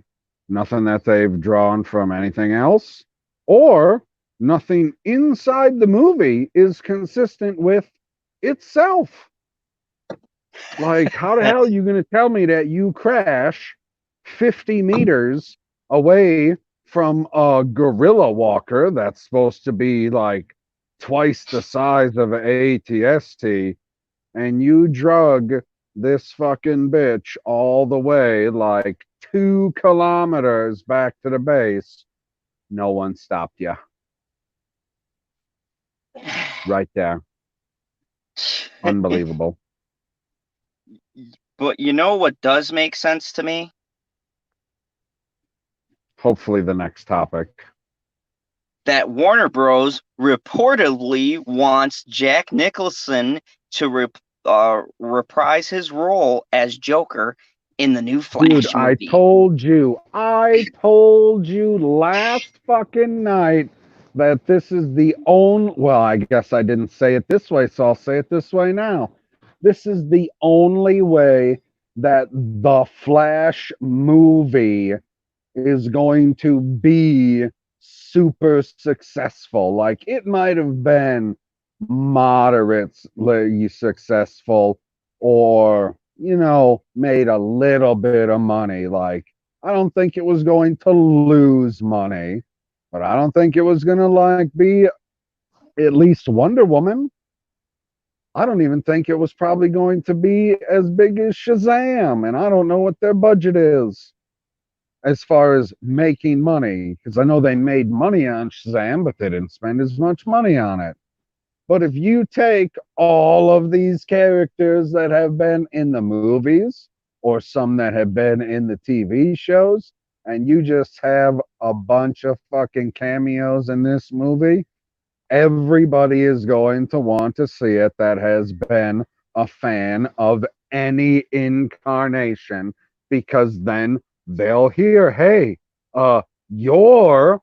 Nothing that they've drawn from anything else, or nothing inside the movie is consistent with itself. Like, how the hell are you going to tell me that you crash 50 meters away from a gorilla walker that's supposed to be like twice the size of an ATST, and you drug this fucking bitch all the way like 2 kilometers back to the base? No one stopped you. Right there. Unbelievable. But you know what does make sense to me? Hopefully the next topic. That Warner Bros. Reportedly wants Jack Nicholson to reprise his role as Joker in the new Flash Dude, movie. I told you last fucking night that this is the only, well, I guess I didn't say it this way, so I'll say it this way now. This is the only way that the Flash movie is going to be super successful. Like, it might have been moderately successful, or, you know, made a little bit of money. Like, I don't think it was going to lose money, but I don't think it was going to like be at least Wonder Woman. I don't even think it was probably going to be as big as Shazam, and I don't know what their budget is as far as making money, because I know they made money on Shazam, but they didn't spend as much money on it. But if you take all of these characters that have been in the movies or some that have been in the TV shows, and you just have a bunch of fucking cameos in this movie, everybody is going to want to see it that has been a fan of any incarnation, because then they'll hear, hey, your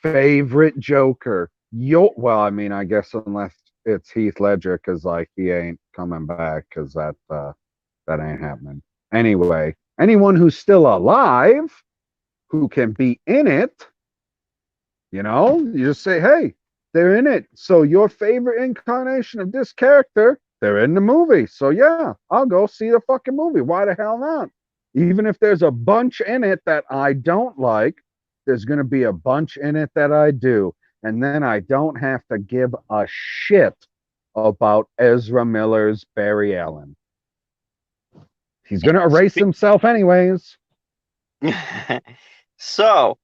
favorite Joker, well, I mean, I guess unless it's Heath Ledger, because like he ain't coming back, because that ain't happening. Anyway, anyone who's still alive who can be in it, you know, you just say, hey, they're in it. So your favorite incarnation of this character, they're in the movie. So yeah, I'll go see the fucking movie. Why the hell not? Even if there's a bunch in it that I don't like, there's going to be a bunch in it that I do. And then I don't have to give a shit about Ezra Miller's Barry Allen. He's going to erase himself anyways. So,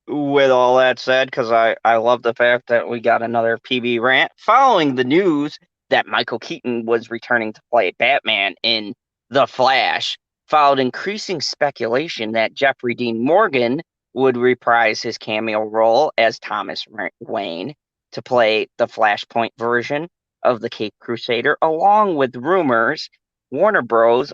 with all that said, because I love the fact that we got another PB rant following the news that Michael Keaton was returning to play Batman in The Flash, followed increasing speculation that Jeffrey Dean Morgan would reprise his cameo role as Thomas Wayne to play the Flashpoint version of the Cape Crusader, along with rumors Warner Bros.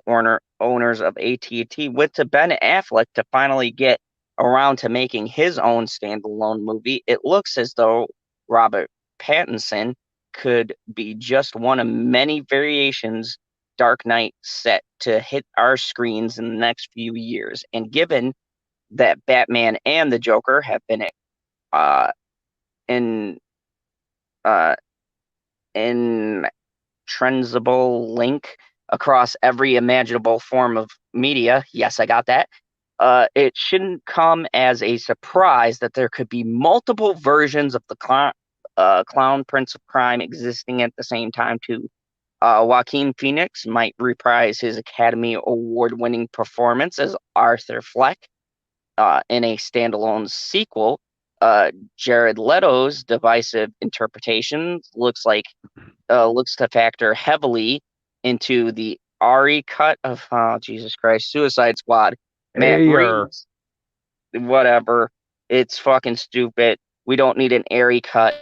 Owners of AT&T went to Ben Affleck to finally get around to making his own standalone movie. It looks as though Robert Pattinson could be just one of many variations Dark Knight set to hit our screens in the next few years. And given that Batman and the Joker have been uh, in uh, intransable link across every imaginable form of media, yes, I got that. It shouldn't come as a surprise that there could be multiple versions of the clown prince of crime existing at the same time too. Joaquin Phoenix might reprise his Academy Award-winning performance as Arthur Fleck in a standalone sequel. Jared Leto's divisive interpretation looks to factor heavily into the Ari cut of Jesus Christ, Suicide Squad. Matt Ayer. Reeves, whatever. It's fucking stupid. We don't need an Ari cut.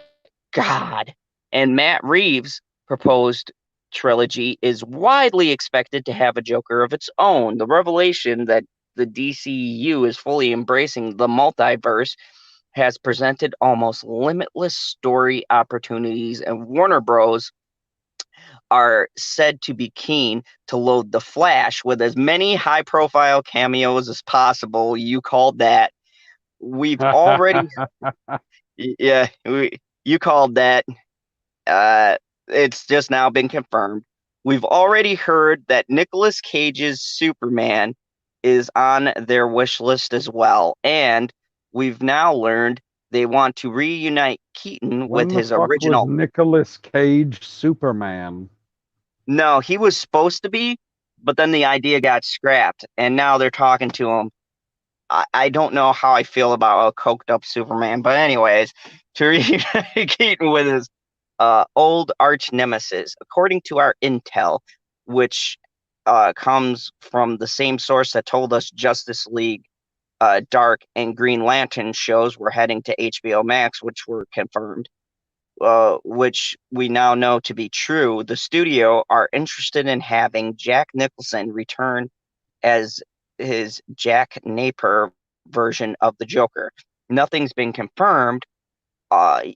God. And Matt Reeves' proposed trilogy is widely expected to have a Joker of its own. The revelation that the DCU is fully embracing the multiverse has presented almost limitless story opportunities, and Warner Bros. Are said to be keen to load the Flash with as many high profile cameos as possible. You called that. We've already, yeah, you called that. Uh, it's just now been confirmed. We've already heard that Nicolas Cage's Superman is on their wish list as well. And we've now learned they want to reunite Keaton with When the his fuck was original. Nicolas Cage Superman? No, he was supposed to be, but then the idea got scrapped, and now they're talking to him. I don't know how I feel about a coked up Superman, but anyways, to reunite Keaton with his old arch nemesis, according to our intel, which comes from the same source that told us Justice League, Dark, and Green Lantern shows were heading to HBO Max, which were confirmed. Which we now know to be true, the studio are interested in having Jack Nicholson return as his Jack Napier version of the Joker. Nothing's been confirmed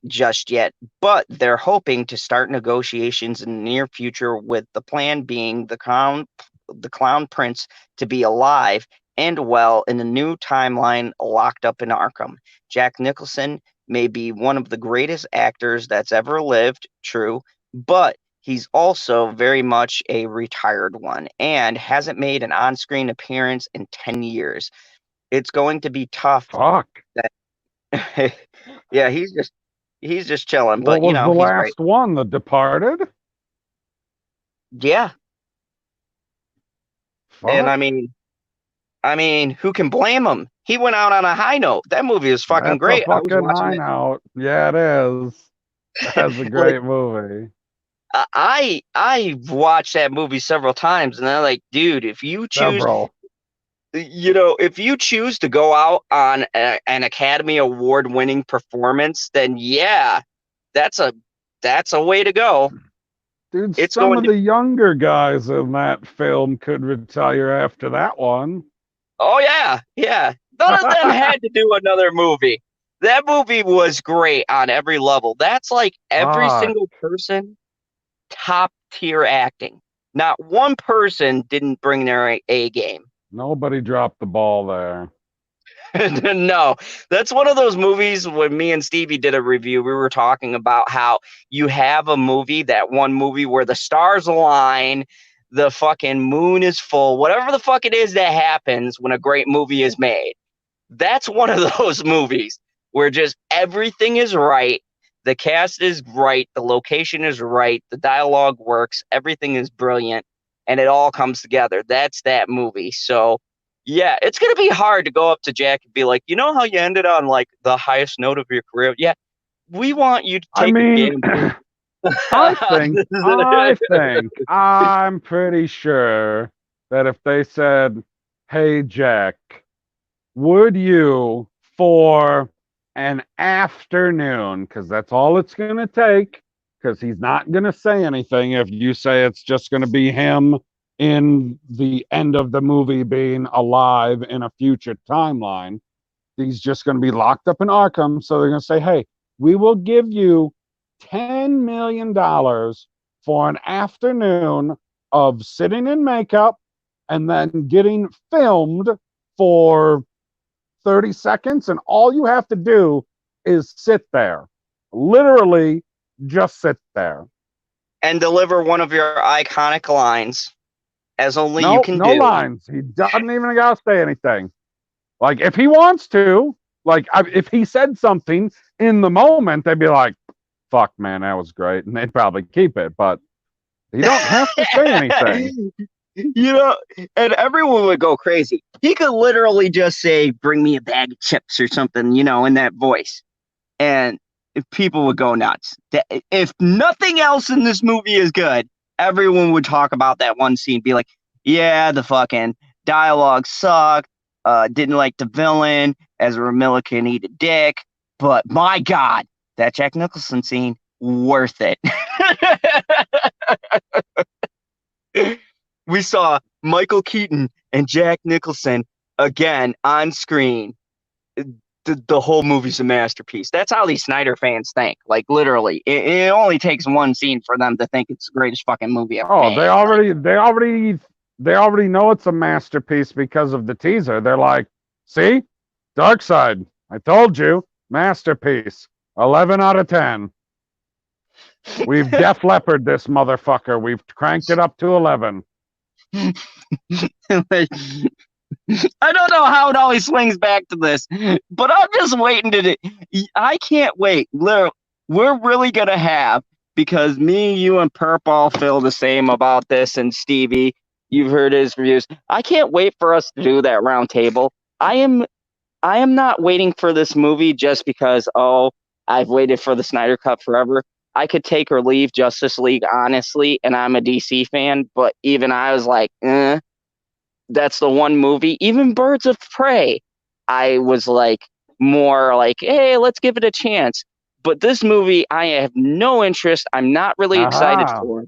just yet, but they're hoping to start negotiations in the near future, with the plan being the Clown Prince to be alive and well in the new timeline locked up in Arkham. Jack Nicholson may be one of the greatest actors that's ever lived, true, but he's also very much a retired one and hasn't made an on-screen appearance in 10 years. It's going to be tough. Fuck. Yeah, he's just chilling, What but was the he's great. last one? The Departed? Yeah, and Fuck. I mean, who can blame him? He went out on a high note. That movie is fucking That's a great. I was fucking watching high it. note. Yeah, it is. That's a Like great movie. I watched that movie several times, and I'm like, dude, Several. if you choose to go out on an Academy Award winning performance, then yeah, that's a that's a way to go. Dude, It's some going of to. the younger guys in that film could retire after that one. Oh yeah, yeah. None of them had to do another movie. That movie was great on every level. That's like every Fuck. single person top tier acting. Not one person didn't bring their A game. Nobody dropped the ball there. No, that's one of those movies. When me and Stevie did a review, we were talking about how you have a movie, that one movie where the stars align, the fucking moon is full, whatever the fuck it is that happens when a great movie is made. That's one of those movies where just everything is right. The cast is right. The location is right. The dialogue works. Everything is brilliant. And it all comes together. That's that movie. So, yeah, it's going to be hard to go up to Jack and be like, you know how you ended on like the highest note of your career? Yeah, we want you to I take a mean, gamble. I'm pretty sure that if they said, hey, Jack, would you, for an afternoon, because that's all it's going to take, because he's not going to say anything if you say it's just going to be him in the end of the movie being alive in a future timeline. He's just going to be locked up in Arkham. So they're going to say, hey, we will give you $10 million for an afternoon of sitting in makeup and then getting filmed for 30 seconds. And all you have to do is sit there. Literally, just sit there. And deliver one of your iconic lines, as only you can No do. lines. He doesn't even got to say anything. Like, if he wants to, like, if he said something in the moment, they'd be like, fuck, man, that was great. And they'd probably keep it, but he don't have to say anything. You know, and everyone would go crazy. He could literally just say, bring me a bag of chips or something, you know, in that voice. And people would go nuts. If nothing else in this movie is good, everyone would talk about that one scene, be like, yeah, the fucking dialogue sucked. Didn't like the villain. Ezra Miller can eat a dick. But my God, that Jack Nicholson scene, worth it. We saw Michael Keaton and Jack Nicholson again on screen. The whole movie's a masterpiece. That's how these Snyder fans think. Like, literally, it only takes one scene for them to think it's the greatest fucking movie ever Oh, made. they already know it's a masterpiece because of the teaser. They're like, see, Dark Side. I told you, masterpiece. 11 out of 10. We've Def Leppard this motherfucker. We've cranked it up to 11. I don't know how it always swings back to this, but I'm just waiting to. I can't wait. Literally, we're really gonna have, because me, you, and Perp all feel the same about this, and Stevie, you've heard his reviews. I can't wait for us to do that round table. I am not waiting for this movie just because, oh, I've waited for the Snyder Cut forever. I could take or leave Justice League, honestly, and I'm a DC fan, but even I was like, that's the one movie. Even Birds of Prey, I was like, more like, hey, let's give it a chance. But this movie, I have no interest. I'm not really excited for.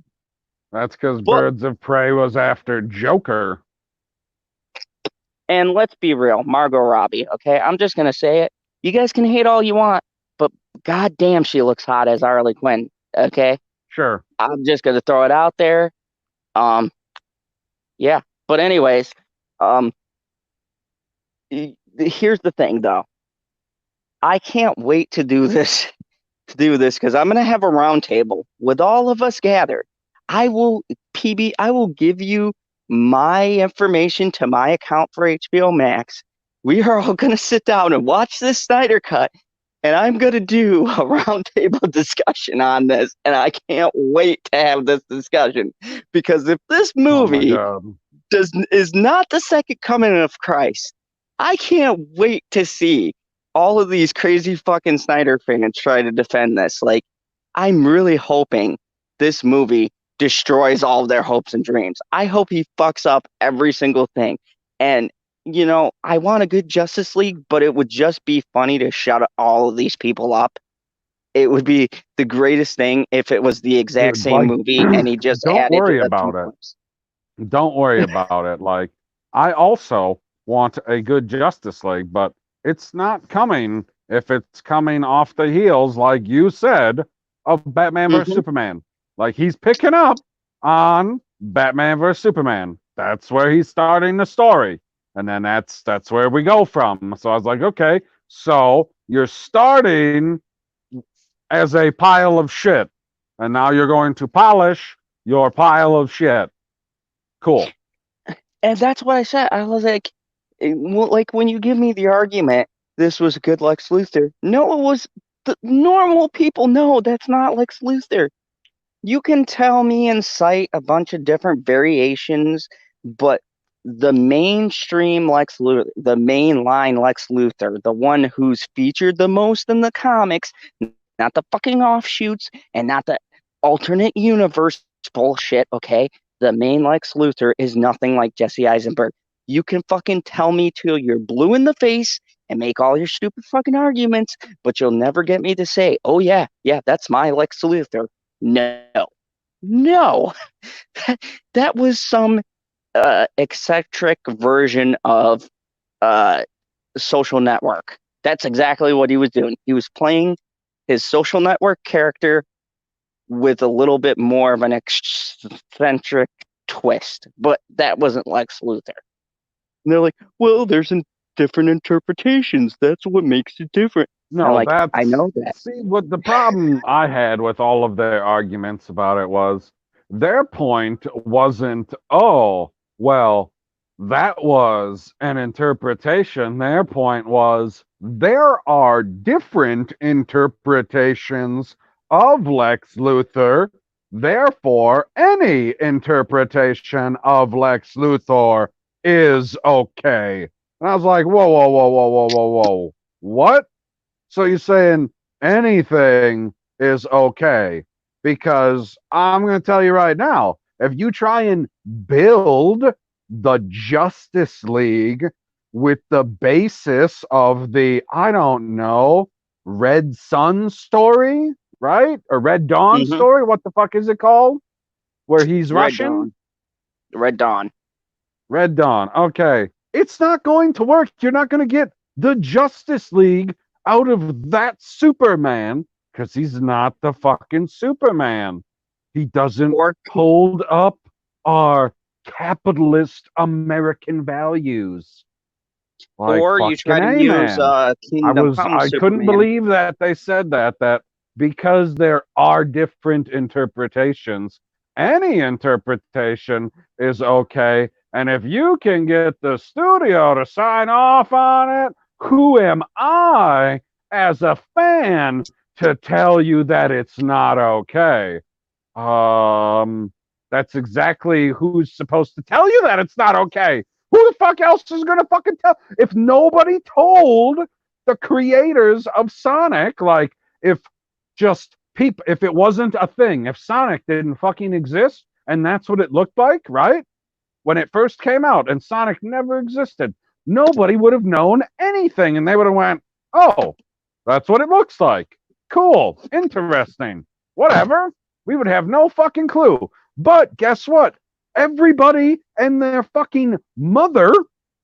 That's because But, Birds of Prey was after Joker. and let's be real, Margot Robbie, okay? I'm just going to say it. You guys can hate all you want, but goddamn, she looks hot as Harley Quinn, okay? Sure. I'm just going to throw it out there. Yeah. But anyways, here's the thing, though. I can't wait to do this because I'm gonna have a round table with all of us gathered. I will give you my information to my account for HBO Max. We are all gonna sit down and watch this Snyder Cut, and I'm gonna do a roundtable discussion on this, and I can't wait to have this discussion, because if this movie is not the second coming of Christ, I can't wait to see all of these crazy fucking Snyder fans try to defend this. Like, I'm really hoping this movie destroys all of their hopes and dreams. I hope he fucks up every single thing. And, you know, I want a good Justice League, but it would just be funny to shut all of these people up. It would be the greatest thing if it was the exact same movie and he just don't added worry a about few it. clips. Don't worry about it. Like, I also want a good Justice League, but it's not coming if it's coming off the heels, like you said, of Batman vs. Superman. Like, he's picking up on Batman vs. Superman. That's where he's starting the story. And then that's where we go from. So I was like, okay, so you're starting as a pile of shit, and now you're going to polish your pile of shit. Cool. And that's what I said. I was like, when you give me the argument, this was a good Lex Luthor. No, it was the normal people. No, that's not Lex Luthor. You can tell me and cite a bunch of different variations, but the mainstream Lex Luthor, the mainline Lex Luthor, the one who's featured the most in the comics, not the fucking offshoots and not the alternate universe bullshit, okay? The main Lex Luthor is nothing like Jesse Eisenberg. You can fucking tell me till you're blue in the face and make all your stupid fucking arguments, but you'll never get me to say, oh yeah, that's my Lex Luthor. No, no, that was some eccentric version of uh, social network. That's exactly what he was doing. He was playing his social network character with a little bit more of an eccentric twist, but that wasn't Lex Luthor. And they're like, well, different interpretations. That's what makes it different. And I'm No, like, I that's know that. see what the problem I had with all of their arguments about it was their point wasn't, oh, well, that was an interpretation. Their point was there are different interpretations of Lex Luthor. Therefore, any interpretation of Lex Luthor is okay. And I was like, whoa, whoa, whoa, whoa, whoa, whoa, whoa. What? So you're saying anything is okay? Because I'm going to tell you right now, if you try and build the Justice League with the basis of the, I don't know, Red Sun story, right? Or Red Dawn Hmm. story? What the fuck is it called? Where he's Red Russian? Dawn. Red Dawn. Red Dawn. Okay. It's not going to work. You're not going to get the Justice League out of that Superman because he's not the fucking Superman. He doesn't Or hold up our capitalist American values. Like or you fucking try to A, use man. Kingdom Come I couldn't Superman. believe that they said that because there are different interpretations, any interpretation is okay. And if you can get the studio to sign off on it, who am I as a fan to tell you that it's not okay? Um, that's exactly who's supposed to tell you that it's not okay. Who the fuck else is gonna fucking tell? If nobody told the creators of Sonic, like if just people, if it wasn't a thing, if Sonic didn't fucking exist and that's what it looked like, right? When it first came out and Sonic never existed, nobody would have known anything and they would have went, oh, that's what it looks like. Cool, interesting, whatever. We would have no fucking clue. But guess what? Everybody and their fucking mother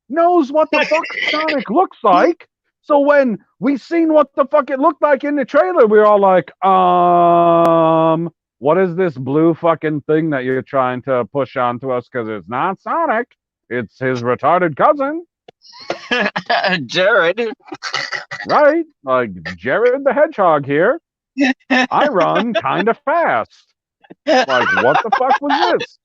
knows what the fuck Sonic looks like. So when we seen what the fuck it looked like in the trailer, we were all like, what is this blue fucking thing that you're trying to push onto us? Because it's not Sonic. It's his retarded cousin, Jared. right? Like Jared the Hedgehog here. I run kind of fast. Like, what the fuck was this?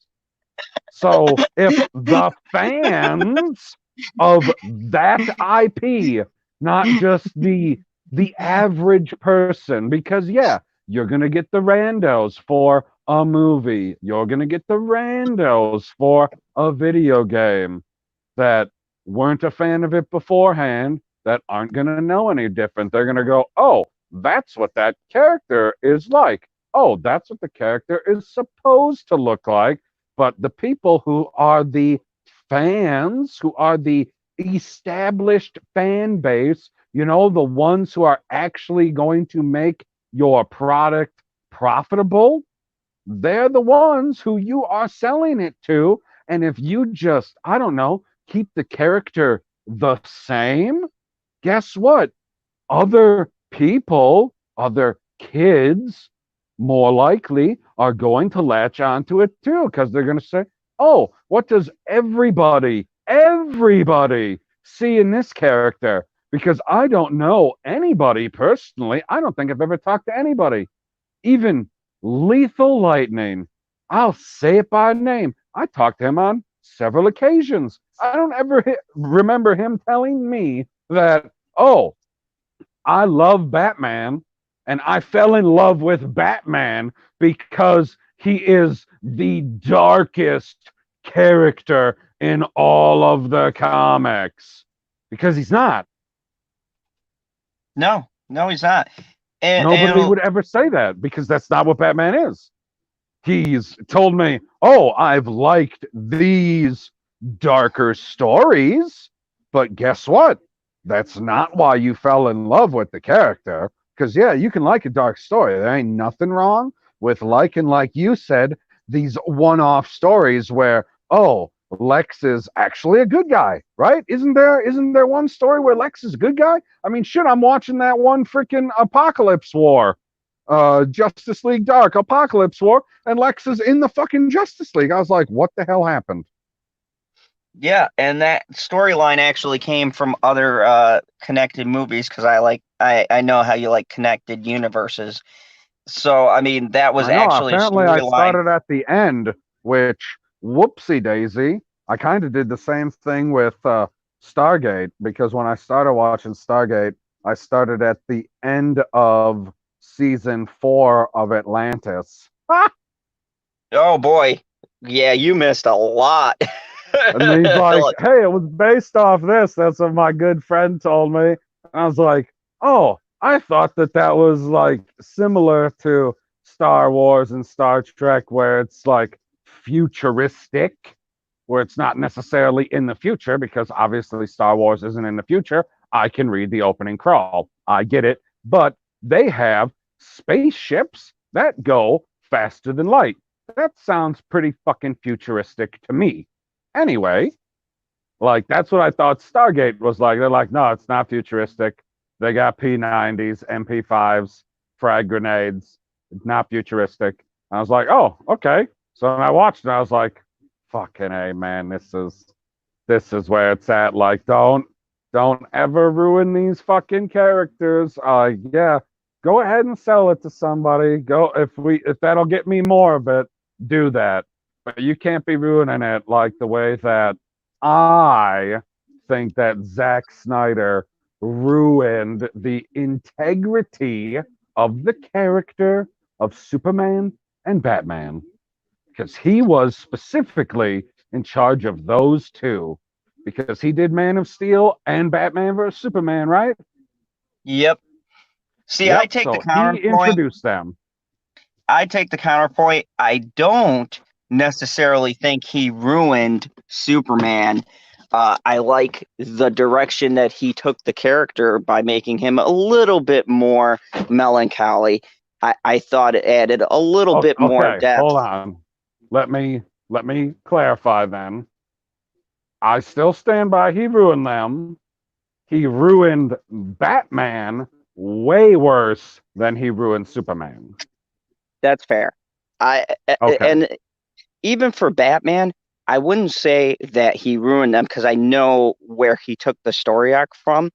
So if the fans of that IP, not just the average person, because yeah, you're gonna get the randos for a movie, you're gonna get the randos for a video game that weren't a fan of it beforehand, that aren't gonna know any different. They're gonna go, oh, that's what that character is like. Oh, that's what the character is supposed to look like. But the people who are the fans, who are the established fan base, you know, the ones who are actually going to make your product profitable, they're the ones who you are selling it to. And if you just, I don't know, keep the character the same, guess what? Other people, other kids, more likely are going to latch onto it too because they're going to say, oh, what does everybody see in this character? Because I don't know anybody personally. I don't think I've ever talked to anybody. Even Lethal Lightning, I'll say it by name. I talked to him on several occasions. I don't ever remember him telling me that, oh, I love Batman and I fell in love with Batman because he is the darkest character in all of the comics. Because he's not. No, no, he's not. Nobody And would ever say that because that's not what Batman is. He's told me, oh, I've liked these darker stories, but guess what? That's not why you fell in love with the character. Because, yeah, you can like a dark story. There ain't nothing wrong with like you said, these one-off stories where, oh, Lex is actually a good guy, right? Isn't there one story where Lex is a good guy? I mean, shit, I'm watching that one freaking Apocalypse War, Justice League Dark Apocalypse War, and Lex is in the fucking Justice League. I was like, what the hell happened? Yeah, and that storyline actually came from other connected movies because I know how you like connected universes. So I mean that was I know. actually a Apparently, I storyline. started at the end, which whoopsie daisy. I kind of did the same thing with Stargate because when I started watching Stargate, I started at the end of season 4 of Atlantis. Oh boy. Yeah, you missed a lot. And he's like, Like, hey, it was based off this. That's what my good friend told me. And I was like, oh, I thought that was like similar to Star Wars and Star Trek, where it's like futuristic, where it's not necessarily in the future, because obviously Star Wars isn't in the future. I can read the opening crawl. I get it. But they have spaceships that go faster than light. That sounds pretty fucking futuristic to me. Anyway, like that's what I thought Stargate was like. They're like, no, it's not futuristic. They got P90s, MP5s, frag grenades. It's not futuristic. I was like, oh, okay. So when I watched it, I was like, fucking A, man, this is where it's at. Like, don't ever ruin these fucking characters. Yeah, go ahead and sell it to somebody. Go if that'll get me more of it, do that. But you can't be ruining it like the way that I think that Zack Snyder ruined the integrity of the character of Superman and Batman because he was specifically in charge of those two because he did Man of Steel and Batman vs Superman, right? yep. See, I Yep. take the So he counterpoint. introduced them. I take the counterpoint. I don't necessarily think he ruined Superman. I like the direction that he took the character by making him a little bit more melancholy. I thought it added a little bit more Okay, hold depth. on. Let me clarify then. I still stand by he ruined them. He ruined Batman way worse than he ruined Superman. That's fair. I Okay. and even for Batman, I wouldn't say that he ruined them because I know where he took the story arc from,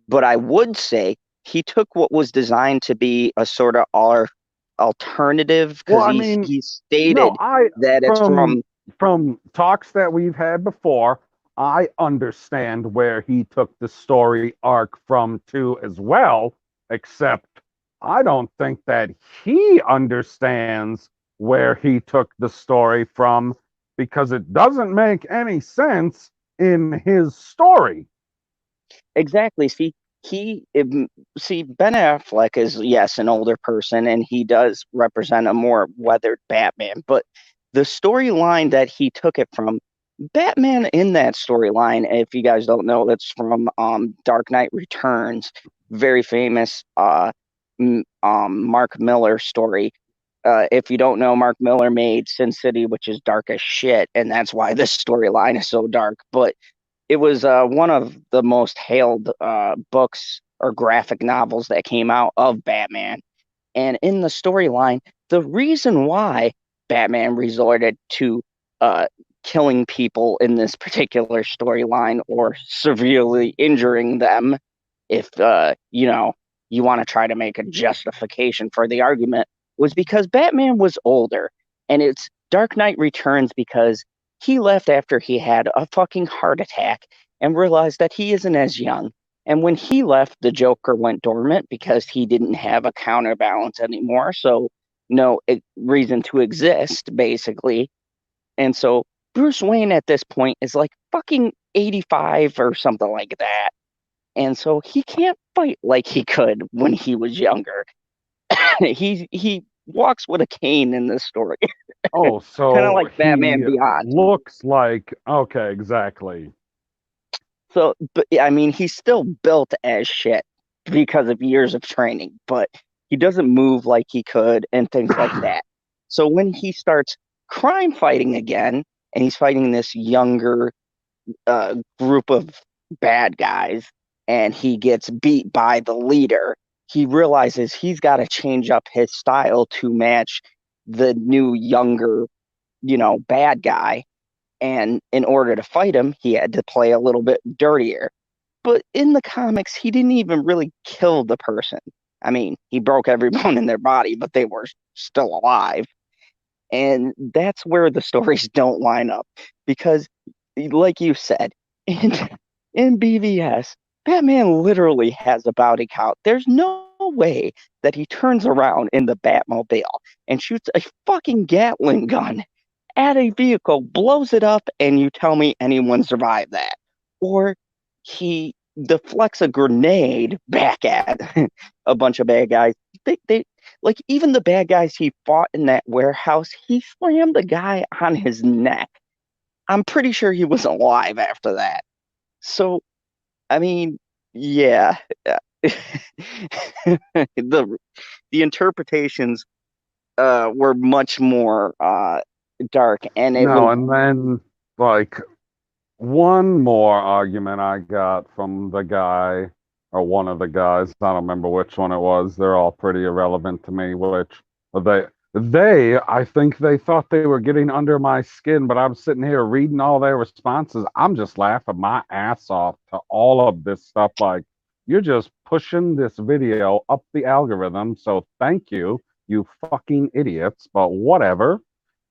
but I would say he took what was designed to be a sort of alternative Well, because I mean, he no, stated I that it's from from from talks that we've had before, I understand where he took the story arc from too as well, except I don't think that he understands where he took the story from because it doesn't make any sense in his story. exactly. See, Ben Affleck is, yes, an older person, and he does represent a more weathered Batman. But the storyline that he took it from, Batman in that storyline, if you guys don't know, that's from Dark Knight Returns, very famous Mark Miller story. If you don't know, Mark Miller made Sin City, which is dark as shit, and that's why this storyline is so dark. But it was one of the most hailed books or graphic novels that came out of Batman. And in the storyline, the reason why Batman resorted to uh, killing people in this particular storyline or severely injuring them, if you want to try to make a justification for the argument, was because Batman was older, and it's Dark Knight Returns because he left after he had a fucking heart attack and realized that he isn't as young. And when he left, the Joker went dormant because he didn't have a counterbalance anymore. So, no reason to exist, basically. And so, Bruce Wayne at this point is like fucking 85 or something like that. And so, he can't fight like he could when he was younger. He walks with a cane in this story, Oh, kind of so like Batman he Beyond. looks like okay, exactly. So, but I mean, he's still built as shit because of years of training. But He doesn't move like he could and things like that. So when he starts crime fighting again, and he's fighting this younger group of bad guys, and he gets beat by the leader, he realizes he's got to change up his style to match the new younger, bad guy. And in order to fight him, he had to play a little bit dirtier. But in the comics, he didn't even really kill the person. I mean, he broke every bone in their body, but they were still alive. And that's where the stories don't line up because, like you said, in, in BVS, Batman literally has a bounty count. There's no way that he turns around in the Batmobile and shoots a fucking Gatling gun at a vehicle, blows it up, and you tell me anyone survived that. Or he deflects a grenade back at a bunch of bad guys. They like even the bad guys he fought in that warehouse, he slammed the guy on his neck. I'm pretty sure he was alive after that. So, I mean, yeah. the the interpretations were much more dark, and it No, was and then like one more argument I got from the guy or one of the guys, I don't remember which one it was. They're all pretty irrelevant to me, which I think they thought they were getting under my skin, but I'm sitting here reading all their responses. I'm just laughing my ass off to all of this stuff. Like, you're just pushing this video up the algorithm, so thank you, you fucking idiots, but whatever.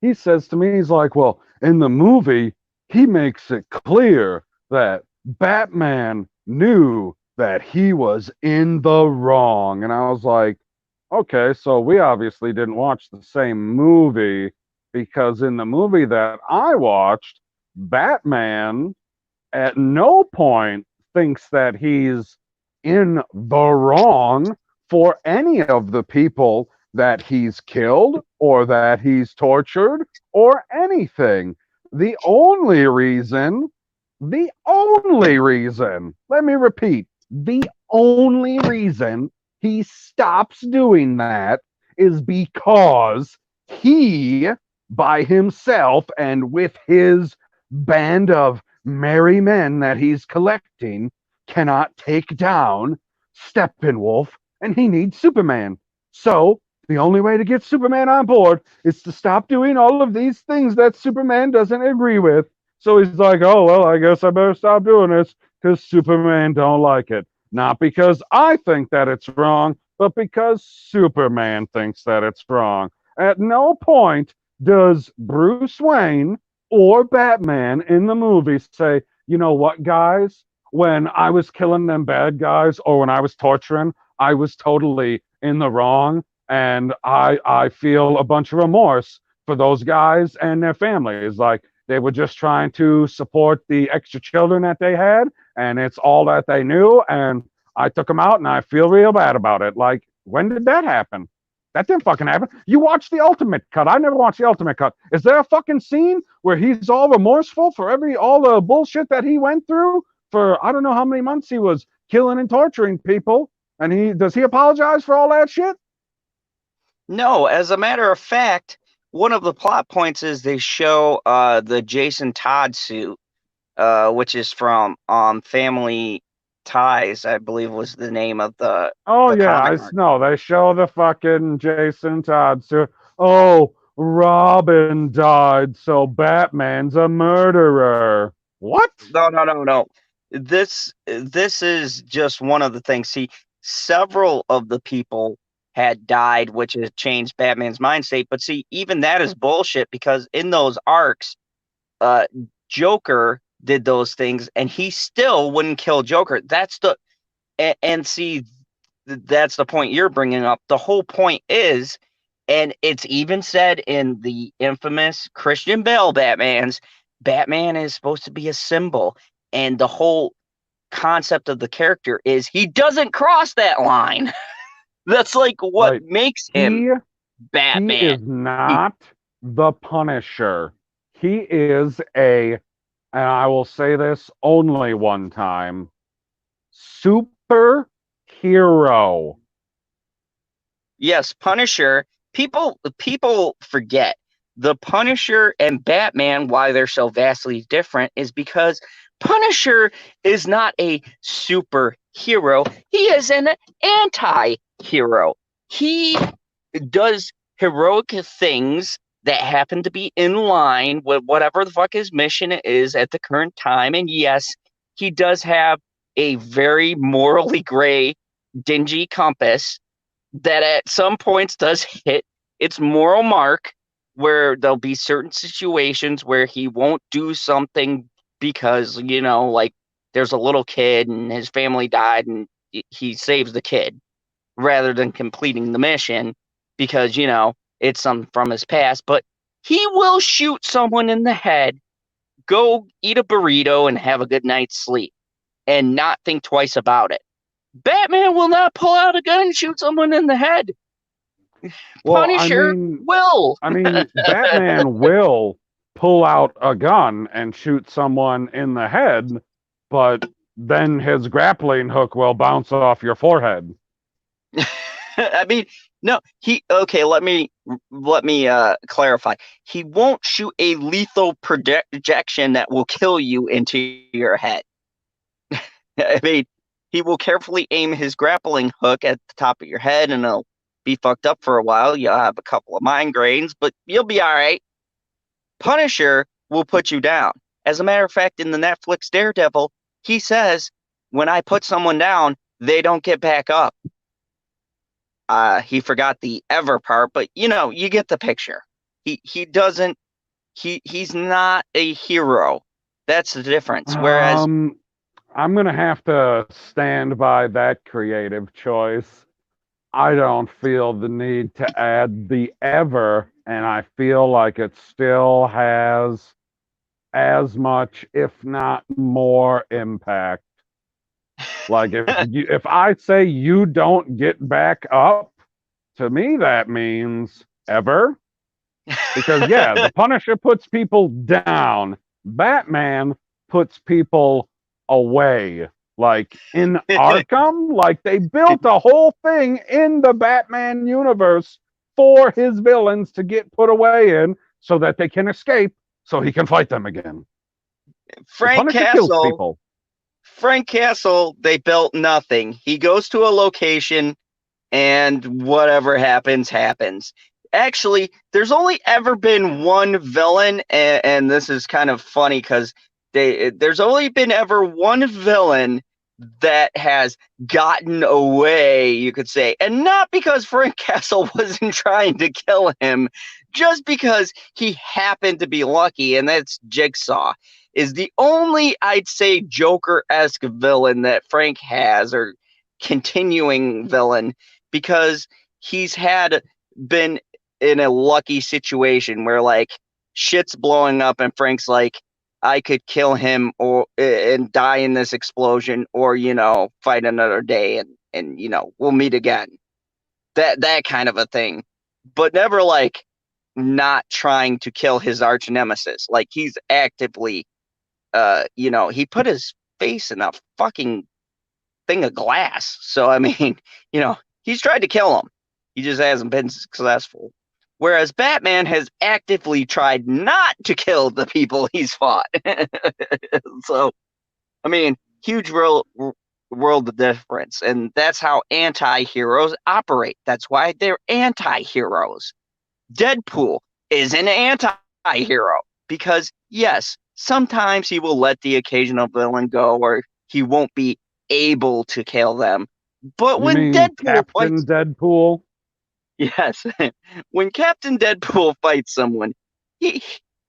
He says to me, he's like, well, in the movie, he makes it clear that Batman knew that he was in the wrong. And I was like, okay, so we obviously didn't watch the same movie because in the movie that I watched, Batman at no point thinks that he's in the wrong for any of the people that he's killed or that he's tortured or anything. The only reason, let me repeat, the only reason he stops doing that is because he, by himself and with his band of merry men that he's collecting, cannot take down Steppenwolf, and he needs Superman. So the only way to get Superman on board is to stop doing all of these things that Superman doesn't agree with. So he's like, oh, well, I guess I better stop doing this because Superman don't like it. Not because I think that it's wrong, but because Superman thinks that it's wrong. At no point does Bruce Wayne or Batman in the movie say, you know what, guys? When I was killing them bad guys or when I was torturing, I was totally in the wrong. And I feel a bunch of remorse for those guys and their families. Like they were just trying to support the extra children that they had, and it's all that they knew. And I took them out, and I feel real bad about it. Like, when did that happen? That didn't fucking happen. You watched the ultimate cut. I never watched the ultimate cut. Is there a fucking scene where he's all remorseful for all the bullshit that he went through for I don't know how many months he was killing and torturing people? And does he apologize for all that shit? no. As a matter of fact, one of the plot points is they show the Jason Todd suit, which is from Family Ties, I believe was the name of Oh the yeah, comic I art. know. They show the fucking Jason Todd suit. Oh, Robin died, so Batman's a murderer. What? No, no, no, no. This is just one of the things. See, several of the people had died, which has changed Batman's mind state. But see, even that is bullshit because in those arcs, uh, Joker did those things, and he still wouldn't kill Joker. And see, that's the point you're bringing up. The whole point is, and it's even said in the infamous Christian Bale Batman is supposed to be a symbol, and the whole concept of the character is he doesn't cross that line. That's like what Like makes him he he Batman. is not the Punisher. He is and I will say this only one time, superhero. yes, Punisher. People forget the Punisher and Batman. Why they're so vastly different is because Punisher is not a superhero. He is an anti-hero. He does heroic things that happen to be in line with whatever the fuck his mission is at the current time. And yes, he does have a very morally gray, dingy compass that at some points does hit its moral mark, where there'll be certain situations where he won't do something because, like there's a little kid and his family died and he saves the kid rather than completing the mission because, it's something from his past. But he will shoot someone in the head, go eat a burrito and have a good night's sleep and not think twice about it. Batman will not pull out a gun and shoot someone in the head. Well, Punisher will. Batman will pull out a gun and shoot someone in the head, but then his grappling hook will bounce off your forehead. I mean, no, let me clarify. He won't shoot a lethal projection that will kill you into your head. I mean, he will carefully aim his grappling hook at the top of your head and it'll be fucked up for a while. You'll have a couple of migraines, but you'll be all right. Punisher will put you down. As a matter of fact, in the Netflix Daredevil, he says, when I put someone down, they don't get back up. He forgot the ever part, but you get the picture. He doesn't he's not a hero. That's the difference. Whereas I'm gonna have to stand by that creative choice. I don't feel the need to add the ever, and I feel like it still has as much, if not more, impact. Like if I say you don't get back up, to me that means ever. Because yeah, the Punisher puts people down. Batman puts people away. Like in Arkham, like they built a whole thing in the Batman universe for his villains to get put away in so that they can escape so he can fight them again. The Frank Punisher kills Castle, people. Frank Castle, they built nothing. He goes to a location and whatever happens, happens. Actually, there's only ever been one villain, and this is kind of funny because there's only been ever one villain that has gotten away, you could say, and not because Frank Castle wasn't trying to kill him, just because he happened to be lucky, and that's Jigsaw. Is the only, I'd say, Joker-esque villain that Frank has, or continuing villain, because he's had been in a lucky situation where like shit's blowing up and Frank's like, I could kill him or and die in this explosion, or fight another day and we'll meet again. That kind of a thing, but never like not trying to kill his arch nemesis. Like he's actively, he put his face in a fucking thing of glass. So I mean, he's tried to kill him. He just hasn't been successful. Whereas Batman has actively tried not to kill the people he's fought. So, I mean, huge world of difference. And that's how anti-heroes operate. That's why they're anti-heroes. Deadpool is an anti-hero because, yes, sometimes he will let the occasional villain go or he won't be able to kill them. But You when mean Deadpool Captain fights, Deadpool? yes, when Captain Deadpool fights someone, he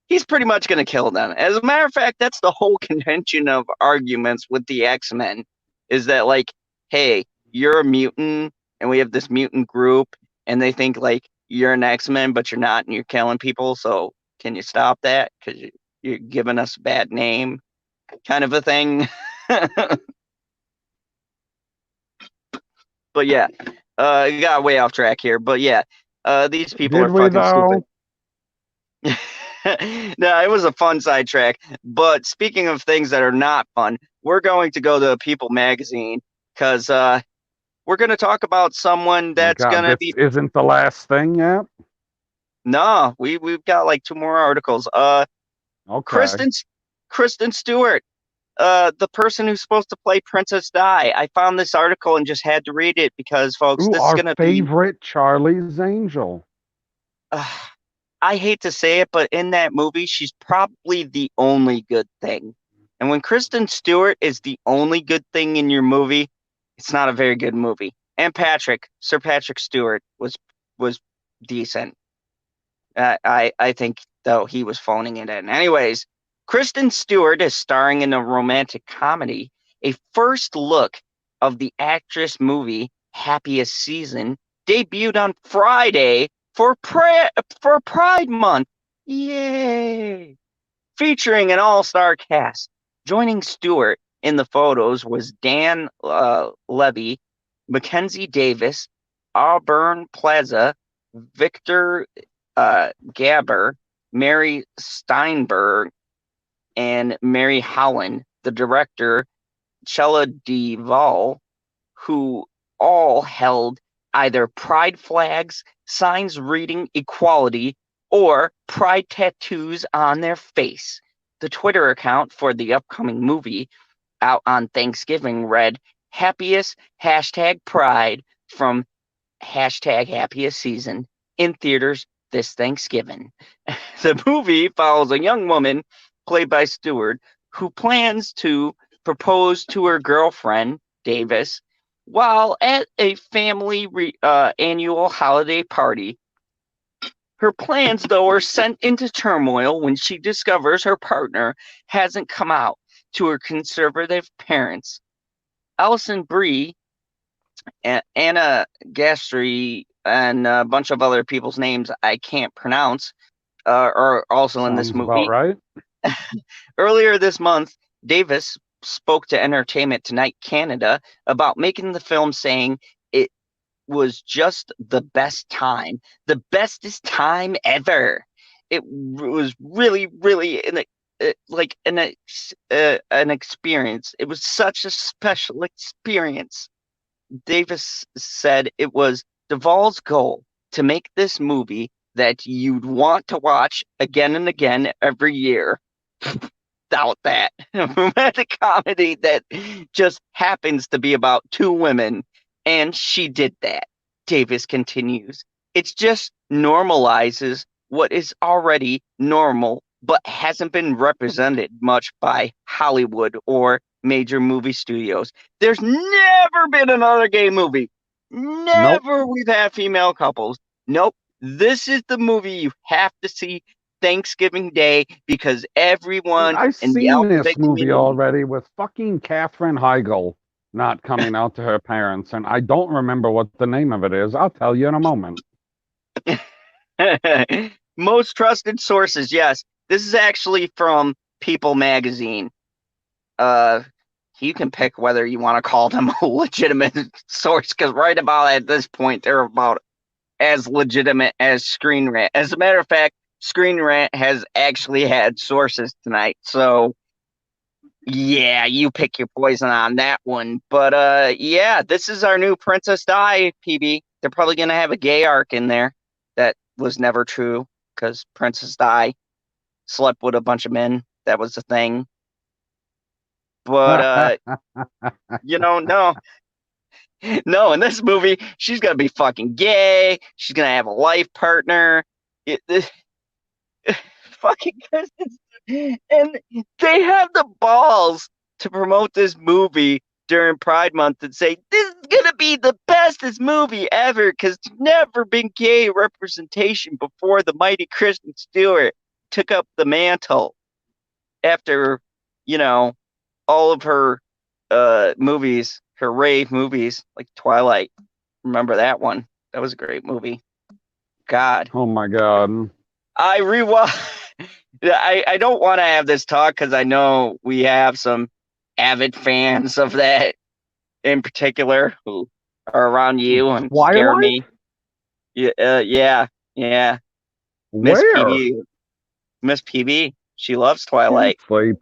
he's pretty much going to kill them. As a matter of fact, that's the whole contention of arguments with the X-Men is that like, hey, you're a mutant and we have this mutant group and they think like you're an X-Men but you're not and you're killing people, so can you stop that cuz you're giving us a bad name kind of a thing. But yeah, you got way off track here. But yeah, these people Did are we fucking stupid. though? No, it was a fun sidetrack. But speaking of things that are not fun, we're going to go to People magazine because we're we're going to talk about someone My that's God, going to this be. isn't the last thing yet. No, we've got like two more articles. Okay. Kristen Kristen Stewart, the person who's supposed to play Princess Di. I found this article and just had to read it because, folks, Ooh, this is our going to be. favorite Charlie's Angel. Uh, I hate to say it, but in that movie, she's probably the only good thing. And when Kristen Stewart is the only good thing in your movie, it's not a very good movie. And Sir Patrick Stewart was decent. I think though he was phoning it in. Anyways, Kristen Stewart is starring in a romantic comedy. A first look of the actress movie Happiest Season debuted on Friday for Pride Month. Yay! Featuring an all-star cast. Joining Stewart in the photos was Dan Levy, Mackenzie Davis, Auburn Plaza, Victor Gaber, Mary Steinberg, and Mary Howland. The director, Chella Duvall, who all held either pride flags, signs reading equality, or pride tattoos on their face. The Twitter account for the upcoming movie out on Thanksgiving read happiest hashtag pride from hashtag happiest season in theaters this Thanksgiving. The movie follows a young woman played by Stewart who plans to propose to her girlfriend, Davis, while at a family annual holiday party. Her plans, though, are sent into turmoil when she discovers her partner hasn't come out to her conservative parents. Alison Brie, Anna Gastry, and a bunch of other people's names I can't pronounce are also in this Sounds about movie. right. Earlier this month, Davis spoke to Entertainment Tonight Canada about making the film, saying it was just the best time, the bestest time ever. It was really, really like an experience. It was such a special experience. Davis said it was Duvall's goal to make this movie that you'd want to watch again and again every year. Doubt that. A romantic comedy that just happens to be about two women, and she did that. Davis continues. It just normalizes what is already normal but hasn't been represented much by Hollywood or major movie studios. There's never been another gay movie. Nope. Never we've had female couples. Nope. This is the movie you have to see Thanksgiving Day because Dude, everyone I've in the seen this alphabet movie community. already with fucking Katherine Heigl not coming out to her parents, and I don't remember what the name of it is. I'll tell you in a moment. Most trusted sources, yes. This is actually from People magazine. Uh, you can pick whether you want to call them a legitimate source, because right about at this point, they're about as legitimate as Screen Rant. As a matter of fact, Screen Rant has actually had sources tonight, so yeah, you pick your poison on that one. But yeah, this is our new Princess Di, PB. They're probably gonna have a gay arc in there that was never true because Princess Di slept with a bunch of men. That was the thing. But no, no, in this movie, she's gonna be fucking gay. She's gonna have a life partner. It, fucking Kristen. And they have the balls to promote this movie during Pride Month and say this is gonna be the bestest movie ever because there's never been gay representation before the mighty Kristen Stewart took up the mantle after, you know, all of her movies, her rave movies like Twilight. Remember that one? That was a great movie. God. Oh my God. I rewatch. I don't want to have this talk because I know we have some avid fans of that in particular who are around you and scare Twilight? me. Yeah. Miss Where? PB, Miss PB, she loves Can't Twilight. sleep.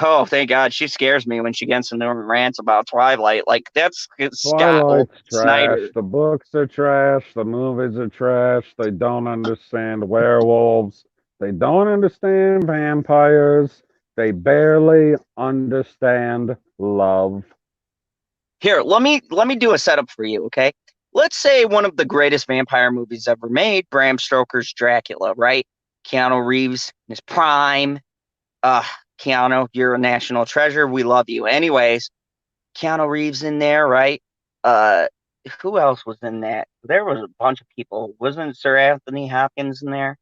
Oh, thank God. She scares me when she gets into rants about Twilight. Like, that's Scott Twilight's trash. Snyder. The books are trash. The movies are trash. They don't understand werewolves. They don't understand vampires. They barely understand love. Here, let me do a setup for you, okay? Let's say one of the greatest vampire movies ever made, Bram Stoker's Dracula, right? Keanu Reeves in his prime. Uh, Keanu, you're a national treasure. We love you. Anyways, Keanu Reeves in there, right? Uh, who else was in that? There was a bunch of people. Wasn't Sir Anthony Hopkins in there?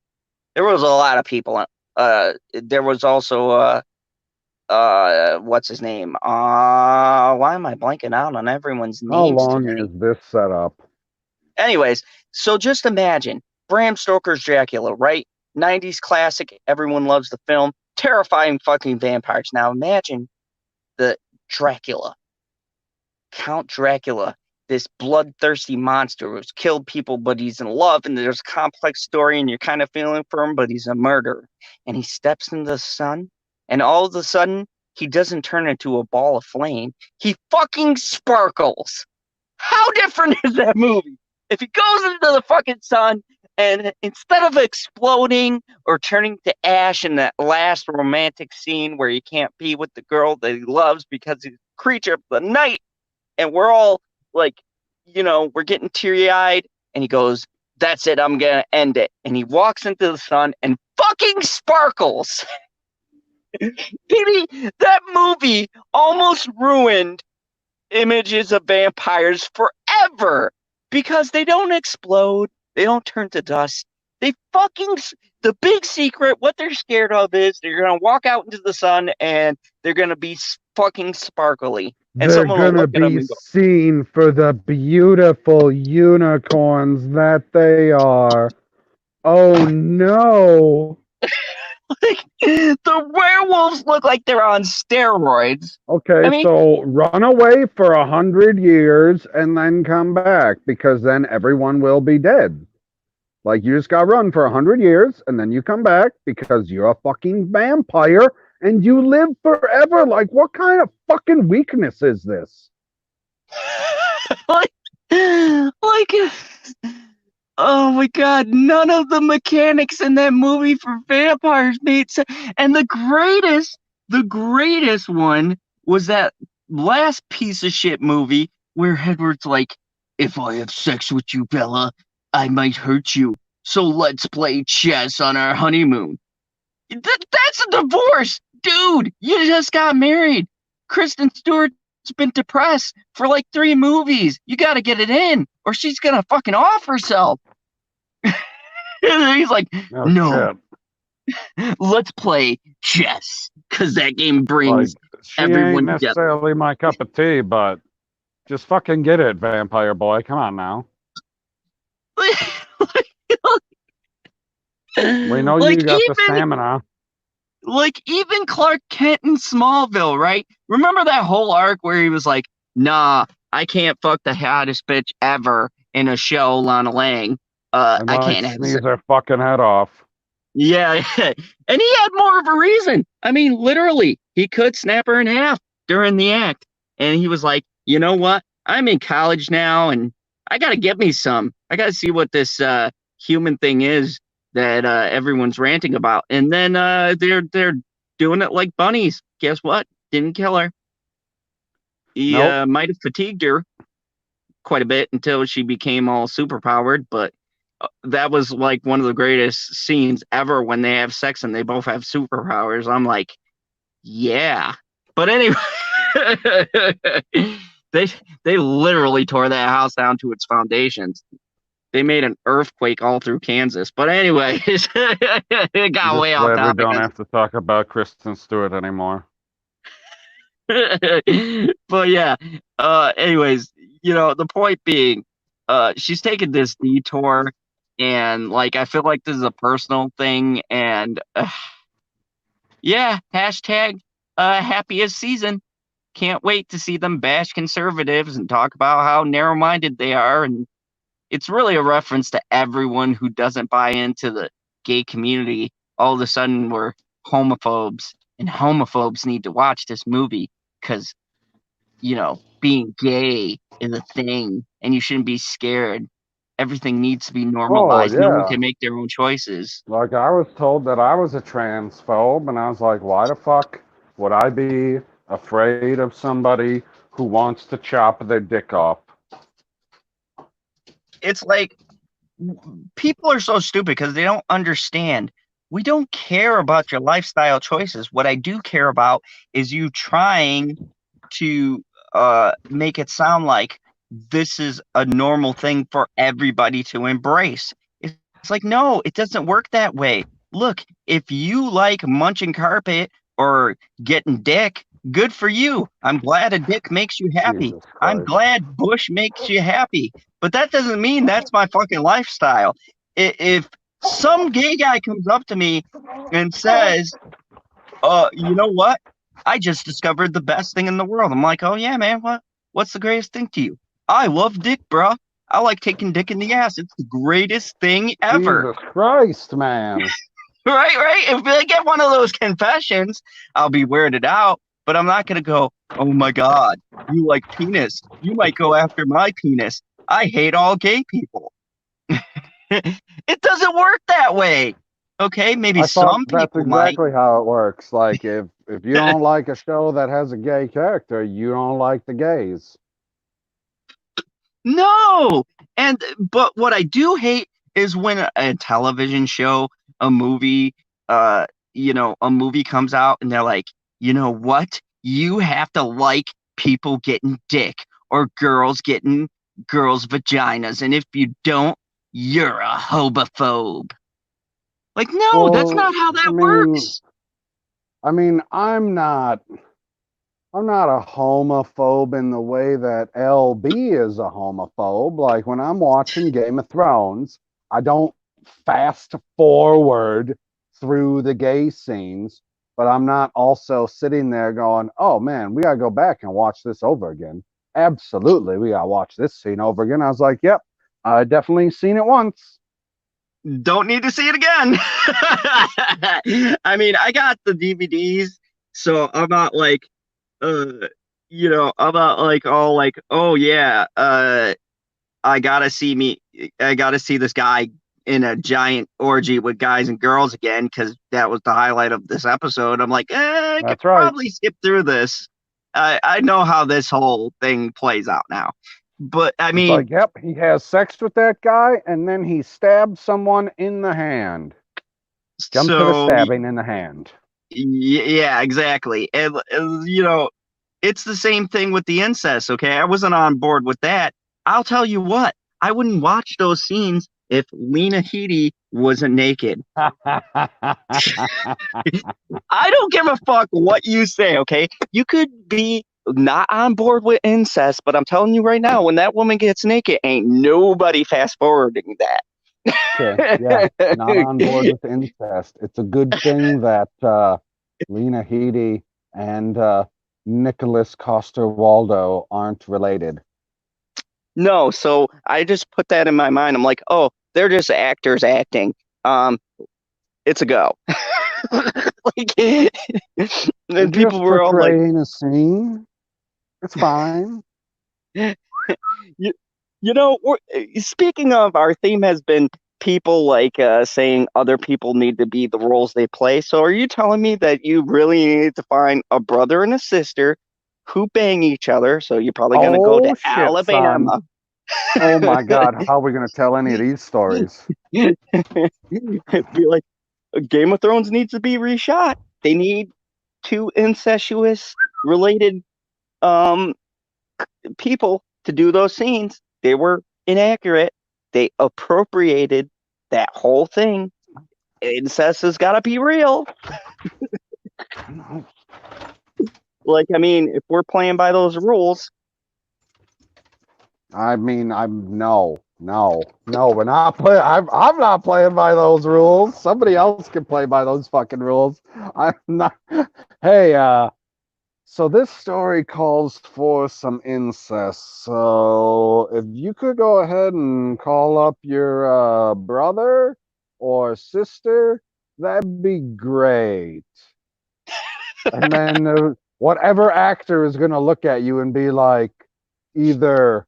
There was a lot of people. There was also what's his name? Why am I blanking out on everyone's How names long today? is this setup? Anyways, so just imagine Bram Stoker's Dracula, right? 90s classic. Everyone loves the film. Terrifying fucking vampires. Now imagine the Dracula, Count Dracula, this bloodthirsty monster who's killed people, but he's in love, and there's a complex story, and you're kind of feeling for him, but he's a murderer. And he steps into the sun, and all of a sudden, he doesn't turn into a ball of flame. He fucking sparkles. How different is that movie? If he goes into the fucking sun and instead of exploding or turning to ash in that last romantic scene where he can't be with the girl that he loves because he's a creature of the night, and we're all like, we're getting teary eyed, and he goes, "That's it, I'm gonna end it." And he walks into the sun and fucking sparkles. Baby, that movie almost ruined images of vampires forever because they don't explode, they don't turn to dust. They fucking the big secret, what they're scared of is they're gonna walk out into the sun and they're gonna be fucking sparkly, and They're someone will gonna look at them be and go, seen for the beautiful unicorns that they are. Oh no. like, the werewolves look like they're on steroids. I Okay, mean, so run away for 100 years and then come back because then everyone will be dead. Like you just gotta run for 100 years and then you come back because you're a fucking vampire and you live forever. Like what kind of fucking weakness is this? like, like, oh my God, none of the mechanics in that movie for vampires made sense. And the greatest one was that last piece of shit movie where Edward's like, "If I have sex with you, Bella, I might hurt you. So let's play chess on our honeymoon." That's a divorce, dude. You just got married. Kristen Stewart's been depressed for like 3 movies. You got to get it in, or she's gonna fucking off herself. And he's like, Oh "No, shit. let's play chess because that game Like brings she ain't everyone together." necessarily my cup of tea, but just fucking get it, vampire boy. Come on now. We know you like got the even stamina. like even Clark Kent in Smallville, right? Remember that whole arc where he was like, "Nah, I can't fuck the hottest bitch ever in a show, Lana Lang. I I might can't have sneeze sex." her fucking head off. Yeah, and he had more of a reason. I mean, literally, he could snap her in half during the act, and he was like, "You know what? I'm in college now, and I gotta get me some. I gotta see what this human thing is that everyone's ranting about." And then they're doing it like bunnies. Guess what? Didn't kill her. He Nope. might have fatigued her quite a bit until she became all superpowered, but that was like one of the greatest scenes ever when they have sex and they both have superpowers. I'm like, yeah. But anyway, they they literally tore that house down to its foundations. They made an earthquake all through Kansas. But anyway, it I'm got just way off glad we topic. don't have to talk about Kristen Stewart anymore. But yeah. Anyways, the point being, she's taken this detour, and like I feel like this is a personal thing, and yeah, hashtag happiest season. Can't wait to see them bash conservatives and talk about how narrow-minded they are, and it's really a reference to everyone who doesn't buy into the gay community. All of a sudden, we're homophobes and homophobes need to watch this movie because, being gay is a thing and you shouldn't be scared. Everything needs to be Oh, normalized. No one yeah. can make their own choices. Like, I was told that I was a transphobe, and I was like, why the fuck would I be afraid of somebody who wants to chop their dick off? It's like people are so stupid because they don't understand. We don't care about your lifestyle choices. What I do care about is you trying to make it sound like this is a normal thing for everybody to embrace. It's like, no, it doesn't work that way. Look, if you like munching carpet or getting dick, good for you. I'm glad a dick makes you happy. Jesus I'm Christ. glad Bush makes you happy. But that doesn't mean that's my fucking lifestyle. If some gay guy comes up to me and says, you know what? I just discovered the best thing in the world. I'm like, oh yeah, man, what's the greatest thing to you? I love dick, bro. I like taking dick in the ass. It's the greatest thing ever. Jesus Christ, man. Right? If I get one of those confessions, I'll be weirded out, but I'm not gonna go, oh my God, you like penis. You might go after my penis. I hate all gay people. It doesn't work that way. Okay, maybe I thought some that's people might. exactly how it works. Like, if you don't like a show that has a gay character, you don't like the gays. No. But what I do hate is when a television show, a movie, a movie comes out and they're like, you know what? You have to like people getting dick or girls getting girls' vaginas. And if you don't, you're a homophobe. Like, no, that's Well, not how I that mean, works. I mean, I'm not a homophobe in the way that LB is a homophobe. Like when I'm watching Game of Thrones, I don't fast forward through the gay scenes, but I'm not also sitting there going, oh man, we got to go back and watch this over again. Absolutely, we got to watch this scene over again. I was like, yep, I definitely seen it once. Don't need to see it again. I mean, I got the DVDs, so I'm not like uh I'm not like all like, oh yeah, I gotta see me I gotta see this guy in a giant orgy with guys and girls again because that was the highlight of this episode. I'm like, I could That's right. probably skip through this. I know how this whole thing plays out now. But I It's mean, like, yep, he has sex with that guy and then he stabs someone in the hand. Jump to the so stabbing in the hand. yeah, exactly. And it's the same thing with the incest, okay? I wasn't on board with that. I'll tell you what, I wouldn't watch those scenes if Lena Headey wasn't naked. I don't give a fuck what you say, okay? You could be not on board with incest, but I'm telling you right now, when that woman gets naked, ain't nobody fast forwarding Okay, yeah, that. not on board with incest. It's a good thing that Lena Headey and Nicholas Coster-Waldau aren't related. No, so I just put that in my mind. I'm like, oh, they're just actors acting. Um, it's a go. Like, They're and people just were all like, portraying a scene. It's fine. you, speaking of, our theme has been people like saying other people need to be the roles they play. So are you telling me that you really need to find a brother and a sister who bang each other? So you're probably going to go to Oh shit, son. Alabama. Oh my God, how are we going to tell any of these stories? Be like, Game of Thrones needs to be reshot. They need two incestuous related um people to do those scenes. They were inaccurate. They appropriated that whole thing. Incest has got to be real. Like, I mean, if we're playing by those rules, I mean, no, we're not playing. I'm not playing by those rules. Somebody else can play by those fucking rules. I'm not. Hey, so this story calls for some incest. So if you could go ahead and call up your brother or sister, that'd be great. And then whatever actor is going to look at you and be like, either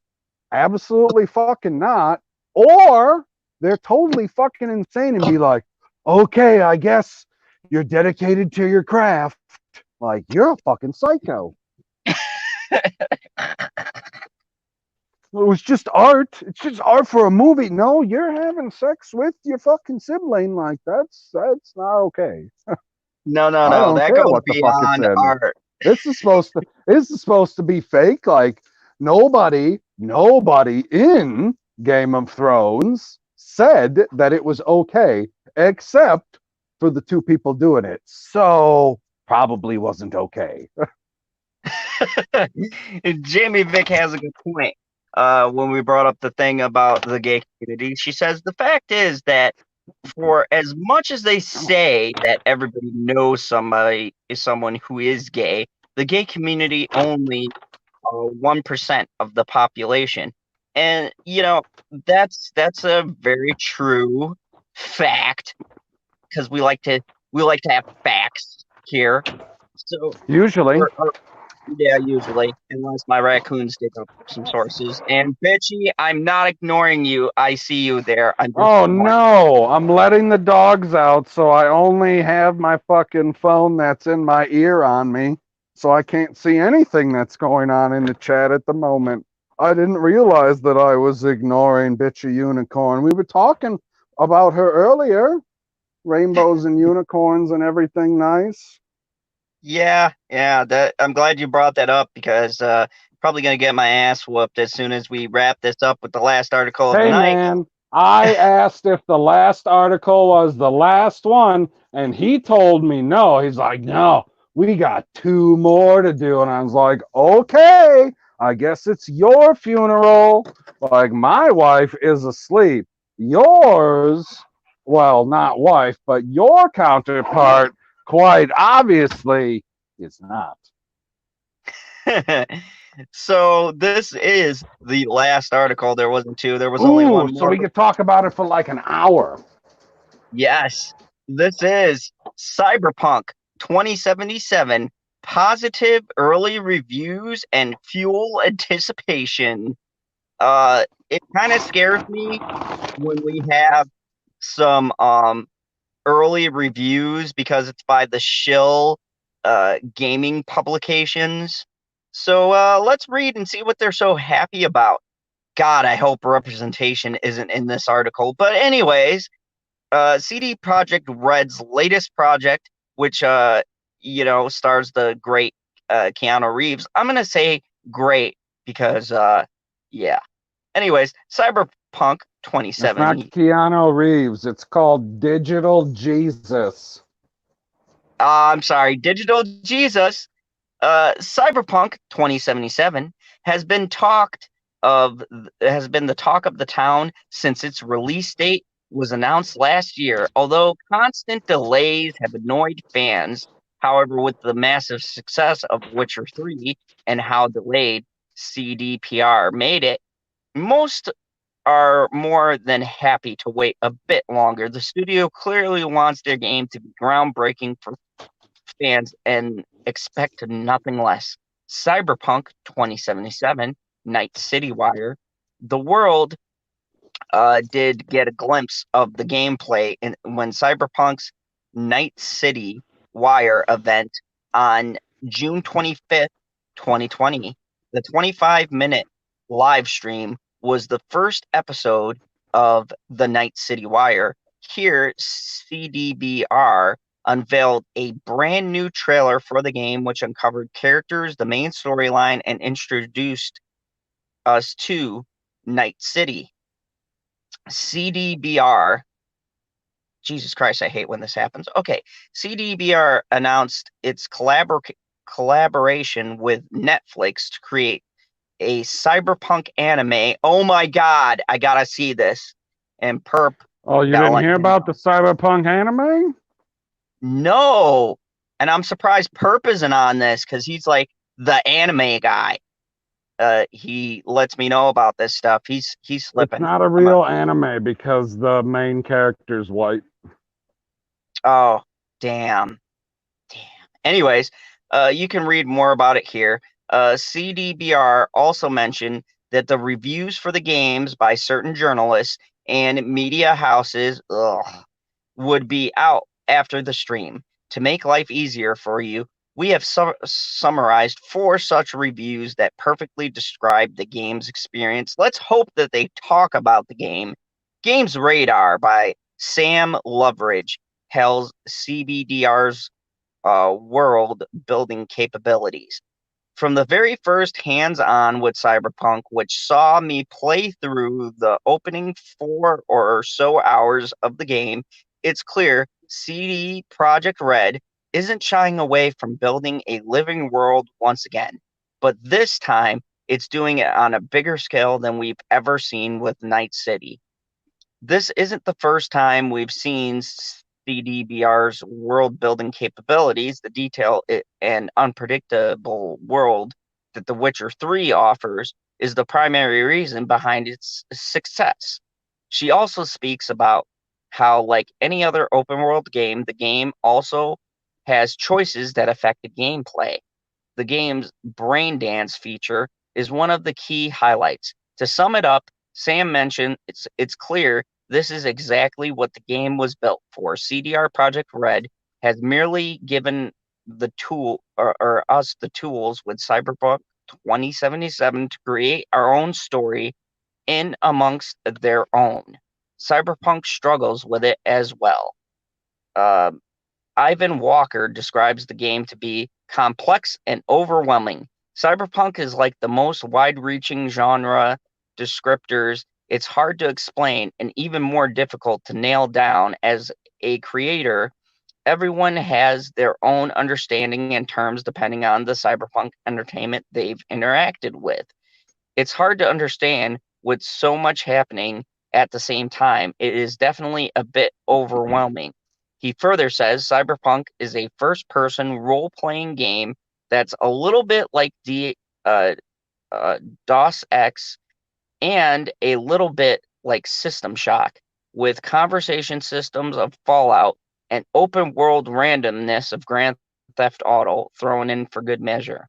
absolutely fucking not, or they're totally fucking insane and be like, okay, I guess you're dedicated to your craft. Like, you're a fucking psycho. It was just art. It's just art for a movie. No, you're having sex with your fucking sibling. Like, that's not okay. No, no, I no. don't That care goes what the fuck it's beyond in. art. This is supposed to be fake. Like, nobody in Game of Thrones said that it was okay, except for the two people doing it. So probably wasn't okay. Jamie Vick has a good point. When we brought up the thing about the gay community, she says the fact is that for as much as they say that everybody knows somebody is someone who is gay, the gay community only 1% of the population, and that's a very true fact because we like to have facts here. So, Usually. yeah, usually, unless my raccoons dig up some sources. And Bitchy, I'm not ignoring you. I see you there. I'm just Oh ignoring. no, I'm letting the dogs out, so I only have my fucking phone that's in my ear on me, so I can't see anything that's going on in the chat at the moment. I didn't realize that I was ignoring Bitchy Unicorn. We were talking about her earlier, rainbows and unicorns and everything nice. Yeah, yeah. That I'm glad you brought that up because probably gonna get my ass whooped as soon as we wrap this up with the last article of the Hey night. man, I asked if the last article was the last one, and he told me no. He's like, no, we got two more to do. And I was like, okay, I guess it's your funeral. Like, my wife is asleep. Yours, well, not wife, but your counterpart, quite obviously, is not. So this is the last article. There wasn't two. There was only Ooh, one so more. we could talk about it for like an hour. Yes, this is Cyberpunk 2077 positive early reviews and fuel anticipation. It kind of scares me when we have some early reviews because it's by the shill gaming publications. So let's read and see what they're so happy about. God, I hope representation isn't in this article. But anyways, CD Projekt Red's latest project, which stars the great Keanu Reeves. I'm gonna say great because yeah. Anyways, Cyberpunk It's not 2070. Keanu Reeves. It's called Digital Jesus. I'm sorry, Digital Jesus. Cyberpunk 2077 has been the talk of the town since its release date was announced last year. Although constant delays have annoyed fans, however, with the massive success of Witcher 3 and how delayed CDPR made it, most are more than happy to wait a bit longer. The studio clearly wants their game to be groundbreaking for fans and expect nothing less. Cyberpunk 2077, Night City Wire. The world did get a glimpse of the gameplay when Cyberpunk's Night City Wire event on June 25th, 2020. The 25-minute live stream was the first episode of the Night City Wire. Here, CDBR unveiled a brand new trailer for the game, which uncovered characters, the main storyline, and introduced us to Night City. CDBR, Jesus Christ, I hate when this happens. Okay, CDBR announced its collaboration with Netflix to create a cyberpunk anime. Oh my God, I gotta see this. And Perp Oh, you gotta didn't let hear him about know. the Cyberpunk anime? No, and I'm surprised Perp isn't on this because he's like the anime guy. He lets me know about this stuff. He's It's slipping. not a I'm a, real anime because the main character's white. oh, damn. Damn. Anyways, you can read more about it here. CDBR also mentioned that the reviews for the games by certain journalists and media houses would be out after the stream. To make life easier for you, we have summarized 4 such reviews that perfectly describe the game's experience. Let's hope that they talk about the game. Games Radar by Sam Loveridge hails CBDR's world building capabilities. From the very first hands-on with Cyberpunk, which saw me play through the opening 4 or so hours of the game, it's clear CD Projekt Red isn't shying away from building a living world once again. But this time, it's doing it on a bigger scale than we've ever seen with Night City. This isn't the first time we've seen CDBR's world building capabilities. The detail and unpredictable world that The Witcher 3 offers is the primary reason behind its success. She also speaks about how, like any other open world game, the game also has choices that affect the gameplay. The game's brain dance feature is one of the key highlights. To sum it up, Sam mentioned it's clear this is exactly what the game was built for. CDR Projekt Red has merely given the tool or us the tools with Cyberpunk 2077 to create our own story in amongst their own. Cyberpunk struggles with it as well. Uh, Ivan Walker describes the game to be complex and overwhelming. Cyberpunk is like the most wide-reaching genre descriptors. It's hard to explain and even more difficult to nail down as a creator. Everyone has their own understanding and terms depending on the cyberpunk entertainment they've interacted with. It's hard to understand with so much happening at the same time. It is definitely a bit overwhelming. He further says Cyberpunk is a first person role playing game that's a little bit like uh, DOS X and a little bit like System Shock, with conversation systems of Fallout and open world randomness of Grand Theft Auto thrown in for good measure.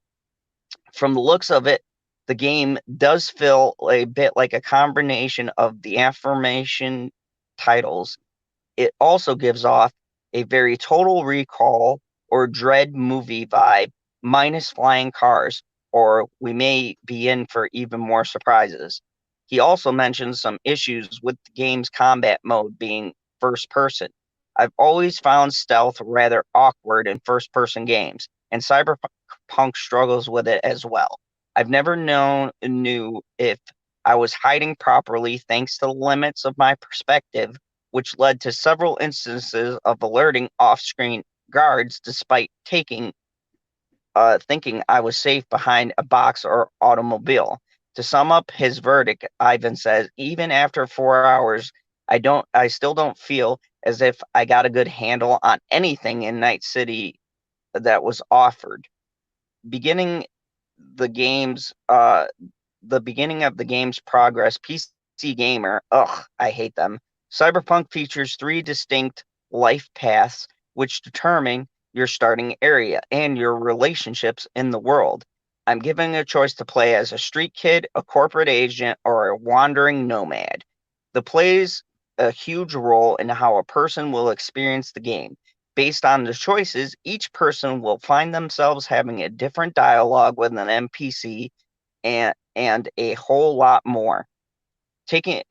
From the looks of it, the game does feel a bit like a combination of the aforementioned titles. It also gives off a very Total Recall or Dread movie vibe, minus flying cars, or we may be in for even more surprises. He also mentions some issues with the game's combat mode being first person. I've always found stealth rather awkward in first person games, and Cyberpunk struggles with it as well. I've never knew if I was hiding properly thanks to the limits of my perspective, which led to several instances of alerting off-screen guards despite thinking I was safe behind a box or automobile. To sum up his verdict, Ivan says, even after 4 hours, I still don't feel as if I got a good handle on anything in Night City that was offered. Beginning the game's the beginning of the game's progress, PC Gamer, ugh, I hate them. Cyberpunk features 3 distinct life paths which determine your starting area and your relationships in the world. I'm given a choice to play as a street kid, a corporate agent, or a wandering nomad. The plays a huge role in how a person will experience the game. Based on the choices, each person will find themselves having a different dialogue with an NPC and a whole lot more.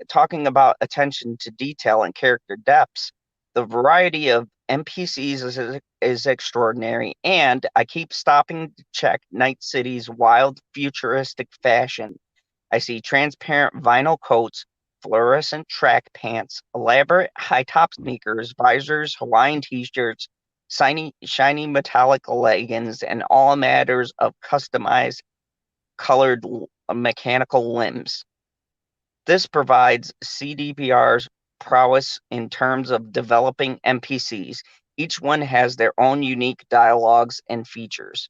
Talking about attention to detail and character depths, the variety of NPCs is extraordinary, and I keep stopping to check Night City's wild futuristic fashion. I see transparent vinyl coats, fluorescent track pants, elaborate high top sneakers, visors, Hawaiian t-shirts, shiny metallic leggings, and all matters of customized colored mechanical limbs. This provides CDPR's prowess in terms of developing NPCs. Each one has their own unique dialogues and features.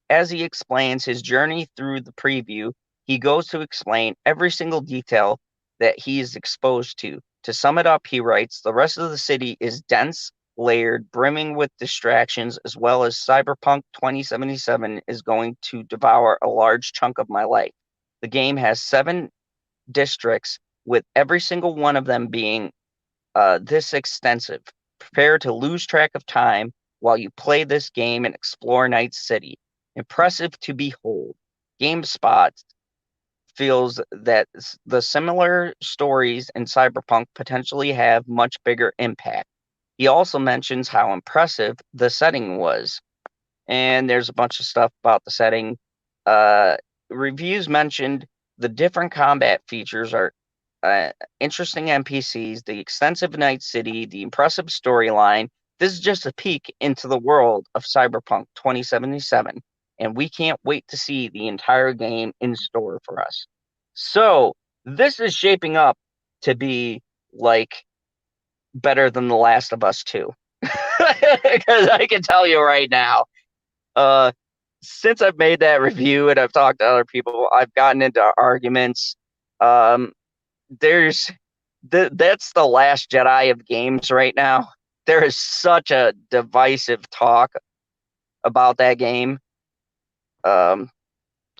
As he explains his journey through the preview, he goes to explain every single detail that he is exposed to. To sum it up, he writes, the rest of the city is dense layered, brimming with distractions, as well as Cyberpunk 2077 is going to devour a large chunk of my life. The game has 7 districts, with every single one of them being this extensive. Prepare to lose track of time while you play this game and explore Night City. Impressive to behold. GameSpot feels that the similar stories in Cyberpunk potentially have much bigger impact. He also mentions how impressive the setting was, and there's a bunch of stuff about the setting. Uh, Reviews mentioned the different combat features are interesting NPCs, the extensive Night City, the impressive storyline. This is just a peek into the world of Cyberpunk 2077, and we can't wait to see the entire game in store for us. So, this is shaping up to be like better than The Last of Us 2. Because I can tell you right now, uh, since I've made that review and I've talked to other people, I've gotten into arguments. Um, there's that's the last Jedi of games right now. There is such a divisive talk about that game. Um,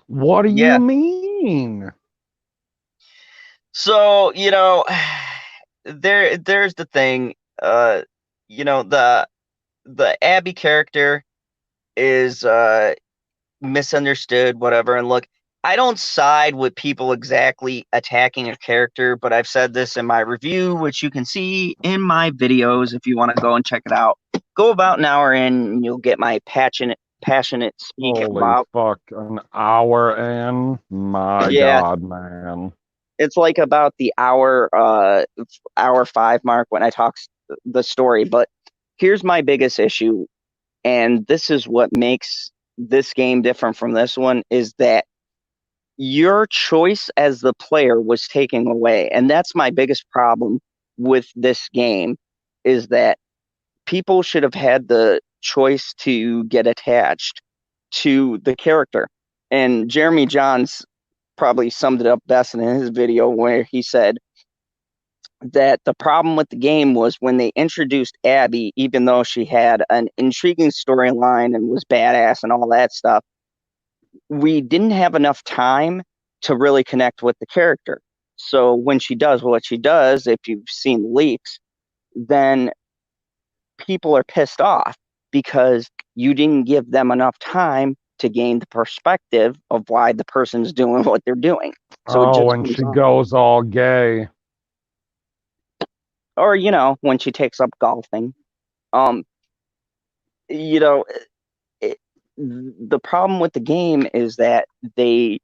What do you yeah. mean? So, there's the thing. You know, the Abby character is misunderstood, whatever. And look, I don't side with people exactly attacking a character, but I've said this in my review, which you can see in my videos if you want to go and check it out. Go about an hour in, and you'll get my passionate speak Holy about. fuck, an hour in? My Yeah, God, man. it's like about the hour 5 mark when I talk the story. But here's my biggest issue, and this is what makes this game different from this one, is that your choice as the player was taken away. And that's my biggest problem with this game, is that people should have had the choice to get attached to the character. And Jeremy Johns probably summed it up best in his video, where he said that the problem with the game was when they introduced Abby, even though she had an intriguing storyline and was badass and all that stuff, we didn't have enough time to really connect with the character. So when she does what she does, if you've seen leaks, then people are pissed off because you didn't give them enough time to gain the perspective of why the person's doing what they're doing. So it Oh, just and comes she off. goes all gay. Or, when she takes up golfing. Um, you know, the problem with the game is that they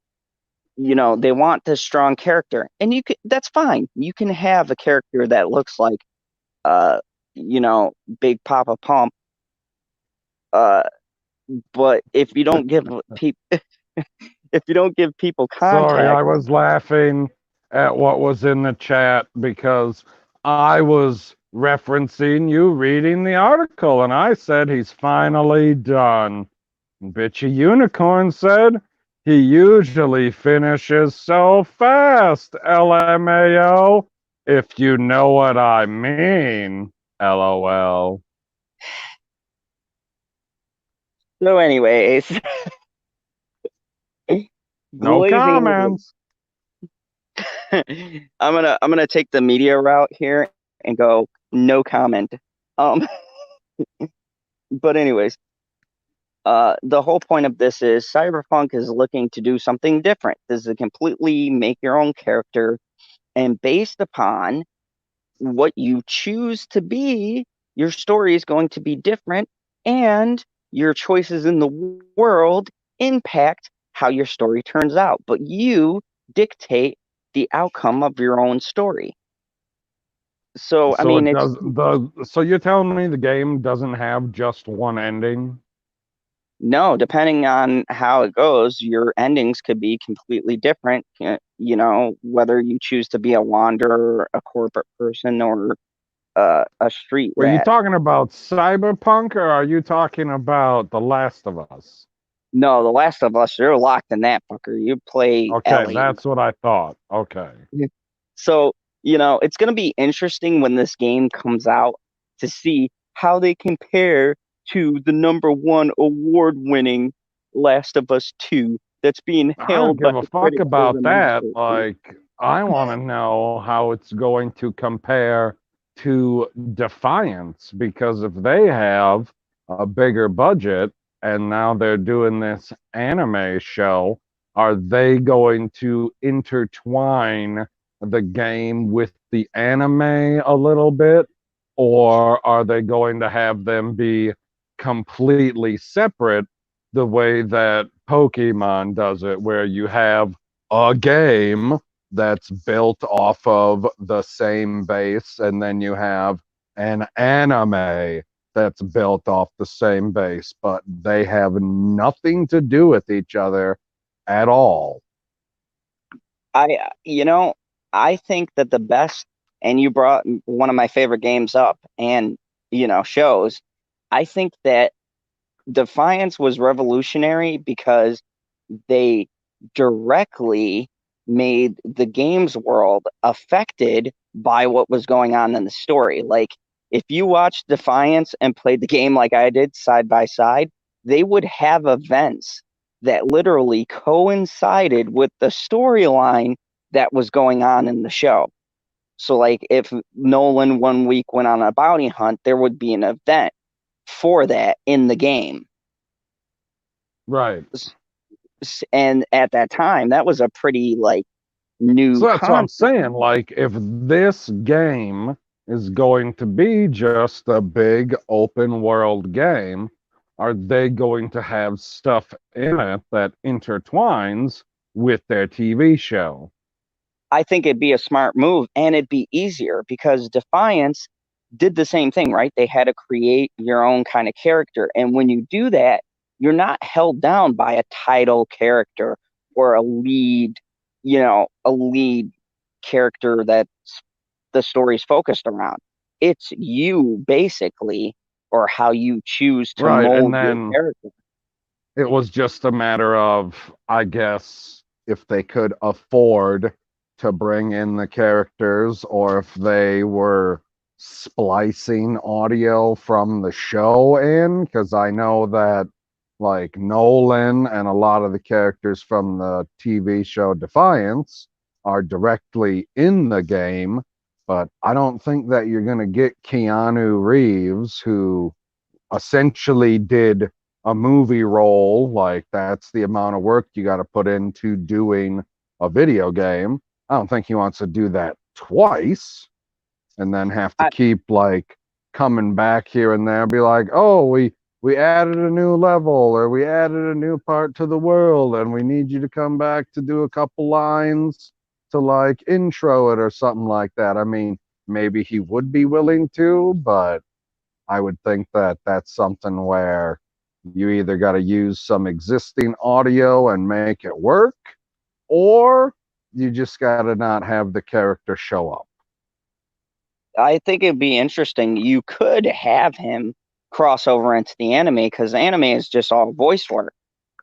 want this strong character, and that's fine. You can have a character that looks like uh Big Papa Pump, uh but if you don't give people if you don't give people Sorry, I context. was laughing at what was in the chat because I was referencing you reading the article and I said he's finally done. Bitchy Unicorn said he usually finishes so fast, LMAO, if you know what I mean, LOL. So anyways, No glazing comments. I'm gonna take the media route here and go no comment. um but anyways, the whole point of this is Cyberpunk is looking to do something different. This is a completely make your own character, and based upon what you choose to be, your story is going to be different, and your choices in the world impact how your story turns out. But you dictate the outcome of your own story. So, I So mean, it it's does so you're telling me the game doesn't have just one ending? no, depending on how it goes, your endings could be completely different. Whether you choose to be a wanderer, a corporate person, or a street Were you rat. talking about Cyberpunk or are you talking about The Last of Us? No, The Last of Us, you're locked in that fucker. You play Okay, Ellie. that's what I thought. Okay. So, it's going to be interesting when this game comes out to see. how they compare to the #1 award-winning Last of Us 2 that's being I don't hailed by give a the fuck critics as about a that. masterpiece. Like, I want to know how it's going to compare to Defiance, because if they have a bigger budget and now they're doing this anime show, are they going to intertwine the game with the anime a little bit? Or are they going to have them be completely separate the way that Pokemon does it, where you have a game that's built off of the same base, and then you have an anime that's built off the same base, but they have nothing to do with each other at all. You know, I think that the best, and you brought one of my favorite games up and, shows. I think that Defiance was revolutionary because they directly made the games world affected by what was going on in the story. Like, if you watched Defiance and played the game like I did side by side, they would have events that literally coincided with the storyline that was going on in the show. So, like, if Nolan 1 week went on a bounty hunt, there would be an event for that in the game. Right. And at that time, that was a pretty like new So that's what I'm concept. saying. Like, if this game is going to be just a big open world game, are they going to have stuff in it that intertwines with their TV show? I think it'd be a smart move and it'd be easier because Defiance did the same thing, right? They had to create your own kind of character. And when you do that, you're not held down by a title character or a lead character that the story's focused around. It's you basically, or how you choose to Right. And mold your then character. it was just a matter of, I guess, if they could afford to bring in the characters, or if they were splicing audio from the show in, because I know that like Nolan and a lot of the characters from the TV show Defiance are directly in the game, but I don't think that you're going to get Keanu Reeves, who essentially did a movie role. Like, that's the amount of work you got to put into doing a video game. I don't think he wants to do that twice and then have to I, keep like coming back here and there, be like, oh, we added a new level, or we added a new part to the world, and we need you to come back to do a couple lines to like intro it or something like that. I mean, maybe he would be willing to, but I would think that that's something where you either got to use some existing audio and make it work, or you just got to not have the character show up. I think it'd be interesting. You could have him cross over into the anime because anime is just all voice work.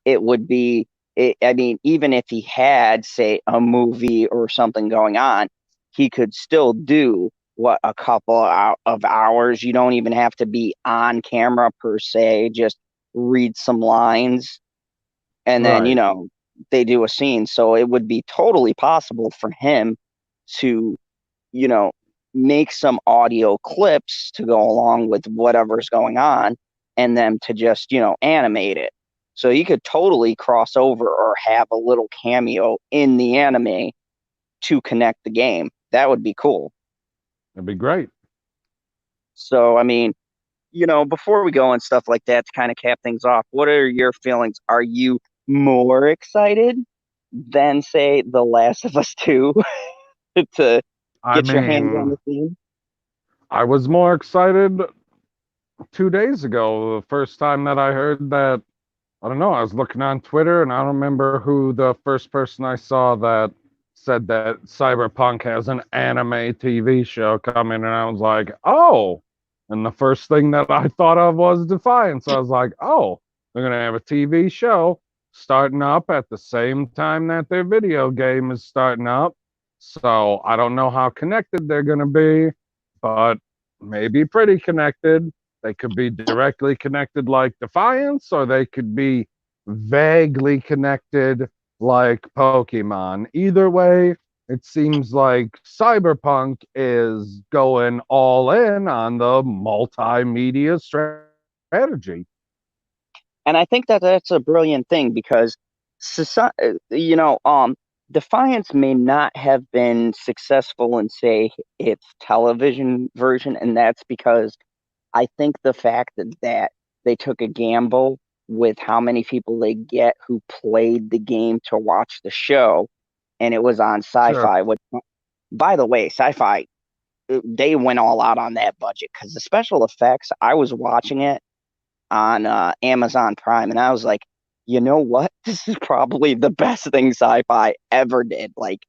It would be, I mean, even if he had, say, a movie or something going on, he could still do what a couple of hours. You don't even have to be on camera per se, just read some lines and then, Right. they do a scene. So it would be totally possible for him to you know, make some audio clips to go along with whatever's going on and then to just, animate it. So you could totally cross over or have a little cameo in the anime to connect the game. That would be cool. It'd be great. So, I mean, before we go and stuff like that, to kind of cap things off, what are your feelings? Are you more excited than, say, The Last of Us 2 to I get your hands on mean, the scene? I was more excited 2 days ago, the first time that I heard that. I don't know. I was looking on Twitter, and I don't remember who the first person I saw that said that Cyberpunk has an anime TV show coming, and I was like, oh. And the first thing that I thought of was Defiance. I was like, oh, they're gonna have a TV show starting up at the same time that their video game is starting up. So I don't know how connected they're gonna be, but maybe pretty connected. They could be directly connected like Defiance, or they could be vaguely connected like Pokemon. Either way, it seems like Cyberpunk is going all in on the multimedia strategy. And I think that that's a brilliant thing because society, Defiance may not have been successful in, say, its television version, and that's because I think the fact that they took a gamble with how many people they get who played the game to watch the show, and it was on Sure. sci-fi. Which, by the way, sci-fi, they went all out on that budget because the special effects. I was watching it on Amazon Prime, and I was like, you know what? This is probably the best thing sci-fi ever did. Like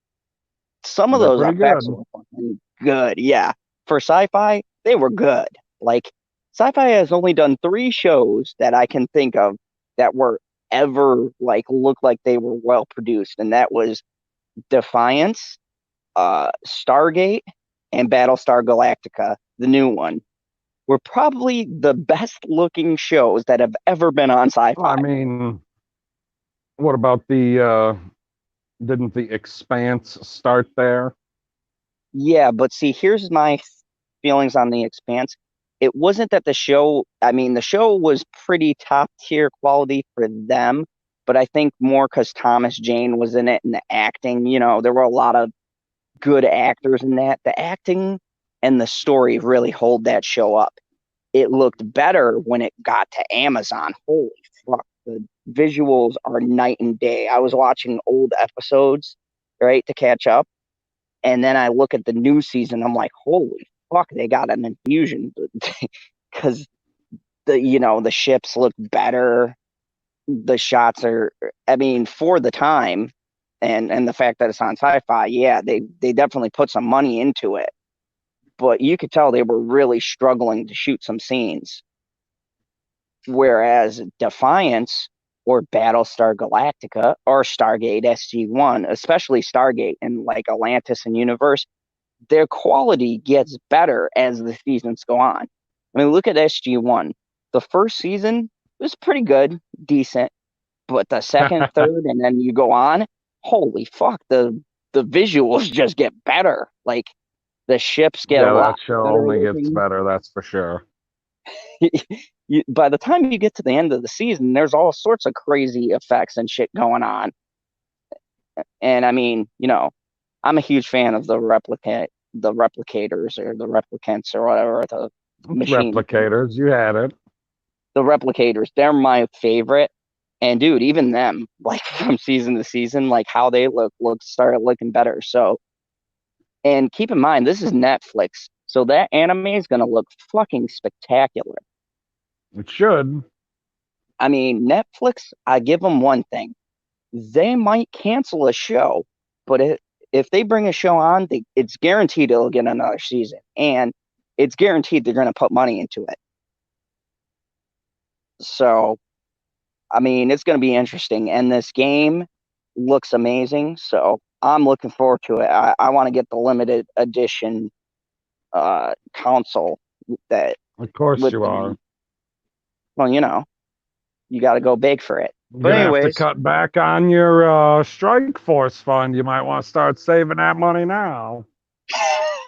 some of They're those pretty effects good. were fucking good. Yeah, for sci-fi, they were good. Like sci-fi has only done 3 shows that I can think of that were ever like looked like they were well produced, and that was Defiance, Stargate, and Battlestar Galactica, the new one. Were probably the best looking shows that have ever been on I sci-fi. mean, what about the didn't the Expanse start there? Yeah, but see, here's my feelings on The Expanse. It wasn't that the show, I mean, the show was pretty top tier quality for them, but I think more because Thomas Jane was in it and the acting, there were a lot of good actors in that. The acting and the story really hold that show up. It looked better when it got to Amazon. Holy fuck, the visuals are night and day. I was watching old episodes, right, to catch up, and then I look at the new season. I'm like, holy fuck, they got an infusion because the ships look better. The shots are, I mean, for the time, and the fact that it's on sci-fi, yeah, they definitely put some money into it. But you could tell they were really struggling to shoot some scenes. Whereas Defiance or Battlestar Galactica or Stargate Sg-1, especially Stargate and like Atlantis and Universe, their quality gets better as the seasons go on. I mean, look at SG-1. The first season was pretty good, decent, but the second, third, and then you go on, holy fuck, the visuals just get better. Like the ships get a Yeah, lot that show better only gets looking. better, that's for sure. By the time you get to the end of the season, there's all sorts of crazy effects and shit going on. And I mean, I'm a huge fan of the replicators or the replicants or whatever the machine, Replicators, you had it. the replicators. They're my favorite. And dude, even them, like from season to season, like how they started looking better. So, and keep in mind, this is Netflix, so that anime is gonna look fucking spectacular. It should. I mean, Netflix, I give them one thing. They might cancel a show, but if they bring a show on, it's guaranteed it'll get another season, and it's guaranteed they're going to put money into it. So, I mean, it's going to be interesting, and this game looks amazing. So, I'm looking forward to it. I want to get the limited edition console that Of course with you the are. well, you got to go big for it. You're But gonna have to anyways, cut back on your Strike Force fund. You might want to start saving that money now.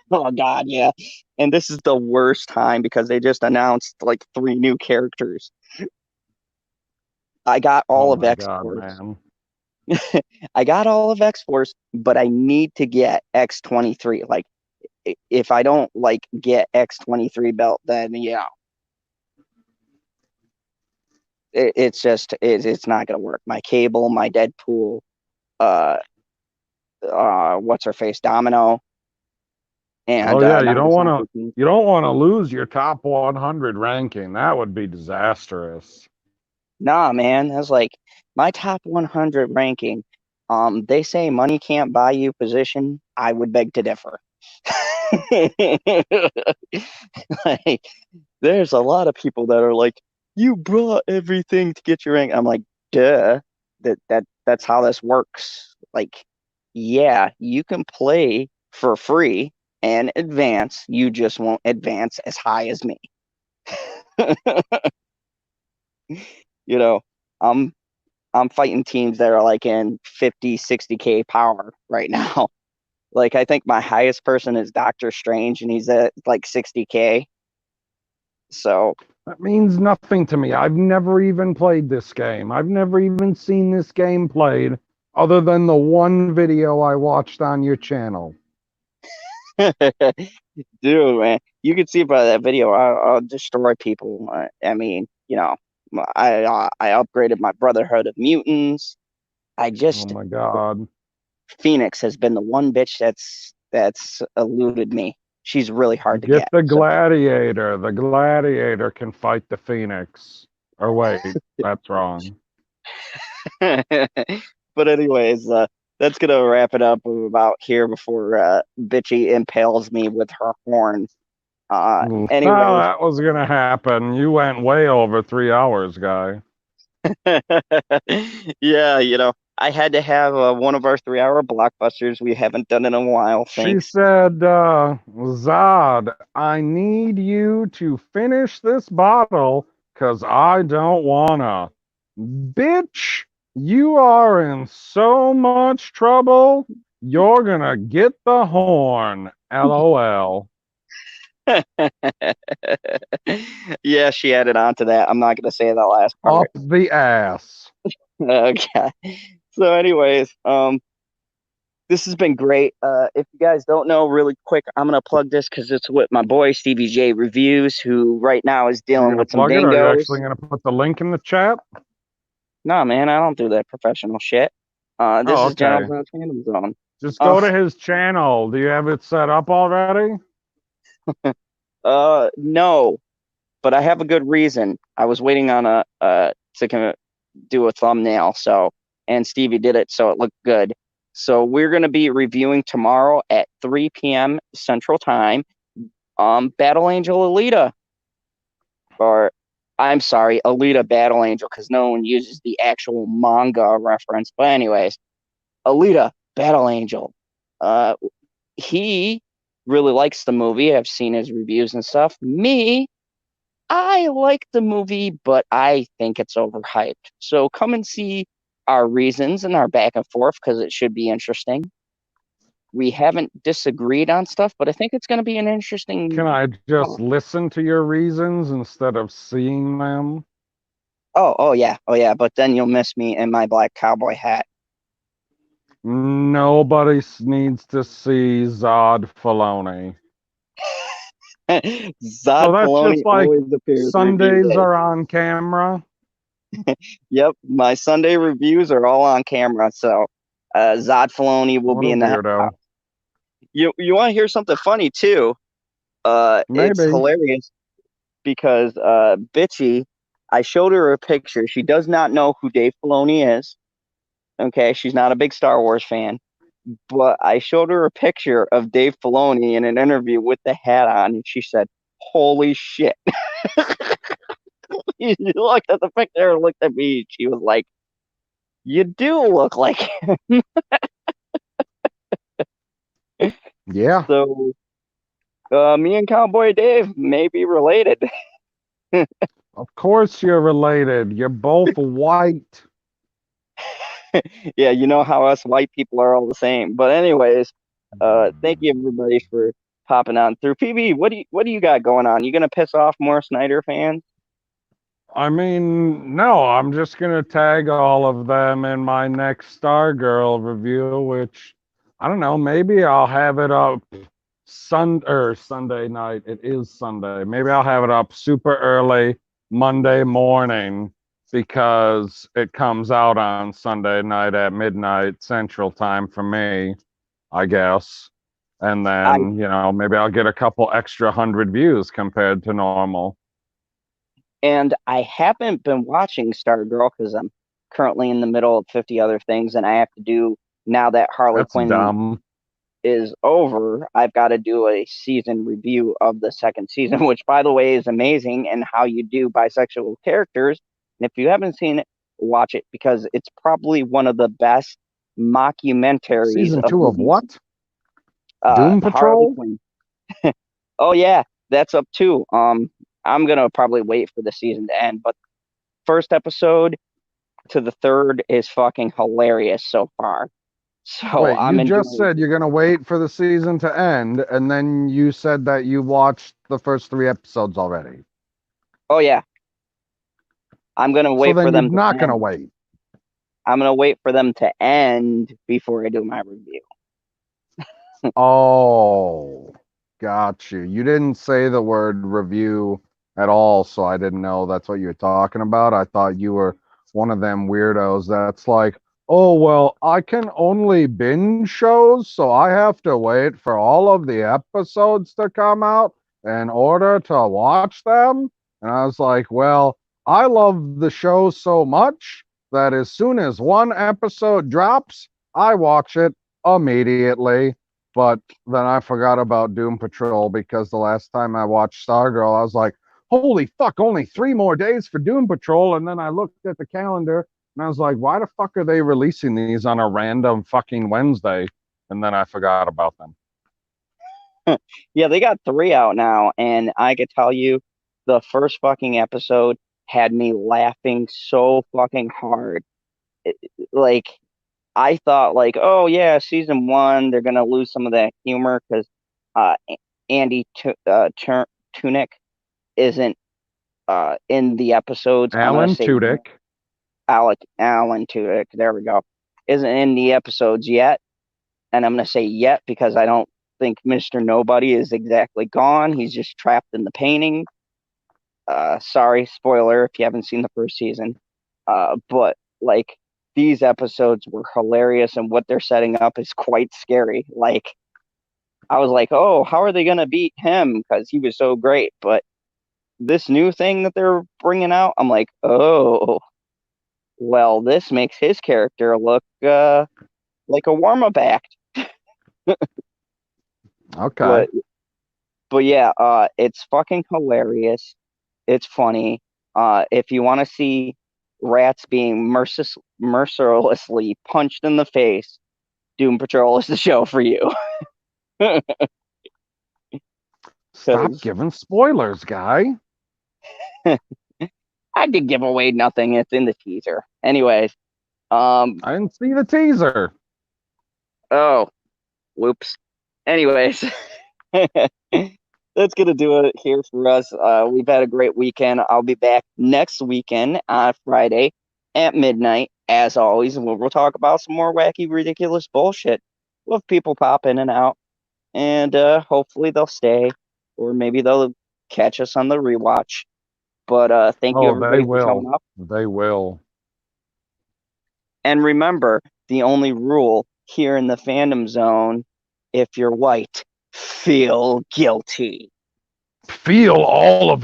oh God, yeah. And this is the worst time because they just announced like 3 new characters. I got Oh all of my X god, Force. man. I got all of X Force, but I need to get X-23. Like, if I don't like get X-23 belt, then it's just it's not gonna work. My Cable, my Deadpool, uh, what's her face, Domino, Oh and yeah, Nagasaki. you don't want to lose your top 100 ranking. That would be disastrous. Nah, man, that's like my top 100 ranking. They say money can't buy you position. I would beg to differ. Like, there's a lot of people that are like, you brought everything to get your rank. I'm like, duh. That's how this works. Like, yeah, you can play for free and advance. You just won't advance as high as me. You know, I'm I'm fighting teams that are like in 50, 60K power right now. Like I think my highest person is Doctor Strange and he's at like 60K. So That means nothing to me. I've never even played this game. I've never even seen this game played other than the one video I watched on your channel. dude, man, you can see by that video, I'll destroy people. I mean, I upgraded my Brotherhood of Mutants. I Oh just my God. Phoenix has been the one bitch that's eluded me. She's really hard to Get get. the So, gladiator. The gladiator can fight the phoenix. Or wait, that's wrong. but anyways, that's gonna wrap it up about here before Bitchy impales me with her horn. Ooh, thought Anyways, that was gonna happen. You went way over 3 hours, guy. yeah, I had to have one of our 3-hour blockbusters. We haven't done in a while, She thanks. said, Zod, I need you to finish this bottle because I don't wanna. Bitch, you are in so much trouble. You're gonna get the horn. LOL. Yeah, she added on to that. I'm not gonna say that last Up part. the ass. Okay. So, anyways, this has been great. If you guys don't know, really quick, I'm gonna plug this because it's with my boy Stevie J Reviews, who right now is You're dealing gonna with some plug it? Are you actually dingos. gonna put the link in the chat? Nah, man, I don't do that professional shit. This Oh, is General's okay. Not Fandom Zone. Just Uh, go to his channel. Do you have it set up already? no, but I have a good reason. I was waiting on a do a thumbnail, and Stevie did it, so it looked good. So we're gonna be reviewing tomorrow at 3 p.m. Central Time. Battle Angel Alita, or I'm sorry, Alita Battle Angel, because no one uses the actual manga reference. But anyways, Alita Battle Angel. Uh, he really likes the movie. I've seen his reviews and stuff. Me, I like the movie, but I think it's overhyped. So come and see our reasons and our back and forth because it should be interesting. We haven't disagreed on stuff, but I think it's going to be an Can interesting. I just Oh, listen to your reasons instead of seeing them? oh yeah. But then you'll miss me in my black cowboy hat. Nobody needs to see Zod Filoni. So Zod that's Filoni just like always appears review Sundays day. are on camera. Yep, my Sunday reviews are all on camera. So Zod Filoni will What be a in the house. weirdo. You want to hear something funny too? It's Maybe. hilarious because Bitchy, I showed her a picture. She does not know who Dave Filoni is. Okay, she's not a big Star Wars fan, but I showed her a picture of Dave Filoni in an interview with the hat on, and she said, "Holy shit!" She looked at the picture and looked at me. And she was like, "You do look like him." Yeah, So, me and Cowboy Dave may be related. of course you're related. You're both white. Yeah, you know how us white people are all the same. But anyways, thank you everybody for popping on through. PB, what do you got going on? You gonna piss off more Snyder fans? I mean, no, I'm just gonna tag all of them in my next Stargirl review, which I don't know, maybe I'll have it up Sunday night. It is Sunday. Maybe I'll have it up super early Monday morning because it comes out on Sunday night at midnight Central Time for me, I guess. And I then, maybe I'll get a couple extra 100 views compared to normal. and I haven't been watching Stargirl because I'm currently in the middle of 50 other things, and I have to do now that Harley That's Quinn dumb. is over. I've got to do a season review of the second season, which, by the way, is amazing, and how you do bisexual characters. And if you haven't seen it, watch it because it's probably one of the best mockumentaries Season of two the of DC. what? Doom Harley Patrol? Quinn. Oh yeah, that's up too. I'm gonna probably wait for the season to end. But first episode to the third is fucking hilarious so far. So Wait, I'm you just enjoying said it. you're gonna wait for the season to end, and then you said that you watched the first 3 episodes already. Oh yeah, I'm gonna So wait for then you're them to not gonna end. wait. I'm gonna wait for them to end before I do my review. Oh, got you. You didn't say the word review at all, so I didn't know that's what you were talking about. I thought you were one of them weirdos that's like, oh, well, I can only binge shows, so I have to wait for all of the episodes to come out in order to watch them. And I was like, well, I love the show so much that as soon as one episode drops, I watch it immediately. But then I forgot about Doom Patrol because the last time I watched Stargirl, I was like, holy fuck, only 3 more days for Doom Patrol. And then I looked at the calendar and I was like, why the fuck are they releasing these on a random fucking Wednesday? And then I forgot about them. Yeah, they got three out now, and I could tell you the first fucking episode had me laughing so fucking hard. It, like I thought like, oh yeah, season one, they're gonna lose some of that humor because Andy Tunick isn't in the episodes. I'm gonna Alan say Tudyk. Alan Tudyk, there we go, isn't in the episodes yet, and I'm gonna say yet because I don't think Mr. Nobody is exactly gone. He's just trapped in the painting. Sorry, spoiler if you haven't seen the first season. But like these episodes were hilarious, and what they're setting up is quite scary. Like I was like, oh, how are they gonna beat him? Because he was so great. But this new thing that they're bringing out, I'm like, oh, well, this makes his character look like a warm up act. Okay. But yeah, it's fucking hilarious. It's funny. If you want to see rats being mercilessly punched in the face, Doom Patrol is the show for you. Stop Because giving spoilers, guy. I did give away nothing. It's in the teaser. Anyways, um, I didn't see the teaser. oh, whoops. Anyways, that's gonna do it here for us. We've had a great weekend. I'll be back next weekend on Friday at midnight, as always, and we'll talk about some more wacky, ridiculous bullshit. We'll have people pop in and out, and hopefully they'll stay, or maybe they'll catch us on the rewatch. But thank you Oh, they everybody for showing will. up. They will. And remember, the only rule here in the fandom zone, if you're white, feel guilty. Feel all of